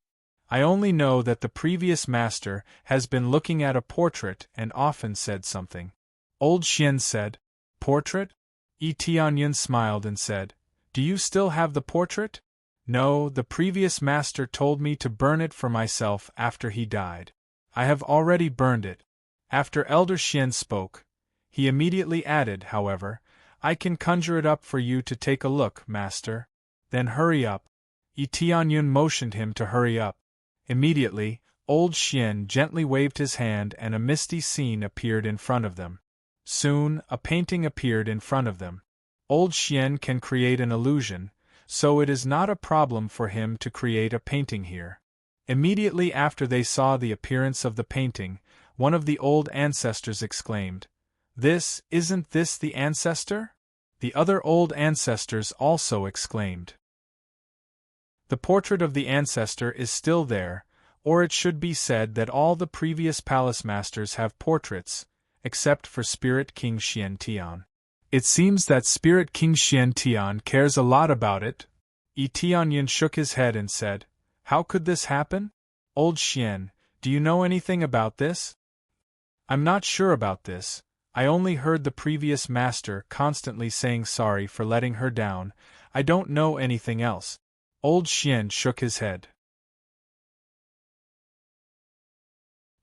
I only know that the previous master has been looking at a portrait and often said something." Old Xian said, "Portrait?" Tianyun smiled and said, "Do you still have the portrait?" "No, the previous master told me to burn it for myself after he died. I have already burned it." After Elder Xian spoke, he immediately added, however, "I can conjure it up for you to take a look, master. Then hurry up." Tianyun motioned him to hurry up. Immediately, Old Xian gently waved his hand and a misty scene appeared in front of them. Soon, a painting appeared in front of them. Old Xian can create an illusion, so it is not a problem for him to create a painting here. Immediately after they saw the appearance of the painting, one of the old ancestors exclaimed, Isn't this the ancestor?" The other old ancestors also exclaimed. The portrait of the ancestor is still there, or it should be said that all the previous palace masters have portraits, except for Spirit King Xian Tian. It seems that Spirit King Xian Tian cares a lot about it. Tianyun shook his head and said, "How could this happen? Old Xian, do you know anything about this?" "I'm not sure about this. I only heard the previous master constantly saying sorry for letting her down. I don't know anything else." Old Xian shook his head.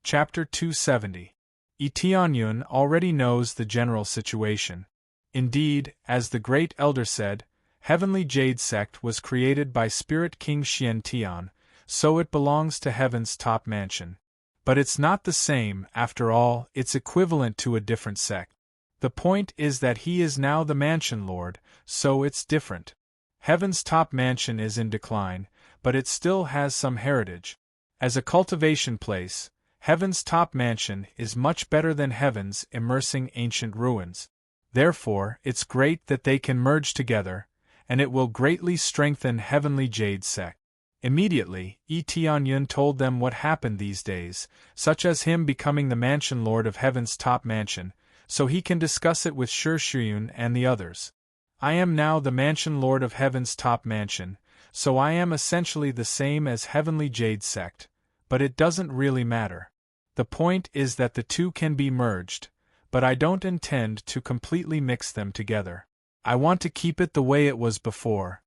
Chapter 270. Tianyun already knows the general situation. Indeed, as the Great Elder said, Heavenly Jade Sect was created by Spirit King Xian Tian, so it belongs to Heaven's top mansion. But it's not the same, after all, it's equivalent to a different sect. The point is that he is now the mansion lord, so it's different. Heaven's top mansion is in decline, but it still has some heritage. As a cultivation place, Heaven's top mansion is much better than Heaven's immersing ancient ruins. Therefore, it's great that they can merge together, and it will greatly strengthen Heavenly Jade Sect. Immediately, Tianyun told them what happened these days, such as him becoming the mansion lord of Heaven's top mansion, so he can discuss it with Shuyun and the others. "I am now the mansion lord of Heaven's top mansion, so I am essentially the same as Heavenly Jade Sect, but it doesn't really matter. The point is that the two can be merged, but I don't intend to completely mix them together. I want to keep it the way it was before."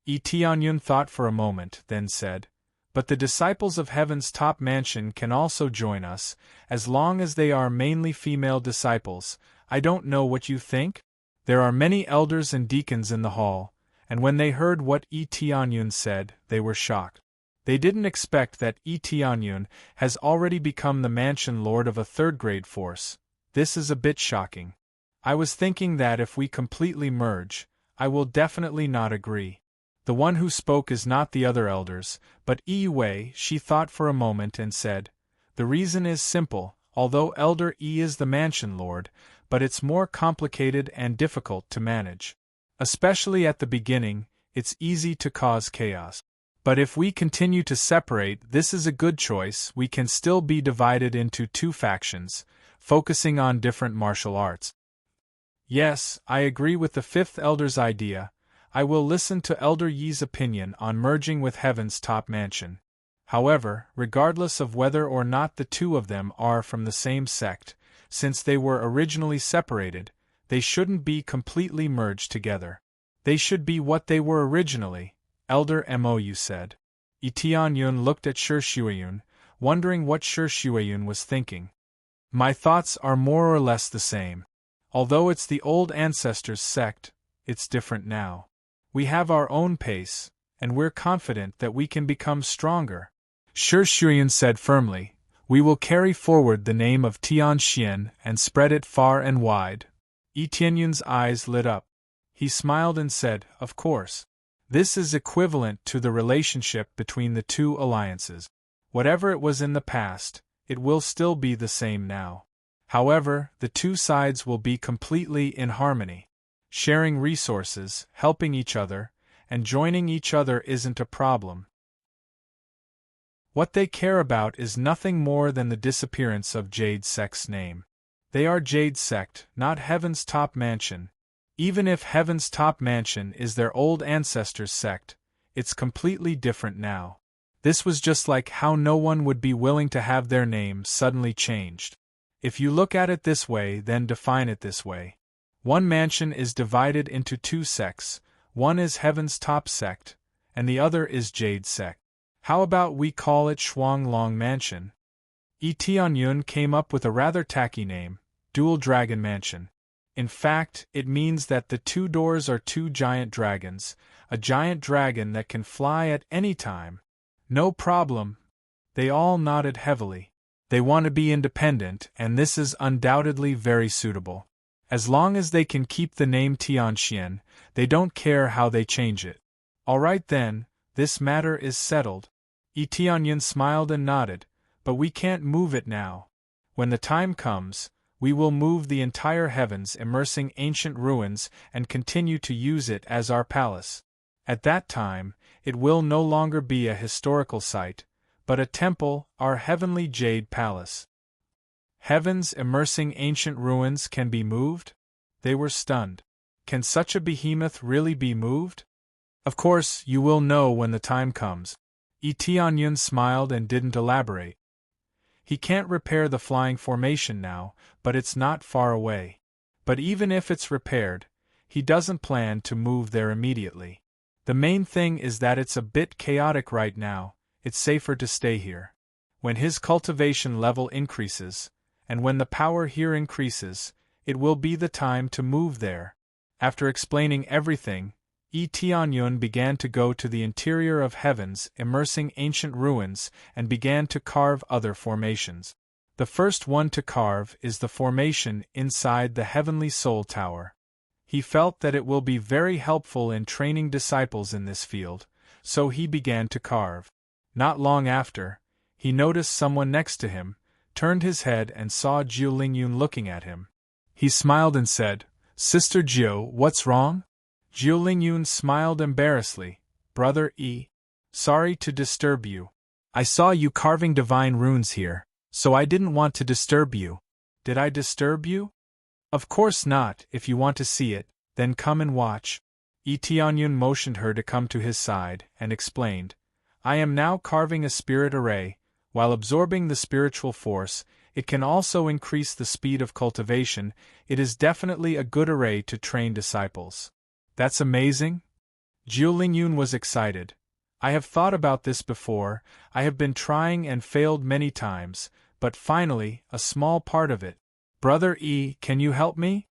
Tianyun thought for a moment, then said, "But the disciples of Heaven's top mansion can also join us, as long as they are mainly female disciples. I don't know what you think?" There are many elders and deacons in the hall, and when they heard what Tianyun said, they were shocked. They didn't expect that Tianyun has already become the mansion lord of a third-grade force. This is a bit shocking. I was thinking that if we completely merge, I will definitely not agree. The one who spoke is not the other elders, but Wei. She thought for a moment and said, "The reason is simple, although Elder is the mansion lord, but it's more complicated and difficult to manage. Especially at the beginning, it's easy to cause chaos. But if we continue to separate, this is a good choice. We can still be divided into two factions, focusing on different martial arts." "Yes, I agree with the fifth elder's idea. I will listen to Elder Yi's opinion on merging with Heaven's top mansion. However, regardless of whether or not the two of them are from the same sect, since they were originally separated, they shouldn't be completely merged together. They should be what they were originally," Elder Mou said. Tianyun looked at Shuyun, wondering what Shuyun was thinking. "My thoughts are more or less the same. Although it's the old ancestors' sect, it's different now. We have our own pace, and we're confident that we can become stronger." Shuyun said firmly, "We will carry forward the name of Tianxian and spread it far and wide." Tianyun's eyes lit up. He smiled and said, "Of course. This is equivalent to the relationship between the two alliances. Whatever it was in the past, it will still be the same now. However, the two sides will be completely in harmony. Sharing resources, helping each other, and joining each other isn't a problem. What they care about is nothing more than the disappearance of Jade Sect's name. They are Jade Sect, not Heaven's top mansion. Even if Heaven's top mansion is their old ancestors' sect, it's completely different now. This was just like how no one would be willing to have their name suddenly changed. If you look at it this way, then define it this way. One mansion is divided into two sects, one is Heaven's top sect, and the other is Jade Sect. How about we call it Shuanglong Mansion?" Tianyun came up with a rather tacky name, Dual Dragon Mansion. In fact, it means that the two doors are two giant dragons, a giant dragon that can fly at any time. "No problem." They all nodded heavily. They want to be independent, and this is undoubtedly very suitable. As long as they can keep the name Tianxian, they don't care how they change it. Alright then, this matter is settled. Tianyin smiled and nodded, but we can't move it now. When the time comes, we will move the entire heavens, immersing ancient ruins, and continue to use it as our palace. At that time, it will no longer be a historical site, but a temple, our heavenly jade palace. Heavens immersing ancient ruins can be moved? They were stunned. Can such a behemoth really be moved? Of course, you will know when the time comes. Tianyun smiled and didn't elaborate. He can't repair the flying formation now, but it's not far away. But even if it's repaired, he doesn't plan to move there immediately. The main thing is that it's a bit chaotic right now, it's safer to stay here. When his cultivation level increases, and when the power here increases, it will be the time to move there. After explaining everything, Tianyun began to go to the interior of heavens, immersing ancient ruins, and began to carve other formations. The first one to carve is the formation inside the Heavenly Soul Tower. He felt that it will be very helpful in training disciples in this field, so he began to carve. Not long after, he noticed someone next to him, turned his head and saw Jiu Lingyun looking at him. He smiled and said, "Sister Jiu, what's wrong?" Jiu Lingyun smiled embarrassedly. "Brother E. Sorry to disturb you. I saw you carving divine runes here, so I didn't want to disturb you." "Did I disturb you?" "Of course not. If you want to see it, then come and watch." Tianyun motioned her to come to his side, and explained, "I am now carving a spirit array. While absorbing the spiritual force, it can also increase the speed of cultivation. It is definitely a good array to train disciples." "That's amazing." Jiu Lingyun was excited. "I have thought about this before, I have been trying and failed many times, but finally, a small part of it. Brother E, can you help me?"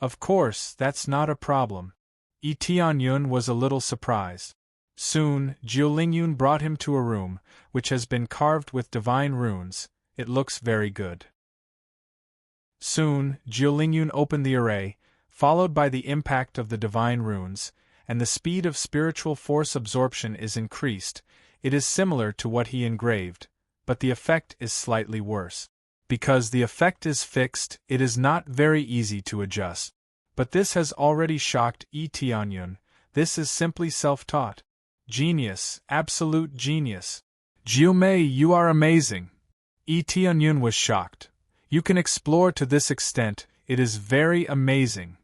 "Of course, that's not a problem." Tianyun was a little surprised. Soon, Jiu Lingyun brought him to a room, which has been carved with divine runes. It looks very good. Soon, Jiu Lingyun opened the array, followed by the impact of the divine runes, and the speed of spiritual force absorption is increased. It is similar to what he engraved, but the effect is slightly worse. Because the effect is fixed, it is not very easy to adjust. But this has already shocked Tianyun. This is simply self-taught. Genius, absolute genius. Jiu Mei, you are amazing. Tianyun was shocked. You can explore to this extent, it is very amazing.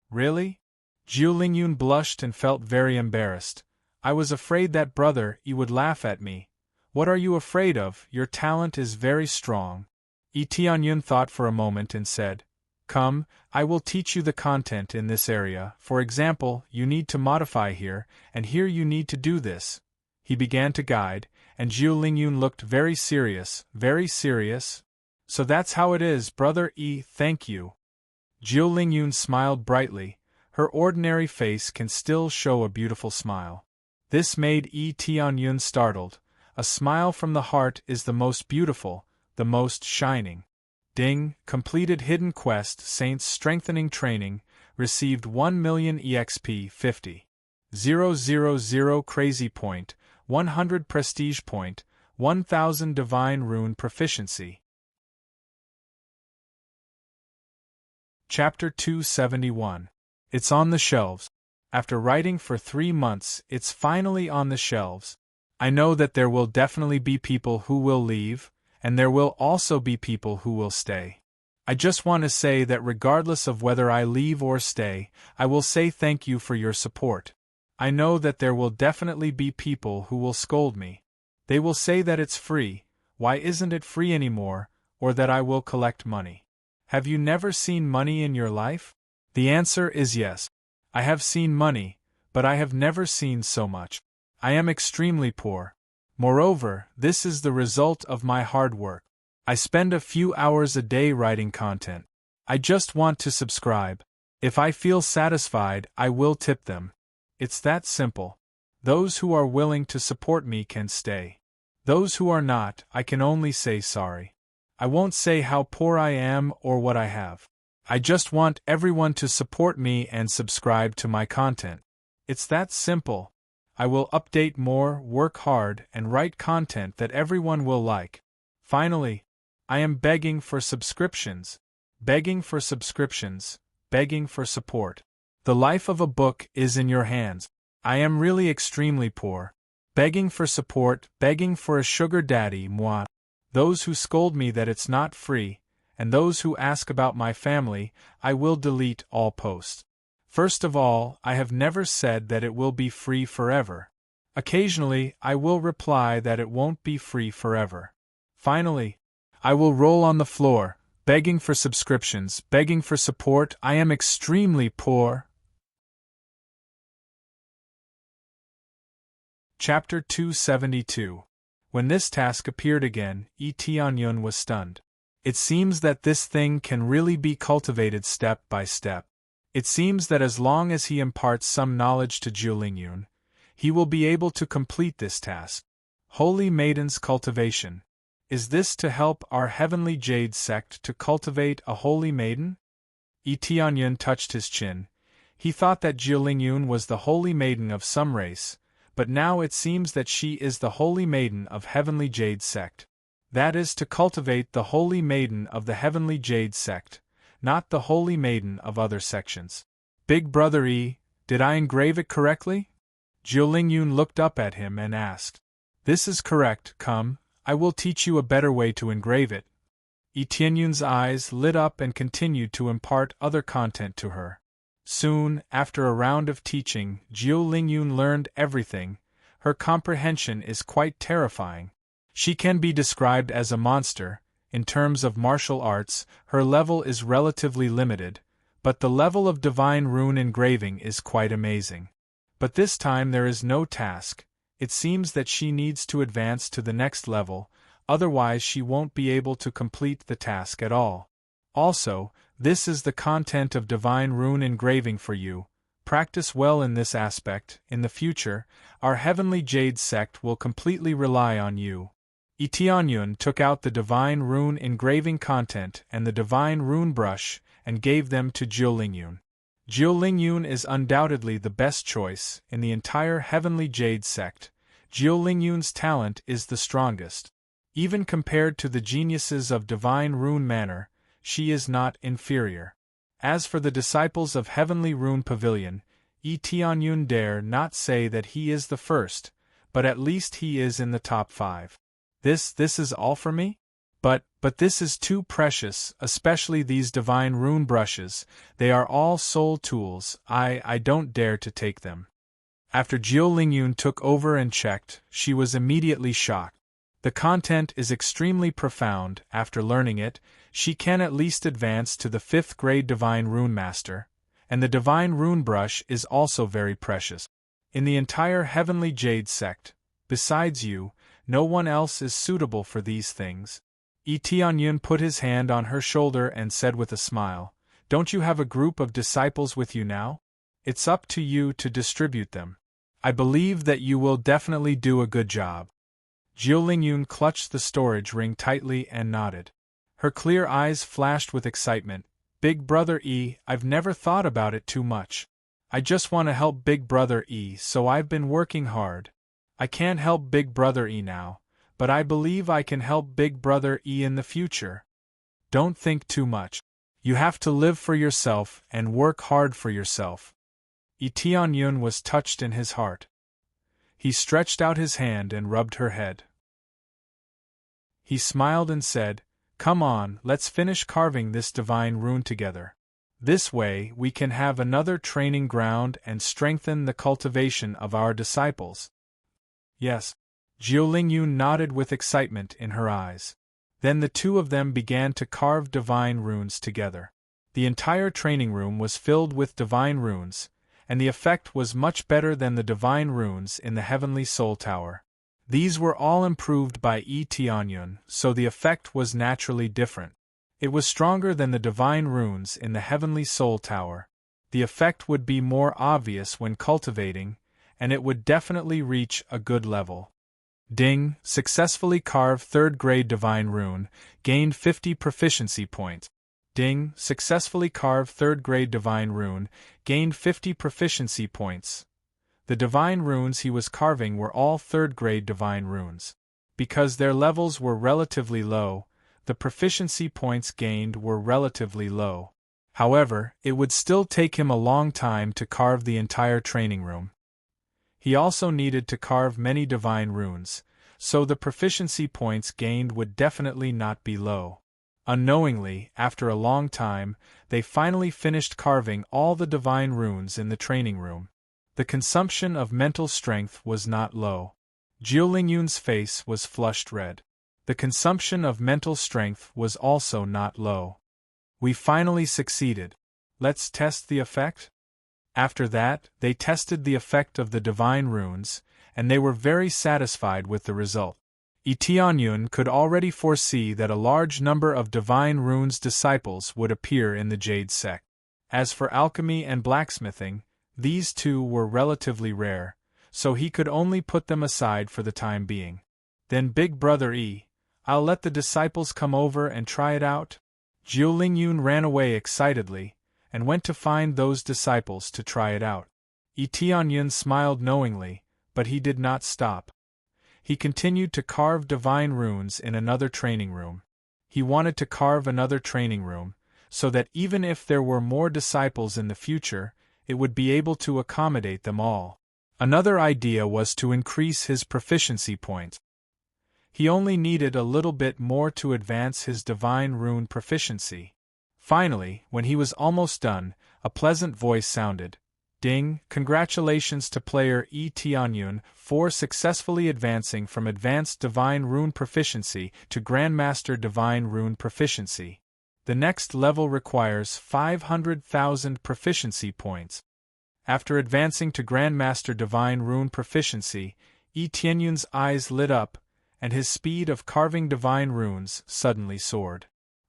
Really? Jiu Lingyun blushed and felt very embarrassed. I was afraid that Brother E would laugh at me. What are you afraid of? Your talent is very strong. Tianyun thought for a moment and said, "Come, I will teach you the content in this area. For example, you need to modify here, and here you need to do this." He began to guide, and Jiu Lingyun looked very serious, very serious. "So that's how it is, Brother E, thank you." Jiu Lingyun smiled brightly. Her ordinary face can still show a beautiful smile. This made Tianyun startled. A smile from the heart is the most beautiful, the most shining. Ding, completed hidden quest, Saints strengthening training, received 1,000,000 EXP 50. 000 crazy point, 100 prestige point, 1000 divine rune proficiency. Chapter 271. It's on the shelves. After writing for 3 months, it's finally on the shelves. I know that there will definitely be people who will leave, and there will also be people who will stay. I just want to say that regardless of whether I leave or stay, I will say thank you for your support. I know that there will definitely be people who will scold me. They will say that it's free, why isn't it free anymore, or that I will collect money. Have you never seen money in your life? The answer is yes. I have seen money, but I have never seen so much. I am extremely poor. Moreover, this is the result of my hard work. I spend a few hours a day writing content. I just want to subscribe. If I feel satisfied, I will tip them. It's that simple. Those who are willing to support me can stay. Those who are not, I can only say sorry. I won't say how poor I am or what I have. I just want everyone to support me and subscribe to my content. It's that simple. I will update more, work hard, and write content that everyone will like. Finally, I am begging for subscriptions. Begging for subscriptions. Begging for support. The life of a book is in your hands. I am really extremely poor. Begging for support, begging for a sugar daddy, moi. Those who scold me that it's not free, and those who ask about my family, I will delete all posts. First of all, I have never said that it will be free forever. Occasionally, I will reply that it won't be free forever. Finally, I will roll on the floor, begging for subscriptions, begging for support. I am extremely poor. Chapter 272. When this task appeared again, Tianyun was stunned. It seems that this thing can really be cultivated step by step. It seems that as long as he imparts some knowledge to Jiulingyun, he will be able to complete this task. Holy Maiden's cultivation. Is this to help our heavenly jade sect to cultivate a holy maiden? Tianyun touched his chin. He thought that Jiulingyun was the holy maiden of some race, but now it seems that she is the holy maiden of heavenly jade sect. That is to cultivate the holy maiden of the heavenly jade sect, not the holy maiden of other sections. Big Brother E, did I engrave it correctly? Jiulingyun looked up at him and asked. This is correct, come, I will teach you a better way to engrave it. Tianyun's eyes lit up and continued to impart other content to her. Soon, after a round of teaching, Jiulingyun learned everything. Her comprehension is quite terrifying. She can be described as a monster. In terms of martial arts, her level is relatively limited, but the level of divine rune engraving is quite amazing. But this time there is no task. It seems that she needs to advance to the next level, otherwise she won't be able to complete the task at all. Also, this is the content of divine rune engraving for you. Practice well in this aspect. In the future, our heavenly jade sect will completely rely on you. Tianyun took out the divine rune engraving content and the divine rune brush and gave them to Jiulingyun. Jiulingyun is undoubtedly the best choice in the entire heavenly jade sect. Jiulingyun's talent is the strongest. Even compared to the geniuses of divine rune manner, she is not inferior. As for the disciples of Heavenly Rune Pavilion, Tianyun dare not say that he is the first, but at least he is in the top 5. This is all for me? But this is too precious, especially these divine rune brushes. They are all soul tools. I don't dare to take them. After Jiulingyun took over and checked, she was immediately shocked. The content is extremely profound. After learning it, she can at least advance to the 5th grade Divine Rune Master, and the Divine Rune Brush is also very precious. In the entire Heavenly Jade sect, besides you, no one else is suitable for these things. Tianyun put his hand on her shoulder and said with a smile, "Don't you have a group of disciples with you now? It's up to you to distribute them. I believe that you will definitely do a good job." Jiulingyun clutched the storage ring tightly and nodded. Her clear eyes flashed with excitement. "Big Brother E, I've never thought about it too much. I just want to help Big Brother E, so I've been working hard. I can't help Big Brother E now, but I believe I can help Big Brother E in the future. Don't think too much. You have to live for yourself and work hard for yourself." Tianyun was touched in his heart. He stretched out his hand and rubbed her head. He smiled and said, "Come on, let's finish carving this divine rune together. This way we can have another training ground and strengthen the cultivation of our disciples." "Yes." Jiulingyun nodded with excitement in her eyes. Then the two of them began to carve divine runes together. The entire training room was filled with divine runes, and the effect was much better than the divine runes in the Heavenly Soul Tower. These were all improved by Tianyun, so the effect was naturally different. It was stronger than the divine runes in the Heavenly Soul Tower. The effect would be more obvious when cultivating, and it would definitely reach a good level. Ding! Successfully carved 3rd grade divine rune, gained 50 proficiency points. Ding, successfully carved 3rd grade divine rune, gained 50 proficiency points. The divine runes he was carving were all 3rd grade divine runes. Because their levels were relatively low, the proficiency points gained were relatively low. However, it would still take him a long time to carve the entire training room. He also needed to carve many divine runes, so the proficiency points gained would definitely not be low. Unknowingly, after a long time, they finally finished carving all the divine runes in the training room. The consumption of mental strength was not low. Jiu Lingyun's face was flushed red. The consumption of mental strength was also not low. We finally succeeded. Let's test the effect? After that, they tested the effect of the divine runes, and they were very satisfied with the result. Tianyun could already foresee that a large number of divine runes disciples would appear in the Jade sect. As for alchemy and blacksmithing, these two were relatively rare, so he could only put them aside for the time being. Then Big Brother I'll let the disciples come over and try it out. Jiu Lingyun ran away excitedly, and went to find those disciples to try it out. Tianyun smiled knowingly, but he did not stop. He continued to carve divine runes in another training room. He wanted to carve another training room, so that even if there were more disciples in the future, it would be able to accommodate them all. Another idea was to increase his proficiency points. He only needed a little bit more to advance his divine rune proficiency. Finally, when he was almost done, a pleasant voice sounded. Ding, congratulations to player Tianyun for successfully advancing from Advanced Divine Rune Proficiency to Grandmaster Divine Rune Proficiency. The next level requires 500,000 proficiency points. After advancing to Grandmaster Divine Rune Proficiency, Tianyun's eyes lit up, and his speed of carving divine runes suddenly soared.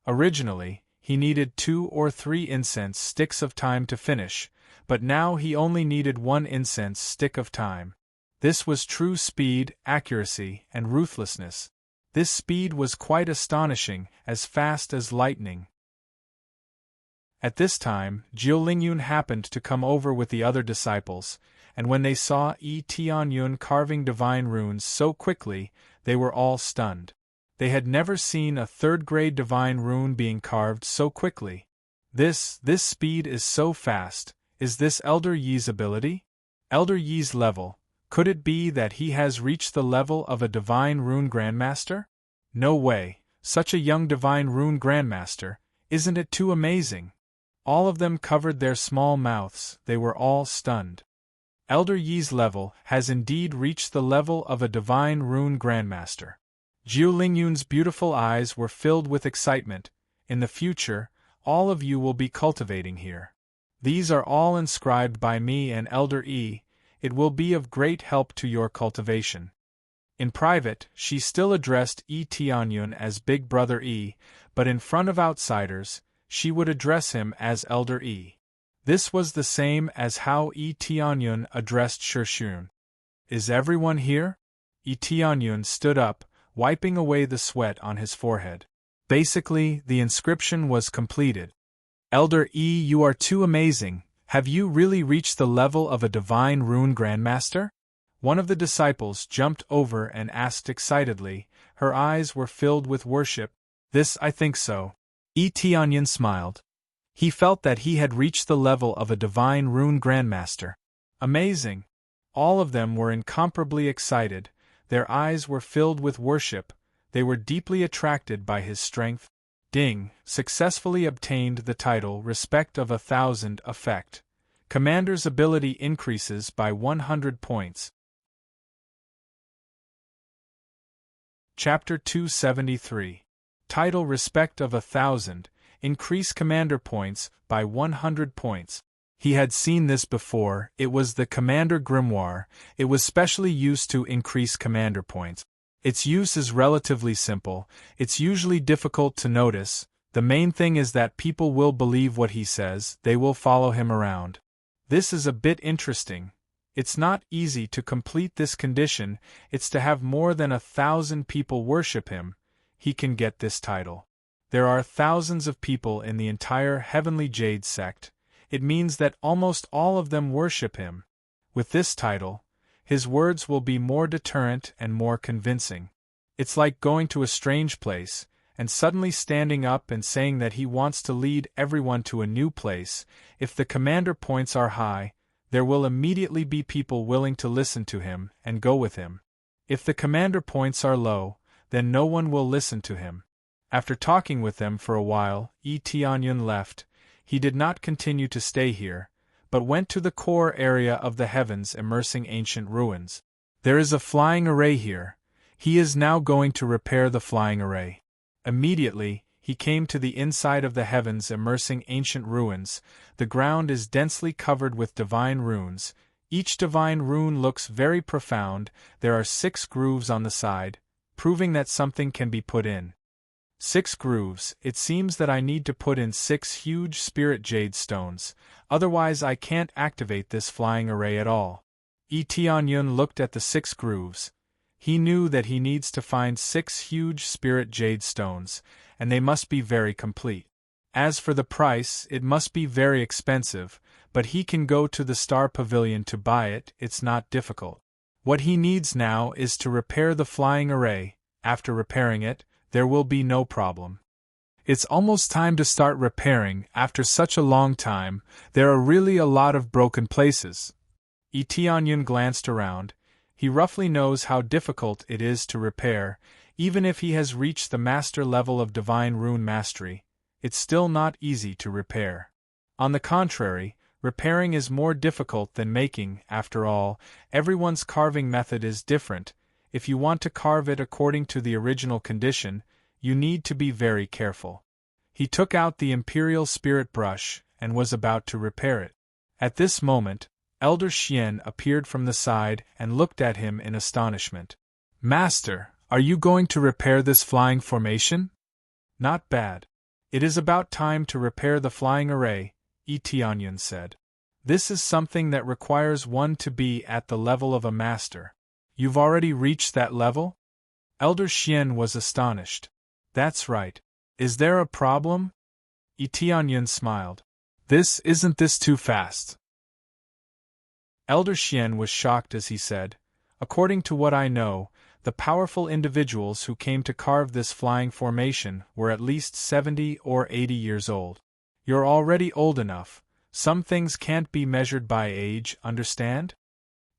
Originally, he needed 2 or 3 incense sticks of time to finish, but now he only needed 1 incense stick of time. This was true speed, accuracy, and ruthlessness. This speed was quite astonishing, as fast as lightning. At this time, Jiu Lingyun happened to come over with the other disciples, and when they saw Tianyun carving divine runes so quickly, they were all stunned. They had never seen a 3rd grade divine rune being carved so quickly. This speed is so fast. Is this Elder Yi's ability? Elder Yi's level? Could it be that he has reached the level of a divine rune grandmaster? No way, such a young divine rune grandmaster, isn't it too amazing? All of them covered their small mouths, they were all stunned. Elder Yi's level has indeed reached the level of a divine rune grandmaster. Jiu Lingyun's beautiful eyes were filled with excitement. In the future, all of you will be cultivating here. These are all inscribed by me and Elder Yi. It will be of great help to your cultivation. In private, she still addressed Tianyun as Big Brother Yi, but in front of outsiders, she would address him as Elder Yi. This was the same as how Tianyun addressed Shishun. Is everyone here? Tianyun stood up, wiping away the sweat on his forehead. Basically, the inscription was completed. Elder Yi, you are too amazing. Have you really reached the level of a divine rune grandmaster? One of the disciples jumped over and asked excitedly. Her eyes were filled with worship. This, I think so. Tianyun smiled. He felt that he had reached the level of a divine rune grandmaster. Amazing. All of them were incomparably excited. Their eyes were filled with worship. They were deeply attracted by his strength. Ding, successfully obtained the title Respect of 1,000 effect. Commander's ability increases by 100 points. Chapter 273. Title Respect of 1,000. Increase commander points by 100 points. He had seen this before. It was the Commander Grimoire. It was specially used to increase commander points. Its use is relatively simple. It's usually difficult to notice. The main thing is that people will believe what he says. They will follow him around. This is a bit interesting. It's not easy to complete this condition. It's to have more than 1,000 people worship him. He can get this title. There are thousands of people in the entire Heavenly Jade sect. It means that almost all of them worship him. With this title, his words will be more deterrent and more convincing. It's like going to a strange place, and suddenly standing up and saying that he wants to lead everyone to a new place. If the commander points are high, there will immediately be people willing to listen to him and go with him. If the commander points are low, then no one will listen to him. After talking with them for a while, Tianyun left. He did not continue to stay here, but went to the core area of the heavens immersing ancient ruins. There is a flying array here. He is now going to repair the flying array. Immediately, he came to the inside of the heavens immersing ancient ruins. The ground is densely covered with divine runes. Each divine rune looks very profound. There are 6 grooves on the side, proving that something can be put in. 6 grooves. It seems that I need to put in 6 huge spirit jade stones, otherwise I can't activate this flying array at all. Tianyun looked at the 6 grooves. He knew that he needs to find 6 huge spirit jade stones, and they must be very complete. As for the price, it must be very expensive, but he can go to the Star Pavilion to buy it. It's not difficult. What he needs now is to repair the flying array. After repairing it, there will be no problem. It's almost time to start repairing. After such a long time, there are really a lot of broken places. Tianyun glanced around. He roughly knows how difficult it is to repair. Even if he has reached the master level of divine rune mastery, it's still not easy to repair. On the contrary, repairing is more difficult than making. After all, everyone's carving method is different. If you want to carve it according to the original condition, you need to be very careful. He took out the Imperial Spirit Brush and was about to repair it. At this moment, Elder Xian appeared from the side and looked at him in astonishment. "Master, are you going to repair this flying formation?" "Not bad. It is about time to repair the flying array," Tianyun said. "This is something that requires one to be at the level of a master. You've already reached that level?" Elder Xian was astonished. "That's right. Is there a problem?" Tianyun smiled. Isn't this too fast?" Elder Xian was shocked as he said, "According to what I know, the powerful individuals who came to carve this flying formation were at least 70 or 80 years old. You're already old enough. Some things can't be measured by age, understand?"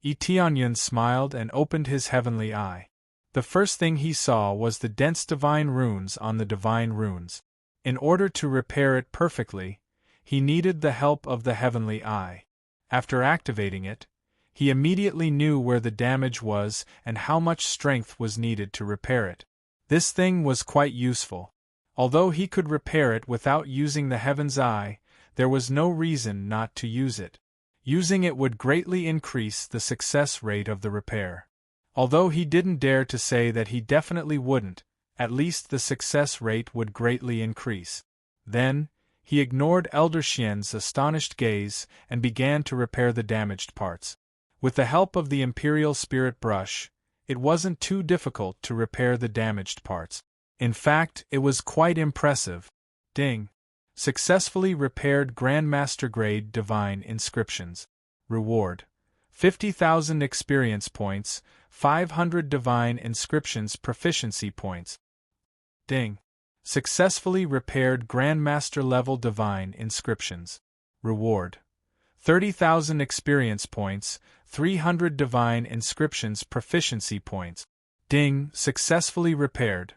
Tianyun smiled and opened his heavenly eye. The first thing he saw was the dense divine runes on the divine runes. In order to repair it perfectly, he needed the help of the heavenly eye. After activating it, he immediately knew where the damage was and how much strength was needed to repair it. This thing was quite useful. Although he could repair it without using the heaven's eye, there was no reason not to use it. Using it would greatly increase the success rate of the repair. Although he didn't dare to say that he definitely wouldn't, at least the success rate would greatly increase. Then, he ignored Elder Xian's astonished gaze and began to repair the damaged parts. With the help of the Imperial Spirit Brush, it wasn't too difficult to repair the damaged parts. In fact, it was quite impressive. Ding! Successfully repaired Grandmaster Grade Divine Inscriptions. Reward: 50,000 experience points, 500 Divine Inscriptions proficiency points. Ding! Successfully repaired Grandmaster level Divine Inscriptions. Reward: 30,000 experience points, 300 Divine Inscriptions proficiency points. Ding! Successfully repaired.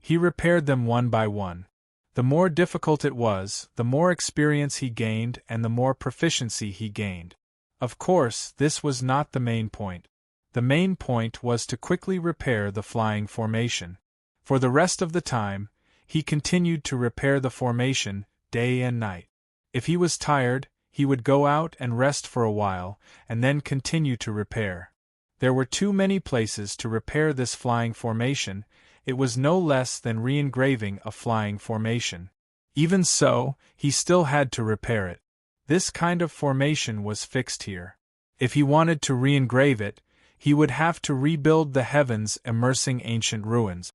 He repaired them one by one. The more difficult it was, the more experience he gained and the more proficiency he gained. Of course, this was not the main point. The main point was to quickly repair the flying formation. For the rest of the time, he continued to repair the formation, day and night. If he was tired, he would go out and rest for a while, and then continue to repair. There were too many places to repair this flying formation. It was no less than re-engraving a flying formation. Even so, he still had to repair it. This kind of formation was fixed here. If he wanted to re-engrave it, he would have to rebuild the heavens immersing ancient ruins.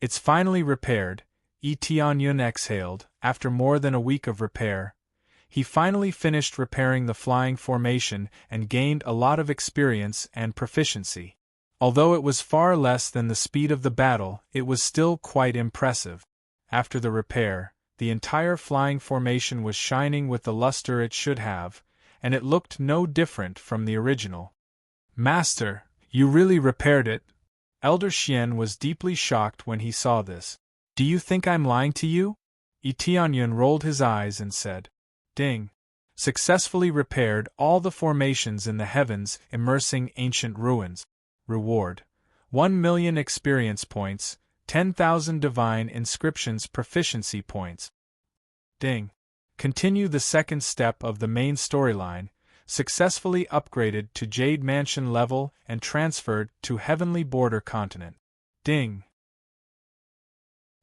It's finally repaired. Tianyun exhaled. After more than a week of repair, he finally finished repairing the flying formation and gained a lot of experience and proficiency. Although it was far less than the speed of the battle, it was still quite impressive. After the repair, the entire flying formation was shining with the luster it should have, and it looked no different from the original. Master, you really repaired it? Elder Xian was deeply shocked when he saw this. Do you think I'm lying to you? Tianyun rolled his eyes and said, Ding. Successfully repaired all the formations in the heavens, immersing ancient ruins. Reward: 1,000,000 experience points, 10,000 divine inscriptions proficiency points. Ding. Continue the second step of the main storyline, successfully upgraded to Jade Mansion level and transferred to Heavenly Border Continent. Ding.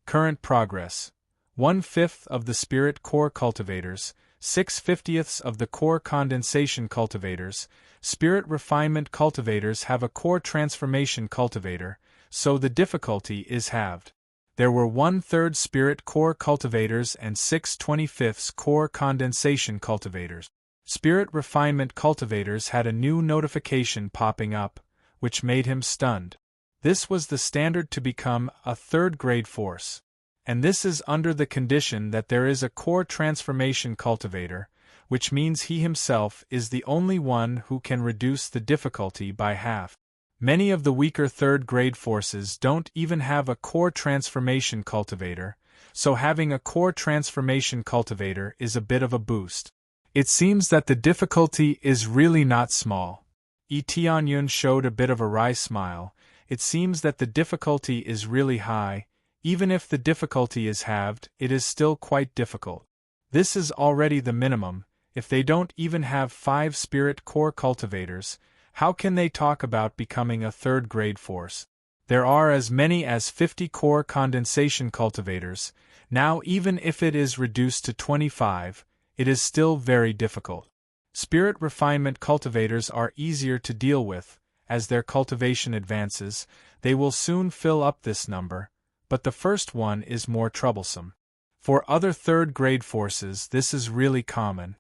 Current progress: 1/5 of the Spirit Core Cultivators, 6/50ths of the Core Condensation Cultivators. Spirit Refinement Cultivators have a Core Transformation Cultivator, so the difficulty is halved. There were 1/3 Spirit Core Cultivators and 6/25ths Core Condensation Cultivators. Spirit Refinement Cultivators had a new notification popping up, which made him stunned. This was the standard to become a third-grade force. And this is under the condition that there is a Core Transformation Cultivator, which means he himself is the only one who can reduce the difficulty by half. Many of the weaker third-grade forces don't even have a Core Transformation Cultivator, so having a Core Transformation Cultivator is a bit of a boost. It seems that the difficulty is really not small. Tianyun showed a bit of a wry smile. It seems that the difficulty is really high. Even if the difficulty is halved, it is still quite difficult. This is already the minimum. If they don't even have 5 Spirit Core Cultivators, how can they talk about becoming a third-grade force? There are as many as 50 Core Condensation Cultivators. Now even if it is reduced to 25, it is still very difficult. Spirit Refinement Cultivators are easier to deal with. As their cultivation advances, they will soon fill up this number, but the first one is more troublesome. For other third-grade forces, this is really common.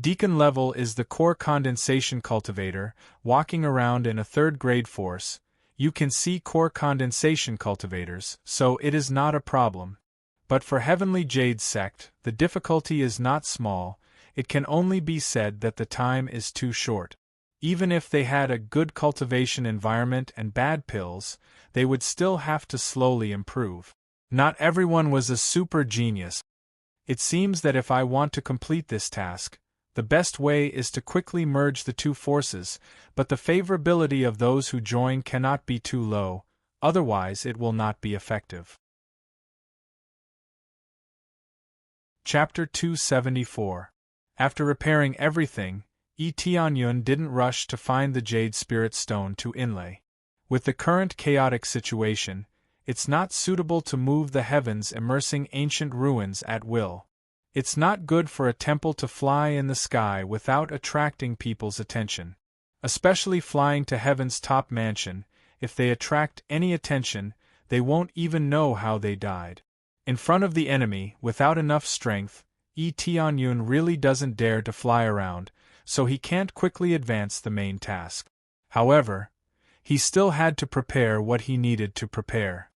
Deacon level is the Core Condensation Cultivator. Walking around in a third-grade force, you can see Core Condensation Cultivators, so it is not a problem. But for Heavenly Jade Sect, the difficulty is not small. It can only be said that the time is too short. Even if they had a good cultivation environment and bad pills, they would still have to slowly improve. Not everyone was a super genius. It seems that if I want to complete this task, the best way is to quickly merge the two forces, but the favorability of those who join cannot be too low, otherwise it will not be effective. Chapter 274. After repairing everything, Tianyun didn't rush to find the Jade Spirit Stone to inlay. With the current chaotic situation, it's not suitable to move the heavens immersing ancient ruins at will. It's not good for a temple to fly in the sky without attracting people's attention. Especially flying to heaven's top mansion, if they attract any attention, they won't even know how they died. In front of the enemy, without enough strength, Tianyun really doesn't dare to fly around, so he can't quickly advance the main task. However, he still had to prepare what he needed to prepare.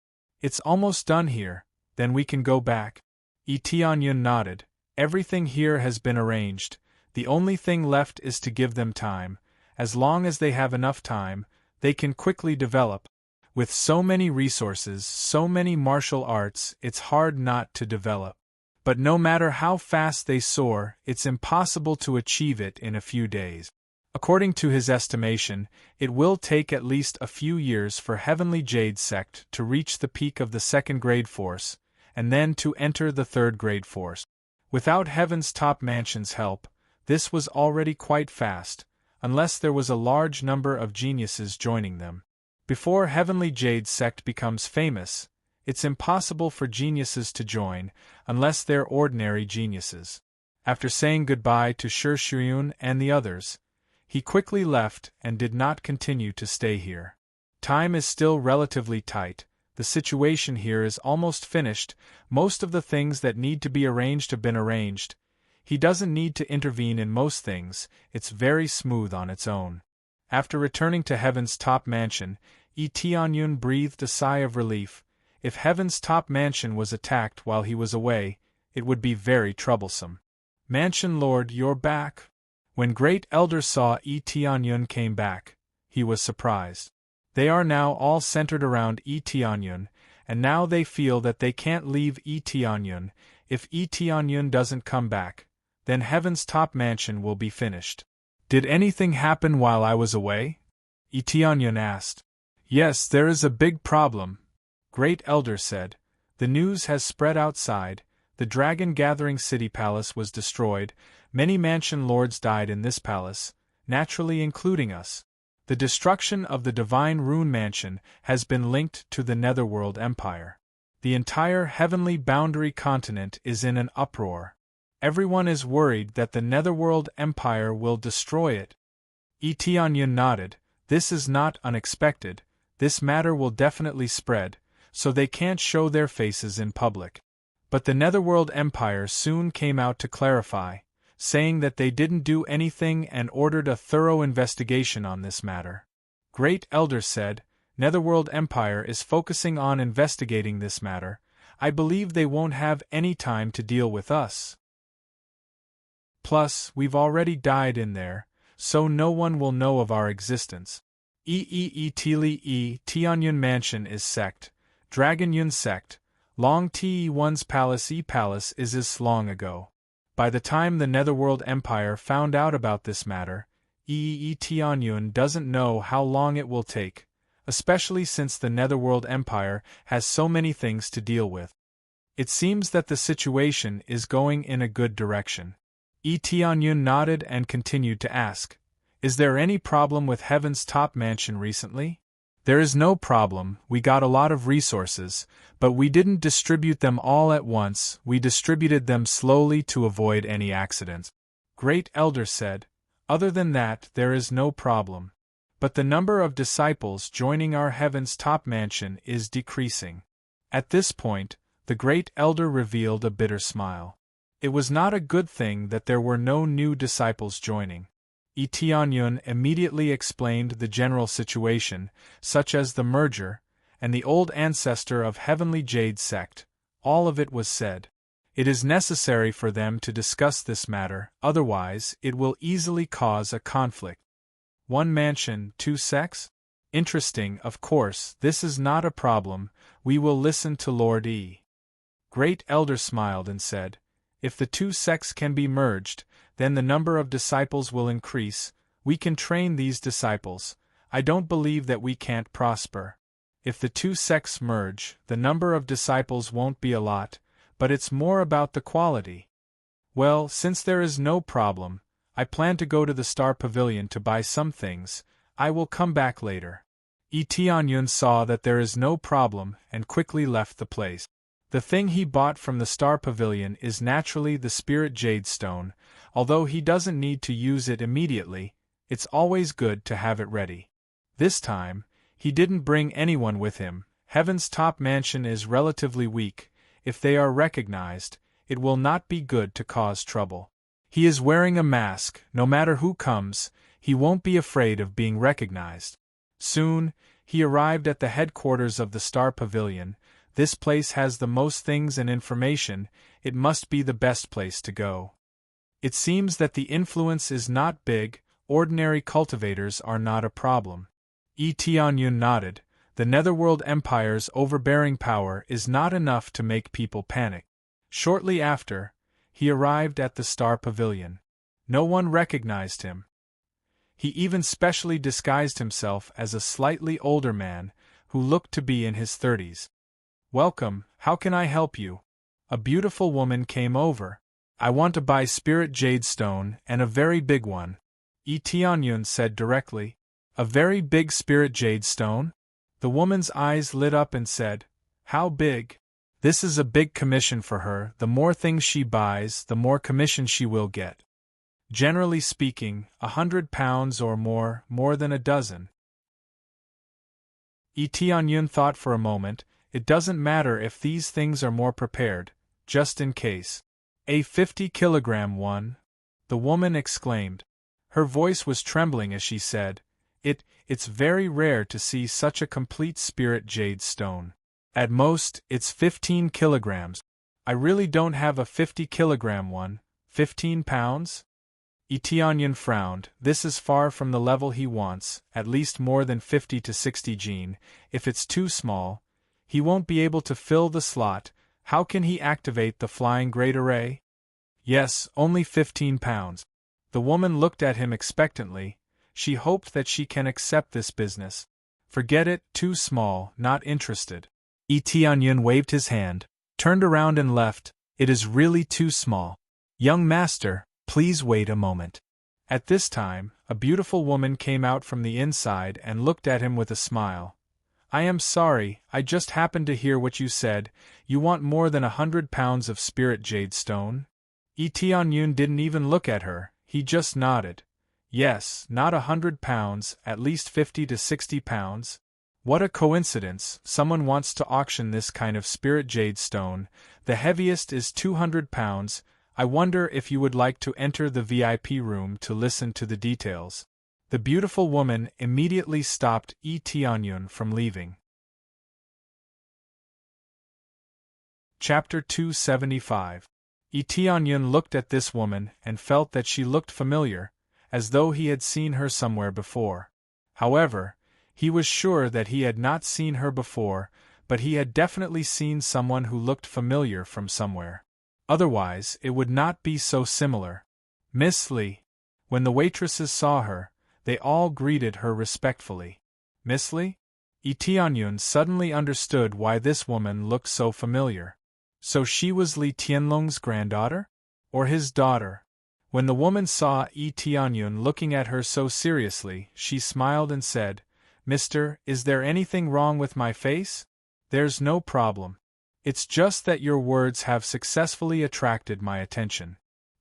It's almost done here, then we can go back. Tianyun nodded. Everything here has been arranged. The only thing left is to give them time. As long as they have enough time, they can quickly develop. With so many resources, so many martial arts, it's hard not to develop. But no matter how fast they soar, it's impossible to achieve it in a few days. According to his estimation, it will take at least a few years for Heavenly Jade Sect to reach the peak of the second-grade force, and then to enter the third-grade force. Without Heaven's Top Mansion's help, this was already quite fast, unless there was a large number of geniuses joining them. Before Heavenly Jade Sect becomes famous, it's impossible for geniuses to join, unless they're ordinary geniuses. After saying goodbye to Shiyun and the others, he quickly left and did not continue to stay here. Time is still relatively tight, The situation here is almost finished, most of the things that need to be arranged have been arranged. He doesn't need to intervene in most things, it's very smooth on its own. After returning to Heaven's top mansion, Tianyun breathed a sigh of relief. If Heaven's top mansion was attacked while he was away, it would be very troublesome. Mansion Lord, you're back. When Great Elder saw Tianyun came back, he was surprised. They are now all centered around Tianyun, and now they feel that they can't leave Tianyun. If Tianyun doesn't come back, then Heaven's top mansion will be finished. Did anything happen while I was away? Tianyun asked. Yes, there is a big problem, Great Elder said. The news has spread outside. The Dragon Gathering City Palace was destroyed. Many mansion lords died in this palace, naturally including us. The destruction of the Divine Rune Mansion has been linked to the Netherworld Empire. The entire heavenly boundary continent is in an uproar. Everyone is worried that the Netherworld Empire will destroy it. Tianyun nodded. This is not unexpected. This matter will definitely spread, so they can't show their faces in public. But the Netherworld Empire soon came out to clarify, saying that they didn't do anything and ordered a thorough investigation on this matter. Great Elder said, Netherworld Empire is focusing on investigating this matter. I believe they won't have any time to deal with us. Plus, we've already died in there, so no one will know of our existence. Tianyun Mansion is sect, Dragon Yun sect, Long Te-1's palace is long ago. By the time the Netherworld Empire found out about this matter, Tianyun doesn't know how long it will take, especially since the Netherworld Empire has so many things to deal with. It seems that the situation is going in a good direction. Tianyun nodded and continued to ask, Is there any problem with Heaven's top mansion recently? There is no problem, we got a lot of resources, but we didn't distribute them all at once, we distributed them slowly to avoid any accidents. Great Elder said, Other than that, there is no problem. But the number of disciples joining our Heaven's top mansion is decreasing. At this point, the Great Elder revealed a bitter smile. It was not a good thing that there were no new disciples joining. Tianyun immediately explained the general situation, such as the merger, and the old ancestor of Heavenly Jade sect. All of it was said. It is necessary for them to discuss this matter, otherwise it will easily cause a conflict. One mansion, two sects? Interesting, of course, this is not a problem, we will listen to Lord E. Great Elder smiled and said, If the two sects can be merged, then the number of disciples will increase, we can train these disciples, I don't believe that we can't prosper. If the two sects merge, the number of disciples won't be a lot, but it's more about the quality. Well, since there is no problem, I plan to go to the Star Pavilion to buy some things, I will come back later. Tianyun saw that there is no problem and quickly left the place. The thing he bought from the Star Pavilion is naturally the Spirit Jade Stone, although he doesn't need to use it immediately, it's always good to have it ready. This time, he didn't bring anyone with him. Heaven's top mansion is relatively weak. If they are recognized, it will not be good to cause trouble. He is wearing a mask, no matter who comes, he won't be afraid of being recognized. Soon, he arrived at the headquarters of the Star Pavilion. This place has the most things and information, it must be the best place to go. It seems that the influence is not big, ordinary cultivators are not a problem. Tianyun nodded, the Netherworld Empire's overbearing power is not enough to make people panic. Shortly after, he arrived at the Star Pavilion. No one recognized him. He even specially disguised himself as a slightly older man, who looked to be in his 30s. Welcome, how can I help you? A beautiful woman came over. I want to buy Spirit Jade Stone and a very big one. Tianyun said directly. A very big Spirit Jade Stone? The woman's eyes lit up and said, How big? This is a big commission for her, the more things she buys, the more commission she will get. Generally speaking, £100 or more than a dozen. Tianyun thought for a moment. It doesn't matter if these things are more prepared, just in case. A 50-kilogram one? The woman exclaimed. Her voice was trembling as she said, It's very rare to see such a complete spirit jade stone. At most, it's 15 kilograms. I really don't have a 50-kilogram one. 15 pounds? Etienne frowned. This is far from the level he wants, at least more than 50 to 60 Gene. If it's too small, he won't be able to fill the slot. How can he activate the flying great array? Yes, only 15 pounds. The woman looked at him expectantly. She hoped that she can accept this business. Forget it, too small, not interested. Etienne waved his hand, turned around and left. It is really too small. Young master, please wait a moment. At this time, a beautiful woman came out from the inside and looked at him with a smile. I am sorry, I just happened to hear what you said. You want more than 100 pounds of spirit jade stone? Etienne didn't even look at her, he just nodded. Yes, not 100 pounds, at least 50 to 60 pounds. What a coincidence, someone wants to auction this kind of spirit jade stone. The heaviest is 200 pounds. I wonder if you would like to enter the VIP room to listen to the details. The beautiful woman immediately stopped Etienne from leaving. Chapter 275. Etienne looked at this woman and felt that she looked familiar, as though he had seen her somewhere before. However, he was sure that he had not seen her before, but he had definitely seen someone who looked familiar from somewhere. Otherwise, it would not be so similar. Miss Li. When the waitresses saw her, they all greeted her respectfully. Miss Li? Etienne suddenly understood why this woman looked so familiar. So she was Li Tianlong's granddaughter? Or his daughter? When the woman saw Etienne looking at her so seriously, she smiled and said, Mister, is there anything wrong with my face? There's no problem. It's just that your words have successfully attracted my attention.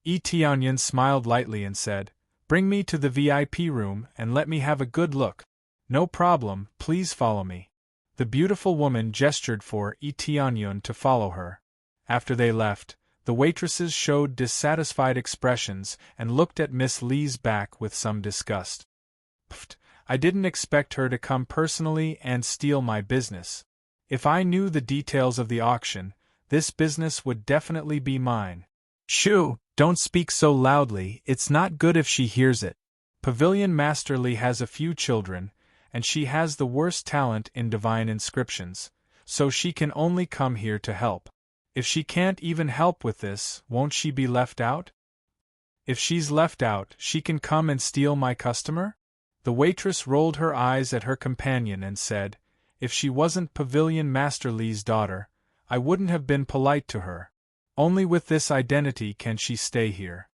Etienne smiled lightly and said, Bring me to the VIP room and let me have a good look. No problem, please follow me. The beautiful woman gestured for Etienne to follow her. After they left, the waitresses showed dissatisfied expressions and looked at Miss Li's back with some disgust. Pfft, I didn't expect her to come personally and steal my business. If I knew the details of the auction, this business would definitely be mine. Shoo, don't speak so loudly, it's not good if she hears it. Pavilion Master Li has a few children, and she has the worst talent in divine inscriptions, so she can only come here to help. If she can't even help with this, won't she be left out? If she's left out, she can come and steal my customer? The waitress rolled her eyes at her companion and said, If she wasn't Pavilion Master Li's daughter, I wouldn't have been polite to her. Only with this identity can she stay here.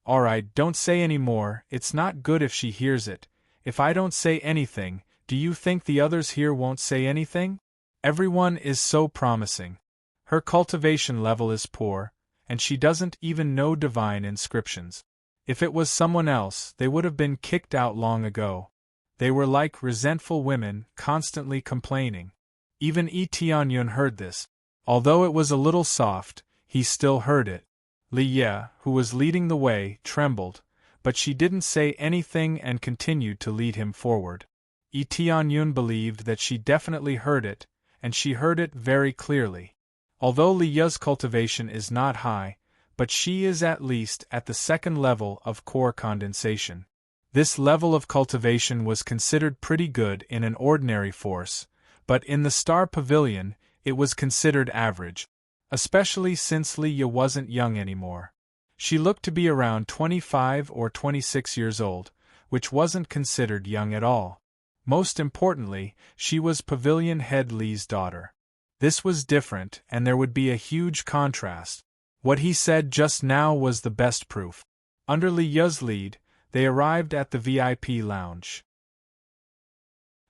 Alright, don't say any more, it's not good if she hears it. If I don't say anything, do you think the others here won't say anything? Everyone is so promising. Her cultivation level is poor, and she doesn't even know divine inscriptions. If it was someone else, they would have been kicked out long ago. They were like resentful women, constantly complaining. Even Etienne heard this. Although it was a little soft, he still heard it. Li Ye, who was leading the way, trembled, but she didn't say anything and continued to lead him forward. Etienne believed that she definitely heard it, and she heard it very clearly. Although Li Ye's cultivation is not high, but she is at least at the second level of core condensation. This level of cultivation was considered pretty good in an ordinary force, but in the Star Pavilion, it was considered average, especially since Li Ye wasn't young anymore. She looked to be around 25 or 26 years old, which wasn't considered young at all. Most importantly, she was Pavilion Head Li's daughter. This was different, and there would be a huge contrast. What he said just now was the best proof. Under Li Ye's lead, they arrived at the VIP lounge.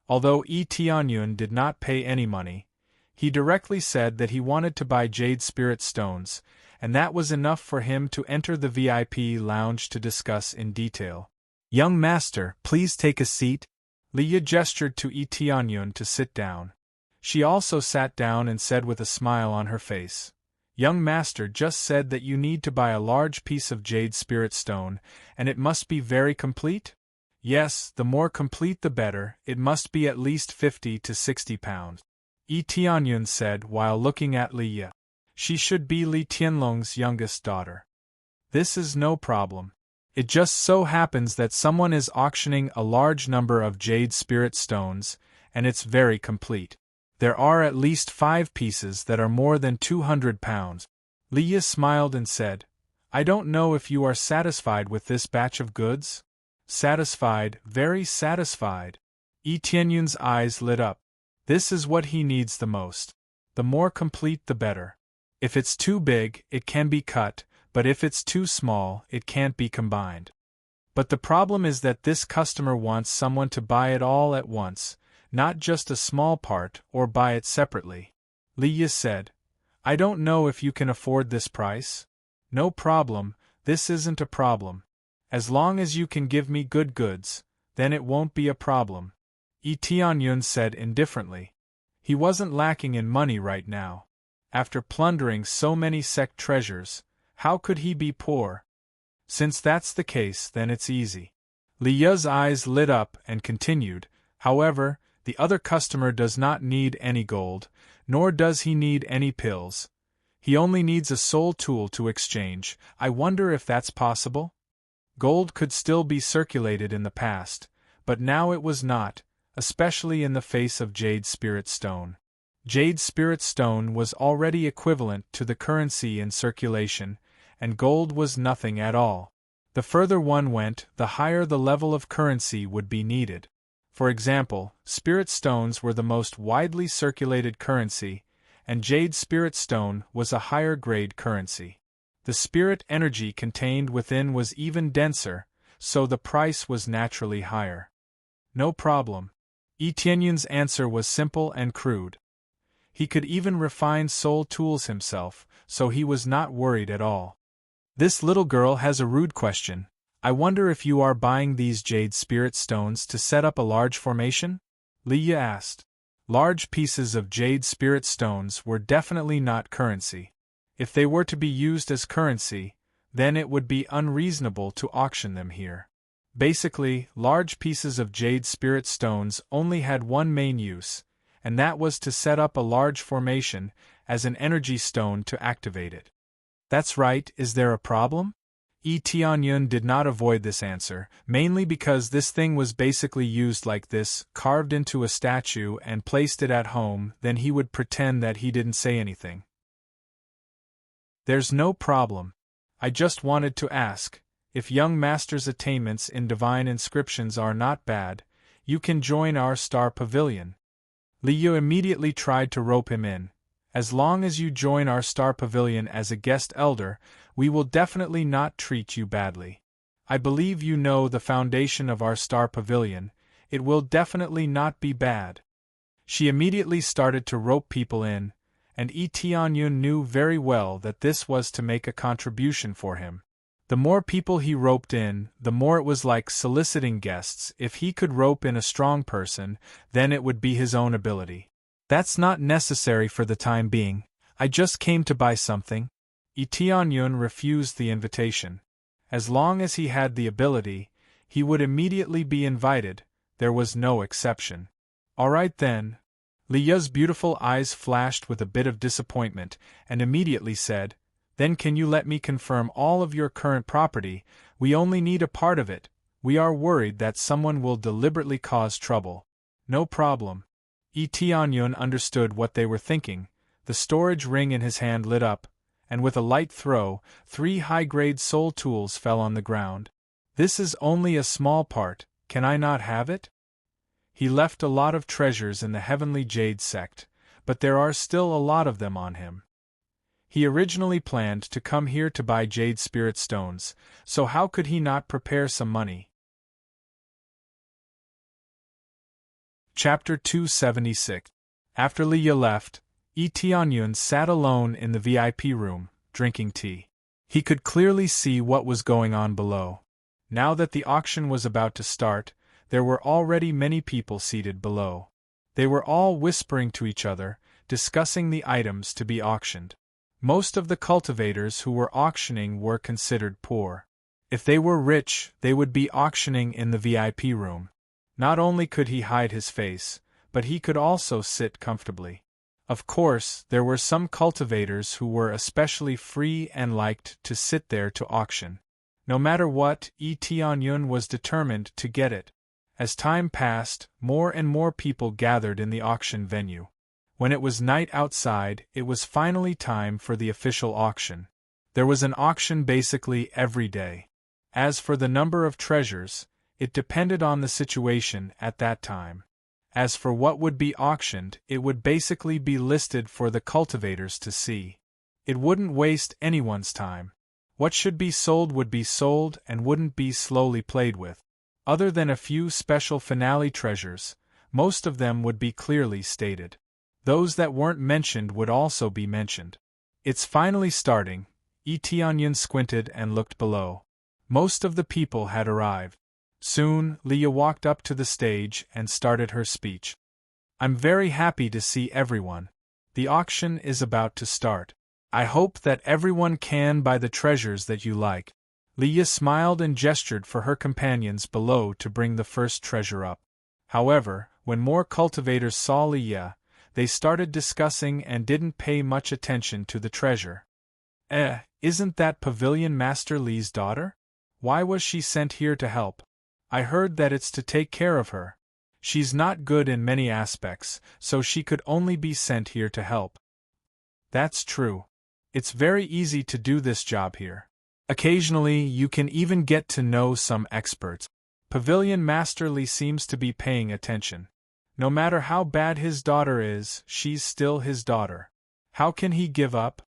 Although Etienne did not pay any money, he directly said that he wanted to buy jade spirit stones, and that was enough for him to enter the VIP lounge to discuss in detail. Young master, please take a seat. Li Ye gestured to Etienne to sit down. She also sat down and said with a smile on her face, "Young master just said that you need to buy a large piece of jade spirit stone, and it must be very complete?" "Yes, the more complete the better, it must be at least 50 to 60 pounds. Yi Tianyun said while looking at Li Ye. "She should be Li Tianlong's youngest daughter. This is no problem. It just so happens that someone is auctioning a large number of jade spirit stones, and it's very complete. There are at least 5 pieces that are more than 200 pounds. Li Ye smiled and said, "I don't know if you are satisfied with this batch of goods?" "Satisfied, very satisfied." Yi Tianyun's eyes lit up. This is what he needs the most. The more complete the better. If it's too big, it can be cut, but if it's too small, it can't be combined. But the problem is that this customer wants someone to buy it all at once, not just a small part or buy it separately. Li Ye said, "I don't know if you can afford this price." "No problem, this isn't a problem. As long as you can give me good goods, then it won't be a problem," Yi Tianyun said indifferently. He wasn't lacking in money right now. After plundering so many sect treasures, how could he be poor? "Since that's the case, then it's easy." Li Ye's eyes lit up and continued, "However, the other customer does not need any gold, nor does he need any pills. He only needs a soul tool to exchange. I wonder if that's possible?" Gold could still be circulated in the past, but now it was not, especially in the face of jade spirit stone. Jade spirit stone was already equivalent to the currency in circulation, and gold was nothing at all. The further one went, the higher the level of currency would be needed. For example, spirit stones were the most widely circulated currency, and jade spirit stone was a higher grade currency. The spirit energy contained within was even denser, so the price was naturally higher. "No problem." Yi Tianyun's answer was simple and crude. He could even refine soul tools himself, so he was not worried at all. "This little girl has a rude question. I wonder if you are buying these jade spirit stones to set up a large formation?" Li Ye asked. Large pieces of jade spirit stones were definitely not currency. If they were to be used as currency, then it would be unreasonable to auction them here. Basically, large pieces of jade spirit stones only had one main use, and that was to set up a large formation as an energy stone to activate it. "That's right, is there a problem?" Yi Tianyun did not avoid this answer, mainly because this thing was basically used like this, carved into a statue and placed it at home, then he would pretend that he didn't say anything. "There's no problem. I just wanted to ask, if young master's attainments in divine inscriptions are not bad, you can join our star pavilion." Li Ye immediately tried to rope him in. "As long as you join our star pavilion as a guest elder, we will definitely not treat you badly. I believe you know the foundation of our star pavilion, it will definitely not be bad." She immediately started to rope people in, and Yi Tianyun knew very well that this was to make a contribution for him. The more people he roped in, the more it was like soliciting guests. If he could rope in a strong person, then it would be his own ability. "That's not necessary for the time being. I just came to buy something." Yi Tianyun refused the invitation. As long as he had the ability, he would immediately be invited, there was no exception. "All right then." Li Ye's beautiful eyes flashed with a bit of disappointment, and immediately said, "Then can you let me confirm all of your current property? We only need a part of it. We are worried that someone will deliberately cause trouble." "No problem." Yi Tianyun understood what they were thinking. The storage ring in his hand lit up, and with a light throw, 3 high-grade soul tools fell on the ground. "This is only a small part, can I not have it?" He left a lot of treasures in the Heavenly Jade sect, but there are still a lot of them on him. He originally planned to come here to buy jade spirit stones, so how could he not prepare some money? Chapter 276. After Li Ye left, Yi Tianyun sat alone in the VIP room, drinking tea. He could clearly see what was going on below. Now that the auction was about to start, there were already many people seated below. They were all whispering to each other, discussing the items to be auctioned. Most of the cultivators who were auctioning were considered poor. If they were rich, they would be auctioning in the VIP room. Not only could he hide his face, but he could also sit comfortably. Of course, there were some cultivators who were especially free and liked to sit there to auction. No matter what, Tianyun was determined to get it. As time passed, more and more people gathered in the auction venue. When it was night outside, it was finally time for the official auction. There was an auction basically every day. As for the number of treasures, it depended on the situation at that time. As for what would be auctioned, it would basically be listed for the cultivators to see. It wouldn't waste anyone's time. What should be sold would be sold and wouldn't be slowly played with. Other than a few special finale treasures, most of them would be clearly stated. Those that weren't mentioned would also be mentioned. It's finally starting. Tianyun squinted and looked below. Most of the people had arrived. Soon, Leah walked up to the stage and started her speech. I'm very happy to see everyone. The auction is about to start. I hope that everyone can buy the treasures that you like. Leah smiled and gestured for her companions below to bring the first treasure up. However, when more cultivators saw Leah, they started discussing and didn't pay much attention to the treasure. Isn't that Pavilion Master Lee's daughter? Why was she sent here to help? I heard that it's to take care of her. She's not good in many aspects, so she could only be sent here to help. That's true. It's very easy to do this job here. Occasionally, you can even get to know some experts. Pavilion Master Lee seems to be paying attention. No matter how bad his daughter is, she's still his daughter. How can he give up?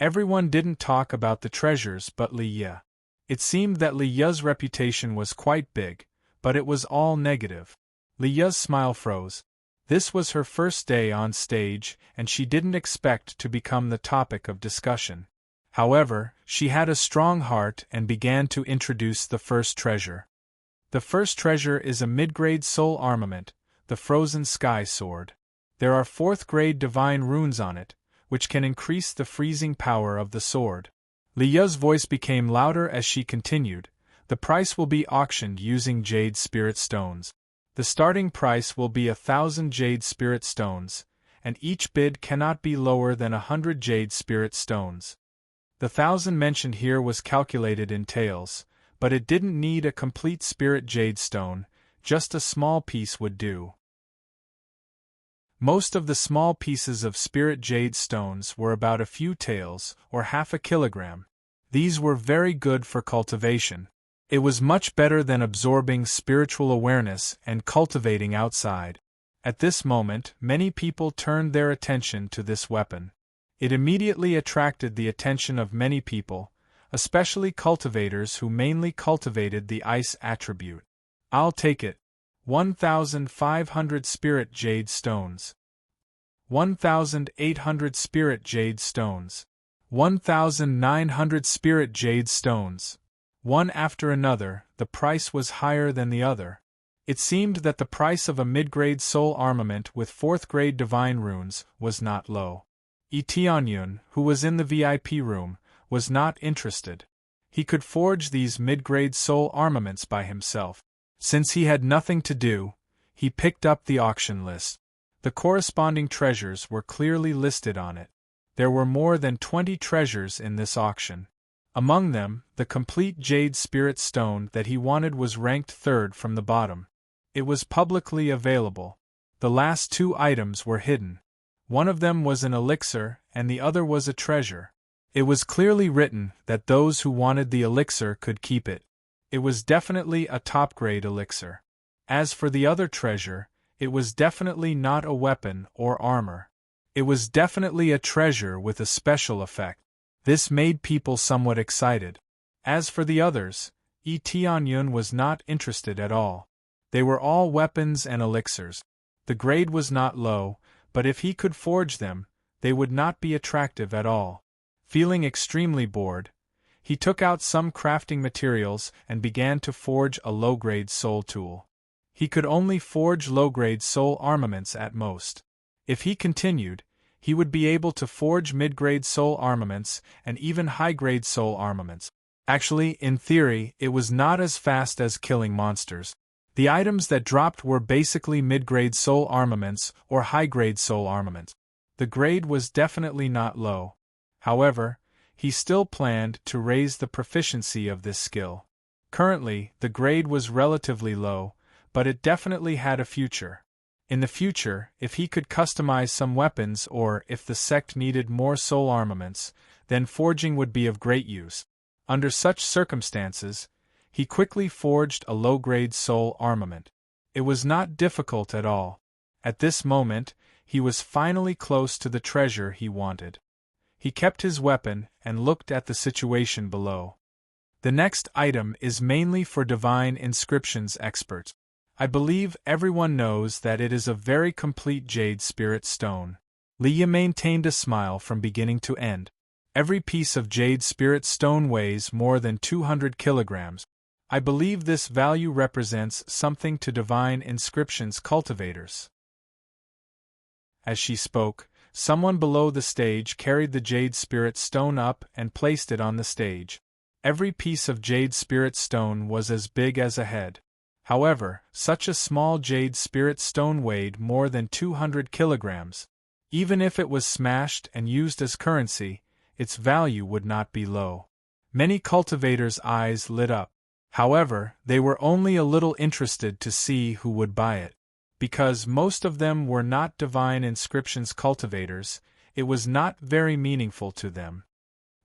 Everyone didn't talk about the treasures but Leah. It seemed that Leah's reputation was quite big, but it was all negative. Leah's smile froze. This was her first day on stage, and she didn't expect to become the topic of discussion. However, she had a strong heart and began to introduce the first treasure. The first treasure is a mid-grade soul armament, the Frozen Sky Sword. There are 4th-grade divine runes on it, which can increase the freezing power of the sword. Leah's voice became louder as she continued. The price will be auctioned using jade spirit stones. The starting price will be 1,000 jade spirit stones, and each bid cannot be lower than 100 jade spirit stones. The 1,000 mentioned here was calculated in taels, but it didn't need a complete spirit jade stone, just a small piece would do. Most of the small pieces of spirit jade stones were about a few taels, or half a kilogram. These were very good for cultivation. It was much better than absorbing spiritual awareness and cultivating outside. At this moment, many people turned their attention to this weapon. It immediately attracted the attention of many people, especially cultivators who mainly cultivated the ice attribute. I'll take it. 1,500 spirit jade stones. 1,800 spirit jade stones. 1,900 spirit jade stones. One after another, the price was higher than the other. It seemed that the price of a mid-grade soul armament with 4th-grade divine runes was not low. Tianyun, who was in the VIP room, was not interested. He could forge these mid-grade soul armaments by himself. Since he had nothing to do, he picked up the auction list. The corresponding treasures were clearly listed on it. There were more than 20 treasures in this auction. Among them, the complete jade spirit stone that he wanted was ranked 3rd from the bottom. It was publicly available. The last 2 items were hidden. One of them was an elixir, and the other was a treasure. It was clearly written that those who wanted the elixir could keep it. It was definitely a top-grade elixir. As for the other treasure, it was definitely not a weapon or armor. It was definitely a treasure with a special effect. This made people somewhat excited. As for the others, Tianyun was not interested at all. They were all weapons and elixirs. The grade was not low, but if he could forge them, they would not be attractive at all. Feeling extremely bored, he took out some crafting materials and began to forge a low-grade soul tool. He could only forge low-grade soul armaments at most. If he continued, he would be able to forge mid-grade soul armaments and even high-grade soul armaments. Actually, in theory, it was not as fast as killing monsters. The items that dropped were basically mid-grade soul armaments or high-grade soul armaments. The grade was definitely not low. However, he still planned to raise the proficiency of this skill. Currently, the grade was relatively low, but it definitely had a future. In the future, if he could customize some weapons or if the sect needed more soul armaments, then forging would be of great use. Under such circumstances, he quickly forged a low-grade soul armament. It was not difficult at all. At this moment, he was finally close to the treasure he wanted. He kept his weapon and looked at the situation below. The next item is mainly for divine inscriptions experts. I believe everyone knows that it is a very complete jade spirit stone. Leah maintained a smile from beginning to end. Every piece of jade spirit stone weighs more than 200 kilograms. I believe this value represents something to divine inscriptions cultivators. As she spoke, someone below the stage carried the jade spirit stone up and placed it on the stage. Every piece of jade spirit stone was as big as a head. However, such a small jade spirit stone weighed more than 200 kilograms. Even if it was smashed and used as currency, its value would not be low. Many cultivators' eyes lit up. However, they were only a little interested to see who would buy it. Because most of them were not divine inscriptions cultivators, it was not very meaningful to them.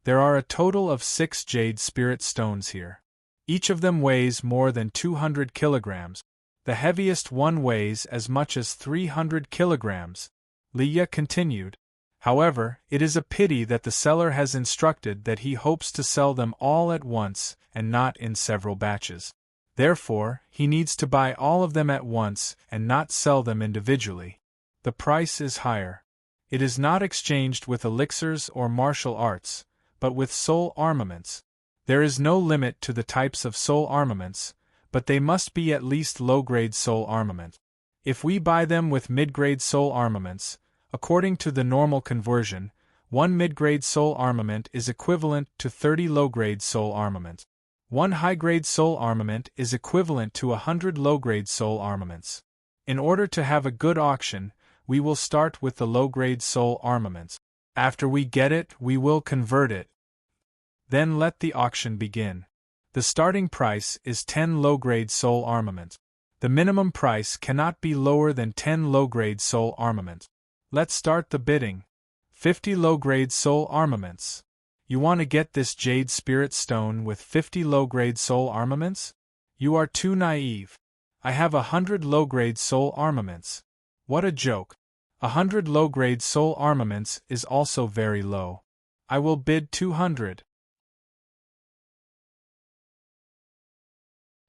There are a total of 6 jade spirit stones here. Each of them weighs more than 200 kilograms. The heaviest one weighs as much as 300 kilograms. Leah continued. However, it is a pity that the seller has instructed that he hopes to sell them all at once and not in several batches. Therefore, he needs to buy all of them at once and not sell them individually. The price is higher. It is not exchanged with elixirs or martial arts, but with soul armaments. There is no limit to the types of soul armaments, but they must be at least low-grade soul armament. If we buy them with mid-grade soul armaments, according to the normal conversion, one mid-grade soul armament is equivalent to 30 low-grade soul armaments. One high-grade soul armament is equivalent to 100 low-grade soul armaments. In order to have a good auction, we will start with the low-grade soul armaments. After we get it, we will convert it. Then let the auction begin. The starting price is 10 low-grade soul armaments. The minimum price cannot be lower than 10 low-grade soul armaments. Let's start the bidding. 50 low-grade soul armaments. You want to get this jade spirit stone with 50 low-grade soul armaments? You are too naive. I have 100 low-grade soul armaments. What a joke. 100 low-grade soul armaments is also very low. I will bid 200.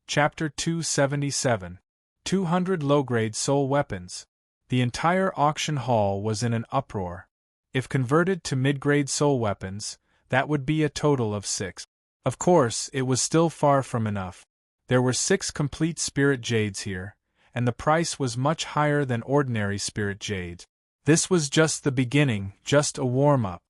Chapter 277. 200 low-grade soul weapons. The entire auction hall was in an uproar. If converted to mid-grade soul weapons, that would be a total of 6. Of course, it was still far from enough. There were 6 complete spirit jades here, and the price was much higher than ordinary spirit jades. This was just the beginning, just a warm-up.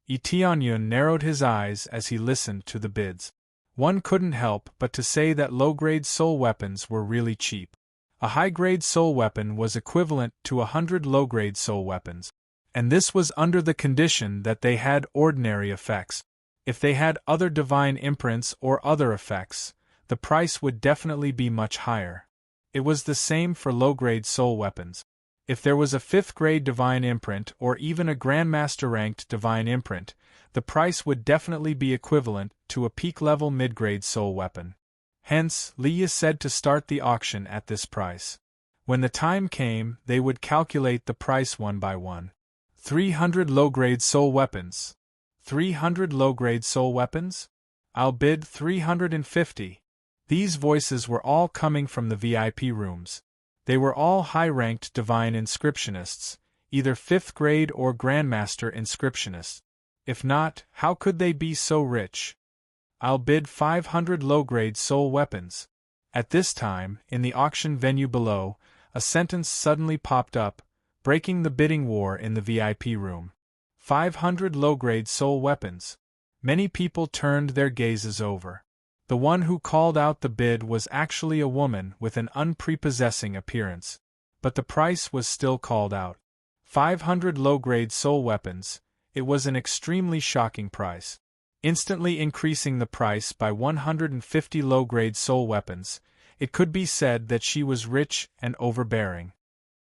Etionyun narrowed his eyes as he listened to the bids. One couldn't help but to say that low-grade soul weapons were really cheap. A high-grade soul weapon was equivalent to 100 low-grade soul weapons. And this was under the condition that they had ordinary effects. If they had other divine imprints or other effects, the price would definitely be much higher. It was the same for low-grade soul weapons. If there was a 5th-grade divine imprint or even a Grandmaster-ranked divine imprint, the price would definitely be equivalent to a peak-level mid-grade soul weapon. Hence, Leah said to start the auction at this price. When the time came, they would calculate the price one by one. 300 low-grade soul weapons. 300 low-grade soul weapons? I'll bid 350. These voices were all coming from the VIP rooms. They were all high-ranked divine inscriptionists, either 5th grade or Grandmaster inscriptionists. If not, how could they be so rich? I'll bid 500 low-grade soul weapons. At this time, in the auction venue below, a sentence suddenly popped up, breaking the bidding war in the VIP room. 500 low-grade soul weapons. Many people turned their gazes over. The one who called out the bid was actually a woman with an unprepossessing appearance. But the price was still called out. 500 low-grade soul weapons. It was an extremely shocking price. Instantly increasing the price by 150 low-grade soul weapons, it could be said that she was rich and overbearing.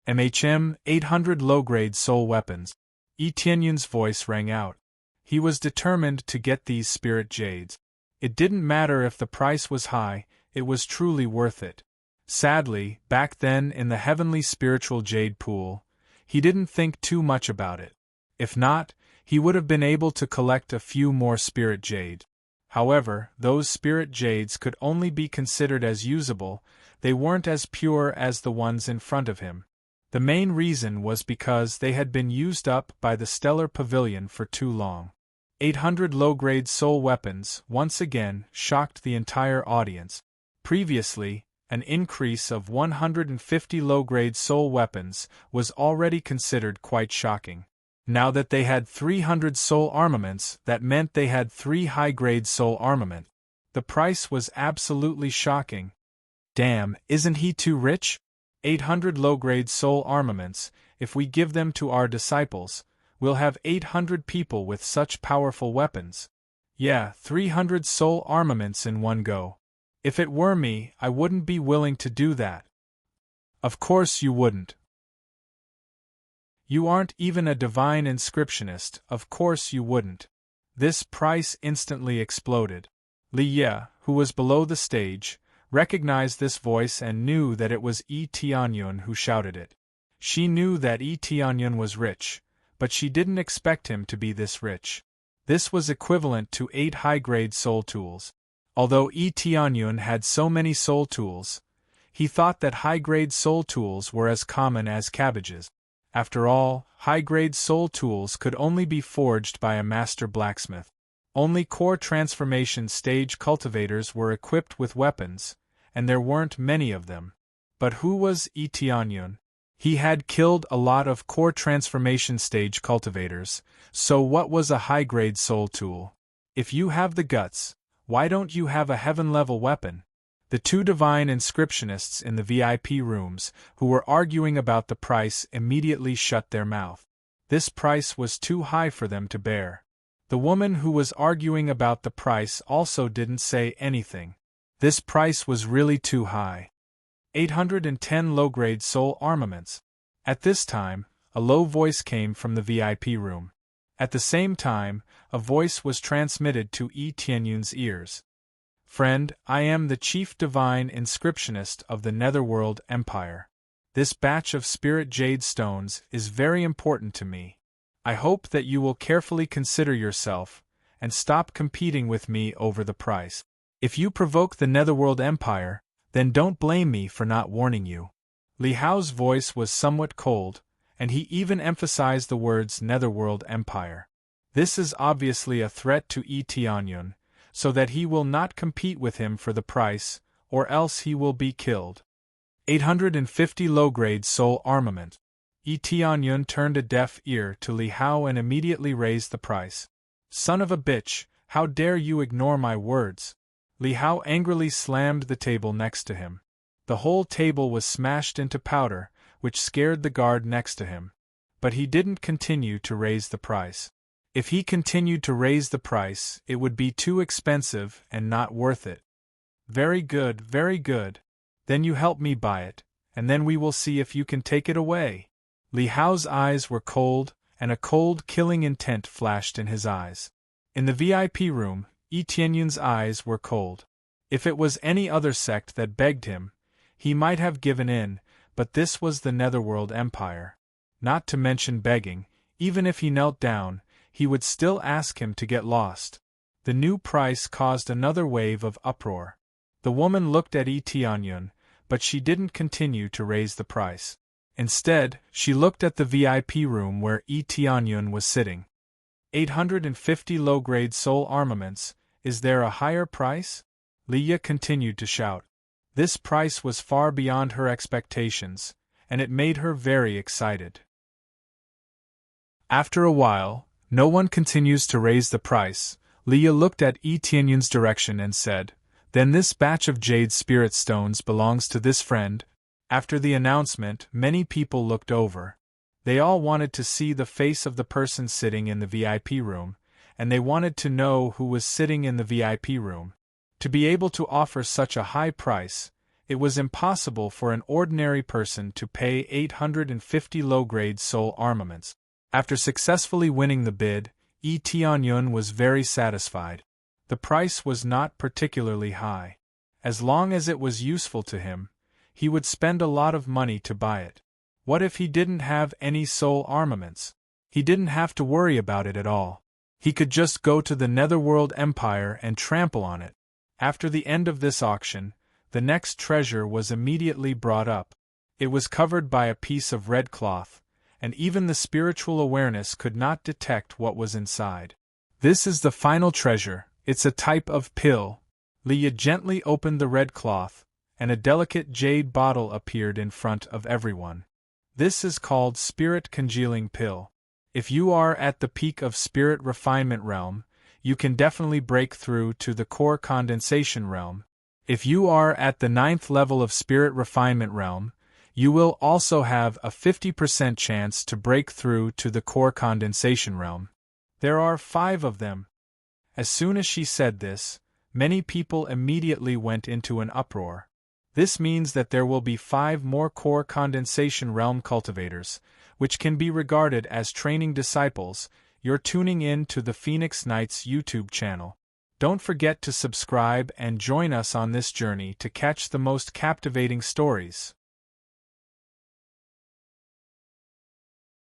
800 low-grade soul weapons. Etienne's voice rang out. He was determined to get these spirit jades. It didn't matter if the price was high, it was truly worth it. Sadly, back then in the heavenly spiritual jade pool, he didn't think too much about it. If not, he would have been able to collect a few more spirit jade. However, those spirit jades could only be considered as usable, they weren't as pure as the ones in front of him. The main reason was because they had been used up by the stellar pavilion for too long. 800 low-grade soul weapons once again shocked the entire audience. Previously, an increase of 150 low-grade soul weapons was already considered quite shocking. Now that they had 300 soul armaments, that meant they had 3 high-grade soul armament. The price was absolutely shocking. Damn, isn't he too rich? 800 low-grade soul armaments, if we give them to our disciples, we'll have 800 people with such powerful weapons. Yeah, 300 soul armaments in one go. If it were me, I wouldn't be willing to do that. Of course you wouldn't. You aren't even a divine inscriptionist, of course you wouldn't. This price instantly exploded. Li Ye, who was below the stage, recognized this voice and knew that it was Etienne who shouted it. She knew that Etienne was rich, but she didn't expect him to be this rich. This was equivalent to 8 high-grade soul tools. Although Etienne had so many soul tools, he thought that high-grade soul tools were as common as cabbages. After all, high-grade soul tools could only be forged by a master blacksmith. Only core transformation stage cultivators were equipped with weapons, and there weren't many of them. But who was Etienne? He had killed a lot of core transformation stage cultivators, so what was a high-grade soul tool? If you have the guts, why don't you have a heaven-level weapon? The 2 divine inscriptionists in the VIP rooms, who were arguing about the price, immediately shut their mouth. This price was too high for them to bear. The woman who was arguing about the price also didn't say anything. This price was really too high. 810 low-grade soul armaments. At this time, a low voice came from the VIP room. At the same time, a voice was transmitted to Etienne's ears. Friend, I am the chief divine inscriptionist of the Netherworld Empire. This batch of spirit jade stones is very important to me. I hope that you will carefully consider yourself, and stop competing with me over the price. If you provoke the Netherworld Empire, then don't blame me for not warning you. Li Hao's voice was somewhat cold, and he even emphasized the words Netherworld Empire. This is obviously a threat to Etienne, so that he will not compete with him for the price, or else he will be killed. 850 low-grade soul armament. Etienne turned a deaf ear to Li Hao and immediately raised the price. Son of a bitch, how dare you ignore my words? Li Hao angrily slammed the table next to him. The whole table was smashed into powder, which scared the guard next to him. But he didn't continue to raise the price. If he continued to raise the price, it would be too expensive and not worth it. Very good, very good. Then you help me buy it, and then we will see if you can take it away. Li Hao's eyes were cold, and a cold, killing intent flashed in his eyes. In the VIP room, Etienne's eyes were cold. If it was any other sect that begged him, he might have given in, but this was the Netherworld Empire. Not to mention begging, even if he knelt down, he would still ask him to get lost. The new price caused another wave of uproar. The woman looked at Etienne, but she didn't continue to raise the price. Instead, she looked at the VIP room where Etienne was sitting. 850 low-grade soul armaments, is there a higher price? Li Ye continued to shout. This price was far beyond her expectations, and it made her very excited. After a while, no one continues to raise the price. Leah looked at Etienne's direction and said, "Then this batch of jade spirit stones belongs to this friend." After the announcement, many people looked over. They all wanted to see the face of the person sitting in the VIP room, and they wanted to know who was sitting in the VIP room. To be able to offer such a high price, it was impossible for an ordinary person to pay 850 low-grade soul armaments. After successfully winning the bid, Etienne was very satisfied. The price was not particularly high. As long as it was useful to him, he would spend a lot of money to buy it. What if he didn't have any soul armaments? He didn't have to worry about it at all. He could just go to the Netherworld Empire and trample on it. After the end of this auction, the next treasure was immediately brought up. It was covered by a piece of red cloth, and even the spiritual awareness could not detect what was inside. "This is the final treasure. It's a type of pill." Leah gently opened the red cloth, and a delicate jade bottle appeared in front of everyone. This is called Spirit Congealing Pill. If you are at the peak of Spirit Refinement Realm, you can definitely break through to the Core Condensation Realm. If you are at the 9th level of Spirit Refinement Realm, you will also have a 50% chance to break through to the Core Condensation Realm. There are 5 of them. As soon as she said this, many people immediately went into an uproar. This means that there will be 5 more Core Condensation Realm cultivators, which can be regarded as training disciples. You're tuning in to the Phoenix Knights YouTube channel. Don't forget to subscribe and join us on this journey to catch the most captivating stories.